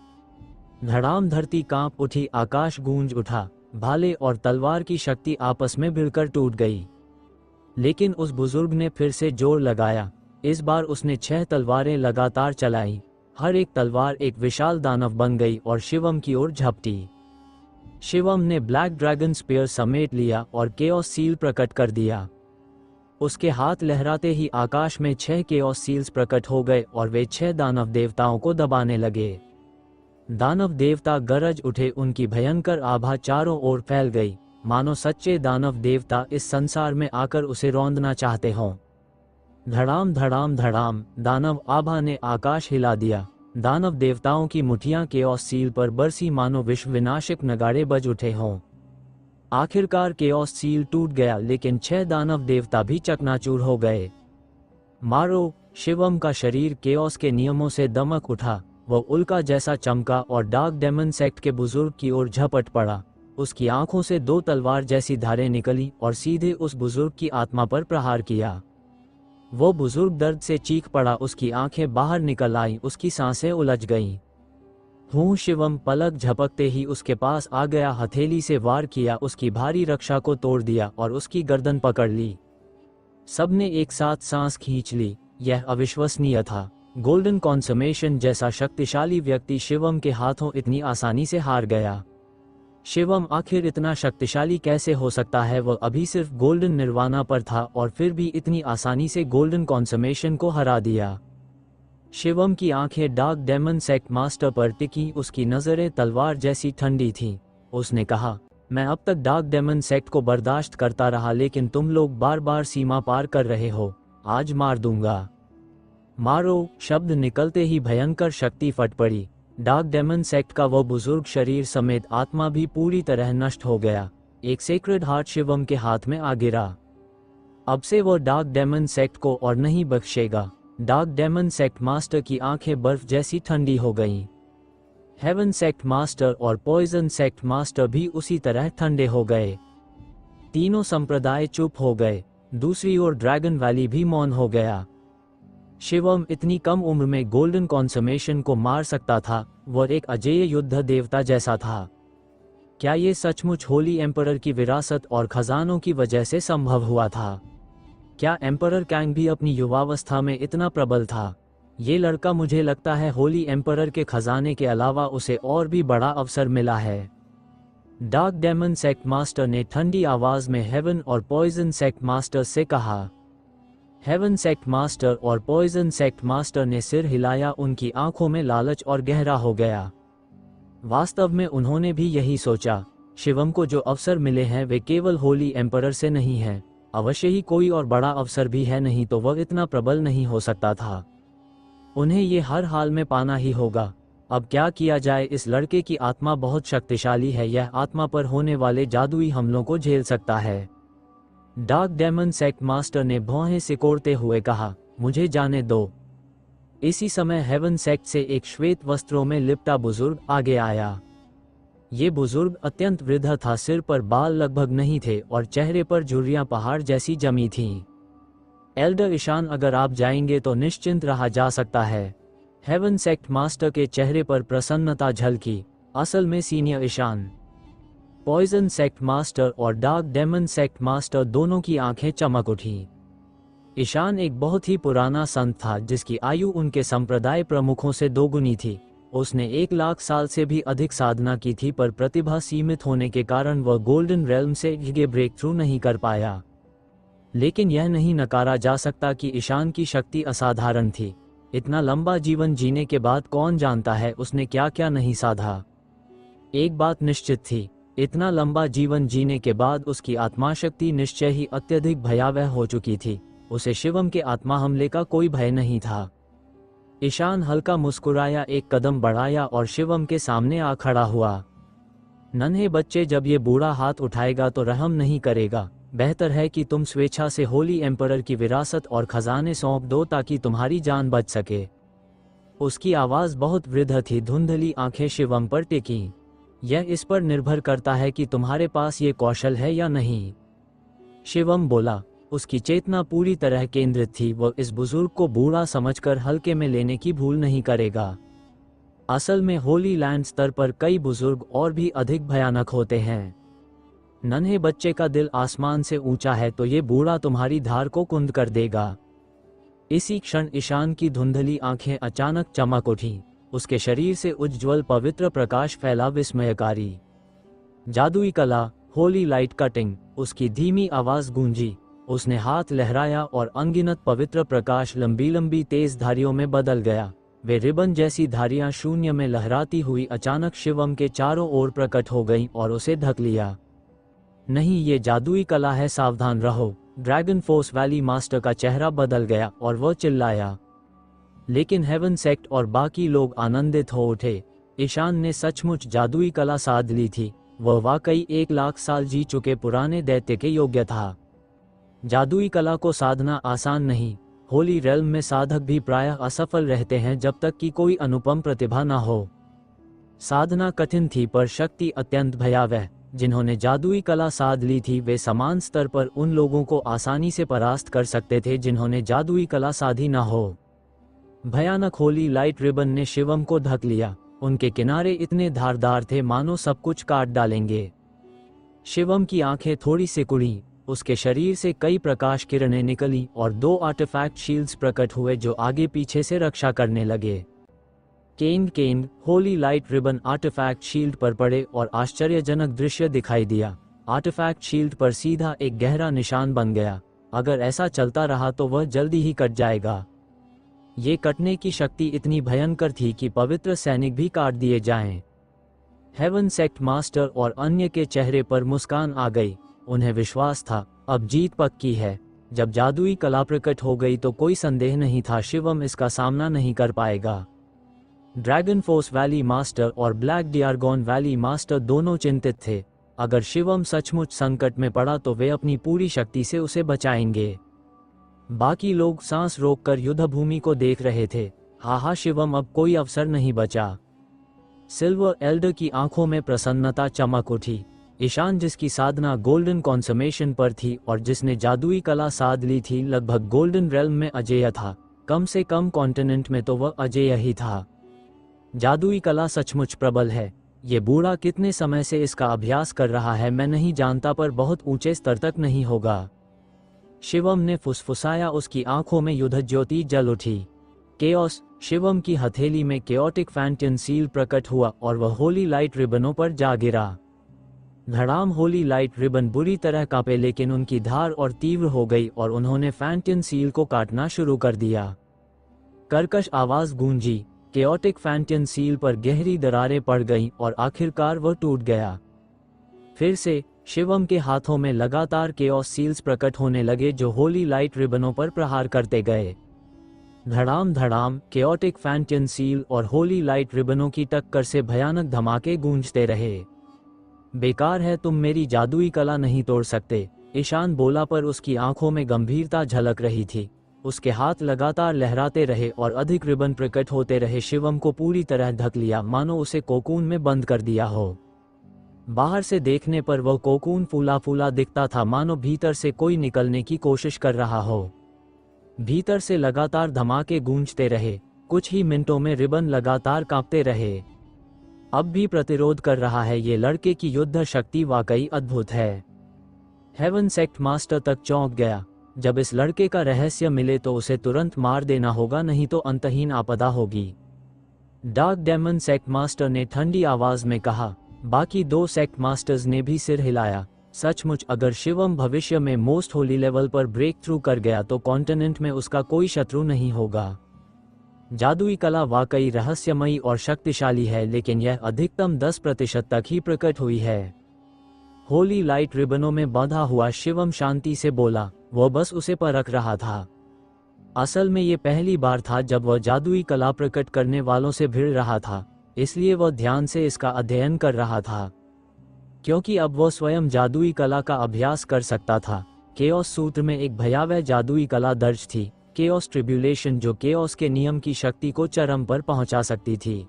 धड़ाम। धरती कांप उठी। आकाश गूंज उठा। भाले और तलवार की शक्ति आपस में भिड़कर टूट गई। लेकिन उस बुजुर्ग ने फिर से जोर लगाया। इस बार उसने 6 तलवारें लगातार चलाई। हर एक तलवार एक विशाल दानव बन गई और शिवम की ओर झपटी। शिवम ने ब्लैक ड्रैगन स्पीयर समेट लिया और केओस सील प्रकट कर दिया। उसके हाथ लहराते ही आकाश में 6 केओस सील्स प्रकट हो गए और वे 6 दानव देवताओं को दबाने लगे। दानव देवता गरज उठे। उनकी भयंकर आभा चारों ओर फैल गई, मानो सच्चे दानव देवता इस संसार में आकर उसे रौंदना चाहते हों। धड़ाम धड़ाम धड़ाम। दानव आभा ने आकाश हिला दिया। दानव देवताओं की मुठियां केओस सील पर बरसी मानो विश्व विनाशक नगाड़े बज उठे हों। आखिरकार केओस सील टूट गया लेकिन 6 दानव देवता भी चकनाचूर हो गए। मारो। शिवम का शरीर केओस के नियमों से दमक उठा। वह उल्का जैसा चमका और डार्क डेमन सेक्ट के बुजुर्ग की ओर झपट पड़ा। उसकी आंखों से 2 तलवार जैसी धारें निकली और सीधे उस बुजुर्ग की आत्मा पर प्रहार किया। वो बुजुर्ग दर्द से चीख पड़ा। उसकी आंखें बाहर निकल आईं। उसकी सांसें उलझ गईं। शिवम पलक झपकते ही उसके पास आ गया। हथेली से वार किया। उसकी भारी रक्षा को तोड़ दिया और उसकी गर्दन पकड़ ली। सबने एक साथ सांस खींच ली। यह अविश्वसनीय था। गोल्डन कॉन्समेशन जैसा शक्तिशाली व्यक्ति शिवम के हाथों इतनी आसानी से हार गया। शिवम आखिर इतना शक्तिशाली कैसे हो सकता है? वह अभी सिर्फ गोल्डन निर्वाणा पर था और फिर भी इतनी आसानी से गोल्डन कॉन्समेशन को हरा दिया। शिवम की आंखें डार्क डेमन सेक्ट मास्टर पर टिकी। उसकी नजरें तलवार जैसी ठंडी थीं। उसने कहा, मैं अब तक डार्क डेमन सेक्ट को बर्दाश्त करता रहा लेकिन तुम लोग बार बार सीमा पार कर रहे हो। आज मार दूंगा। मारो। शब्द निकलते ही भयंकर शक्ति फट पड़ी। डार्क डेमन सेक्ट का वो बुजुर्ग शरीर समेत आत्मा भी पूरी तरह नष्ट हो गया। एक सेक्रेड हार्ट शिवम के हाथ में आ गिरा। अब से वो डार्क डेमन सेक्ट को और नहीं बख्शेगा। डार्क डेमन सेक्ट मास्टर की आंखें बर्फ जैसी ठंडी हो गईं। हेवन सेक्ट मास्टर और पॉइजन सेक्ट मास्टर भी उसी तरह ठंडे हो गए। तीनों संप्रदाय चुप हो गए। दूसरी ओर ड्रैगन वैली भी मौन हो गया। शिवम इतनी कम उम्र में गोल्डन कॉन्समेशन को मार सकता था, वह एक अजेय युद्ध देवता जैसा था। क्या ये सचमुच होली एम्परर की विरासत और खजानों की वजह से संभव हुआ था? क्या एम्परर कैंग भी अपनी युवावस्था में इतना प्रबल था? ये लड़का, मुझे लगता है होली एम्परर के खजाने के अलावा उसे और भी बड़ा अवसर मिला है। डार्क डेमन सेक्ट मास्टर ने ठंडी आवाज में हेवन और पॉइजन सेक्ट मास्टर से कहा। हेवन सेक्ट मास्टर और पॉइजन सेक्ट मास्टर ने सिर हिलाया, उनकी आंखों में लालच और गहरा हो गया। वास्तव में उन्होंने भी यही सोचा। शिवम को जो अवसर मिले हैं वे केवल होली एम्परर से नहीं हैं, अवश्य ही कोई और बड़ा अवसर भी है, नहीं तो वह इतना प्रबल नहीं हो सकता था। उन्हें ये हर हाल में पाना ही होगा। अब क्या किया जाए? इस लड़के की आत्मा बहुत शक्तिशाली है, यह आत्मा पर होने वाले जादुई हमलों को झेल सकता है। डार्क डेमन सेक्ट मास्टर ने भौहें सिकोड़ते हुए कहा, मुझे जाने दो। इसी समय हेवन सेक्ट से एक श्वेत वस्त्रों में लिपटा बुजुर्ग आगे आया। ये बुजुर्ग अत्यंत वृद्ध था, सिर पर बाल लगभग नहीं थे और चेहरे पर झुर्रियां पहाड़ जैसी जमी थीं। एल्डर ईशान, अगर आप जाएंगे तो निश्चिंत रहा जा सकता है। हेवन सेक्ट मास्टर के चेहरे पर प्रसन्नता झलकी। असल में senior Ishan. Poison sect master और डार्क डेमन सेक्ट मास्टर दोनों की आंखें चमक उठी। ईशान एक बहुत ही पुराना संत था जिसकी आयु उनके संप्रदाय प्रमुखों से दोगुनी थी। उसने 1,00,000 साल से भी अधिक साधना की थी, पर प्रतिभा सीमित होने के कारण वह गोल्डन रेल्म से ये ब्रेक थ्रू नहीं कर पाया। लेकिन यह नहीं नकारा जा सकता कि ईशान की शक्ति असाधारण थी। इतना लंबा जीवन जीने के बाद कौन जानता है उसने क्या क्या नहीं साधा। एक बात निश्चित थी, इतना लंबा जीवन जीने के बाद उसकी आत्माशक्ति निश्चय ही अत्यधिक भयावह हो चुकी थी। उसे शिवम के आत्मा हमले का कोई भय नहीं था। ईशान हल्का मुस्कुराया, एक कदम बढ़ाया और शिवम के सामने आ खड़ा हुआ। नन्हे बच्चे, जब ये बूढ़ा हाथ उठाएगा तो रहम नहीं करेगा। बेहतर है कि तुम स्वेच्छा से होली एम्परर की विरासत और खजाने सौंप दो ताकि तुम्हारी जान बच सके। उसकी आवाज बहुत वृद्ध थी, धुंधली आंखें शिवम पर टिकी। यह इस पर निर्भर करता है कि तुम्हारे पास ये कौशल है या नहीं, शिवम बोला। उसकी चेतना पूरी तरह केंद्रित थी। वह इस बुजुर्ग को बूढ़ा समझकर हल्के में लेने की भूल नहीं करेगा। असल में होली लैंड स्तर पर कई बुजुर्ग और भी अधिक भयानक होते हैं। नन्हे बच्चे का दिल आसमान से ऊंचा है तो ये बूढ़ा तुम्हारी धार को कुंद कर देगा। इसी क्षण ईशान की धुंधली आंखें अचानक चमक उठी। उसके शरीर से उज्ज्वल पवित्र प्रकाश फैला, विस्मयकारी। जादुई कला, होली लाइट कटिंग, उसकी धीमी आवाज गूंजी। उसने हाथ लहराया और अनगिनत पवित्र प्रकाश लंबी लंबी तेज धारियों में बदल गया। वे रिबन जैसी धारियां शून्य में लहराती हुई अचानक शिवम के चारों ओर प्रकट हो गईं और उसे ढक लिया। नहीं, ये जादुई कला है, सावधान रहो। ड्रैगन फोर्स वैली मास्टर का चेहरा बदल गया और वह चिल्लाया। लेकिन हेवन सेक्ट और बाकी लोग आनंदित हो उठे। ईशान ने सचमुच जादुई कला साध ली थी। वह वाकई 1,00,000 साल जी चुके पुराने दैत्य के योग्य था। जादुई कला को साधना आसान नहीं। होली रेल्म में साधक भी प्रायः असफल रहते हैं जब तक कि कोई अनुपम प्रतिभा न हो। साधना कठिन थी पर शक्ति अत्यंत भयावह। जिन्होंने जादुई कला साध ली थी वे समान स्तर पर उन लोगों को आसानी से परास्त कर सकते थे जिन्होंने जादुई कला साधी न हो। भयानक होली लाइट रिबन ने शिवम को ढक लिया। उनके किनारे इतने धारदार थे मानो सब कुछ काट डालेंगे। शिवम की आंखें थोड़ी सिकुड़ी। उसके शरीर से कई प्रकाश किरणें निकली और 2 आर्टिफैक्ट शील्ड्स प्रकट हुए जो आगे पीछे से रक्षा करने लगे। Keng holy light ribbon artifact shield पर पड़े और आश्चर्यजनक दृश्य दिखाई दिया। आर्टिफैक्ट शील्ड पर सीधा एक गहरा निशान बन गया। अगर ऐसा चलता रहा तो वह जल्दी ही कट जाएगा। ये कटने की शक्ति इतनी भयंकर थी कि पवित्र सैनिक भी काट दिए जाएं। हेवन सेक्ट मास्टर और अन्य के चेहरे पर मुस्कान आ गई। उन्हें विश्वास था अब जीत पक्की है। जब जादुई कला प्रकट हो गई तो कोई संदेह नहीं था शिवम इसका सामना नहीं कर पाएगा। ड्रैगन फोर्स वैली मास्टर और ब्लैक डियारगॉन वैली मास्टर दोनों चिंतित थे। अगर शिवम सचमुच संकट में पड़ा तो वे अपनी पूरी शक्ति से उसे बचाएंगे। बाकी लोग सांस रोककर युद्धभूमि को देख रहे थे। हाहा, शिवम अब कोई अवसर नहीं बचा। सिल्वर एल्डर की आंखों में प्रसन्नता चमक उठी। ईशान, जिसकी साधना गोल्डन कॉन्समेशन पर थी और जिसने जादुई कला साध ली थी, लगभग गोल्डन रेल्म में अजेय था। कम से कम कॉन्टिनेंट में तो वह अजेय ही था। जादुई कला सचमुच प्रबल है। ये बूढ़ा कितने समय से इसका अभ्यास कर रहा है मैं नहीं जानता, पर बहुत ऊंचे स्तर तक नहीं होगा। शिवम ने फुसफुसाया। उसकी आंखों में युद्ध ज्योति जल उठी। केओस। शिवम की हथेली में केओटिक फैंटन सील प्रकट हुआ और वह होली लाइट रिबनों पर जा गिरा। धड़ाम। होली लाइट रिबन बुरी तरह कांपे, लेकिन उनकी धार और तीव्र हो गई और उन्होंने फैंटन सील को काटना शुरू कर दिया। कर्कश आवाज गूंजी। केओटिक फैंटन सील पर गहरी दरारें पड़ गईं और आखिरकार वह टूट गया। फिर से शिवम के हाथों में लगातार केओस सील्स प्रकट होने लगे जो होली लाइट रिबनों पर प्रहार करते गए। धड़ाम धड़ाम। केओटिक फैंटन सील और होली लाइट रिबनों की टक्कर से भयानक धमाके गूंजते रहे। बेकार है, तुम मेरी जादुई कला नहीं तोड़ सकते, ईशान बोला, पर उसकी आंखों में गंभीरता झलक रही थी। उसके हाथ लगातार लहराते रहे और अधिक रिबन प्रकट होते रहे। शिवम को पूरी तरह ढक लिया, मानो उसे कोकून में बंद कर दिया हो। बाहर से देखने पर वह कोकून फूला फूला दिखता था, मानो भीतर से कोई निकलने की कोशिश कर रहा हो। भीतर से लगातार धमाके गूंजते रहे। कुछ ही मिनटों में रिबन लगातार कांपते रहे। अब भी प्रतिरोध कर रहा है। ये लड़के की युद्ध शक्ति वाकई अद्भुत है। हेवन सेक्ट मास्टर तक चौंक गया। जब इस लड़के का रहस्य मिले तो उसे तुरंत मार देना होगा, नहीं तो अंतहीन आपदा होगी। डार्क डेमन सेक्ट मास्टर ने ठंडी आवाज में कहा। बाकी दो सेक्ट मास्टर्स ने भी सिर हिलाया। सचमुच, अगर शिवम भविष्य में मोस्ट होली लेवल पर ब्रेक थ्रू कर गया तो कॉन्टिनेंट में उसका कोई शत्रु नहीं होगा। जादुई कला वाकई रहस्यमयी और शक्तिशाली है, लेकिन यह अधिकतम 10% तक ही प्रकट हुई है। होली लाइट रिबनों में बांधा हुआ शिवम शांति से बोला। वह बस उसे परख रहा था। असल में ये पहली बार था जब वह जादुई कला प्रकट करने वालों से भिड़ रहा था, इसलिए वह ध्यान से इसका अध्ययन कर रहा था। क्योंकि अब वह स्वयं जादुई कला का अभ्यास कर सकता था। केओस सूत्र में एक भयावह जादुई कला दर्ज थी, केओस ट्रिब्यूलेशन, जो केओस के नियम की शक्ति को चरम पर पहुंचा सकती थी।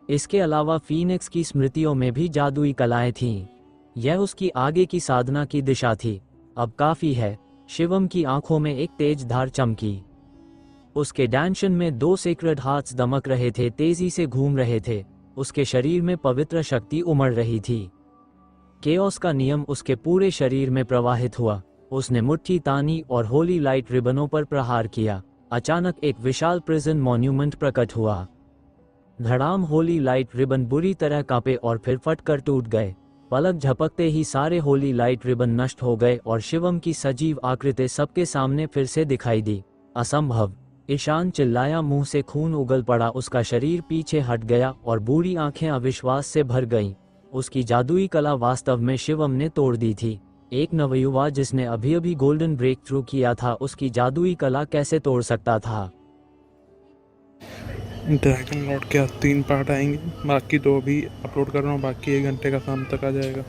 इसके अलावा फीनिक्स की स्मृतियों में भी जादुई कलाएं थीं। यह उसकी आगे की साधना की दिशा थी। अब काफी है। शिवम की आंखों में एक तेज धार चमकी। उसके डैंशन में 2 सेक्रेड हार्ट्स दमक रहे थे, तेजी से घूम रहे थे। उसके शरीर में पवित्र शक्ति उमड़ रही थी। केओस का नियम उसके पूरे शरीर में प्रवाहित हुआ। उसने मुट्ठी तानी और होली लाइट रिबनों पर प्रहार किया। अचानक एक विशाल प्रिजन मॉन्यूमेंट प्रकट हुआ। धड़ाम। होली लाइट रिबन बुरी तरह कांपे और फिर फटकर टूट गए। पलक झपकते ही सारे होली लाइट रिबन नष्ट हो गए और शिवम की सजीव आकृति सबके सामने फिर से दिखाई दी। असंभव, ईशान चिल्लाया। मुंह से खून उगल पड़ा। उसका शरीर पीछे हट गया और बूढ़ी आंखें अविश्वास से भर गईं। उसकी जादुई कला वास्तव में शिवम ने तोड़ दी थी। एक नवयुवा जिसने अभी अभी गोल्डन ब्रेक थ्रू किया था, उसकी जादुई कला कैसे तोड़ सकता था? ड्रैगन लॉर्ड के 3 पार्ट आएंगे, बाकी 2 अभी अपलोड कर रहा हूँ, बाकी 1 घंटे का शाम तक आ जाएगा।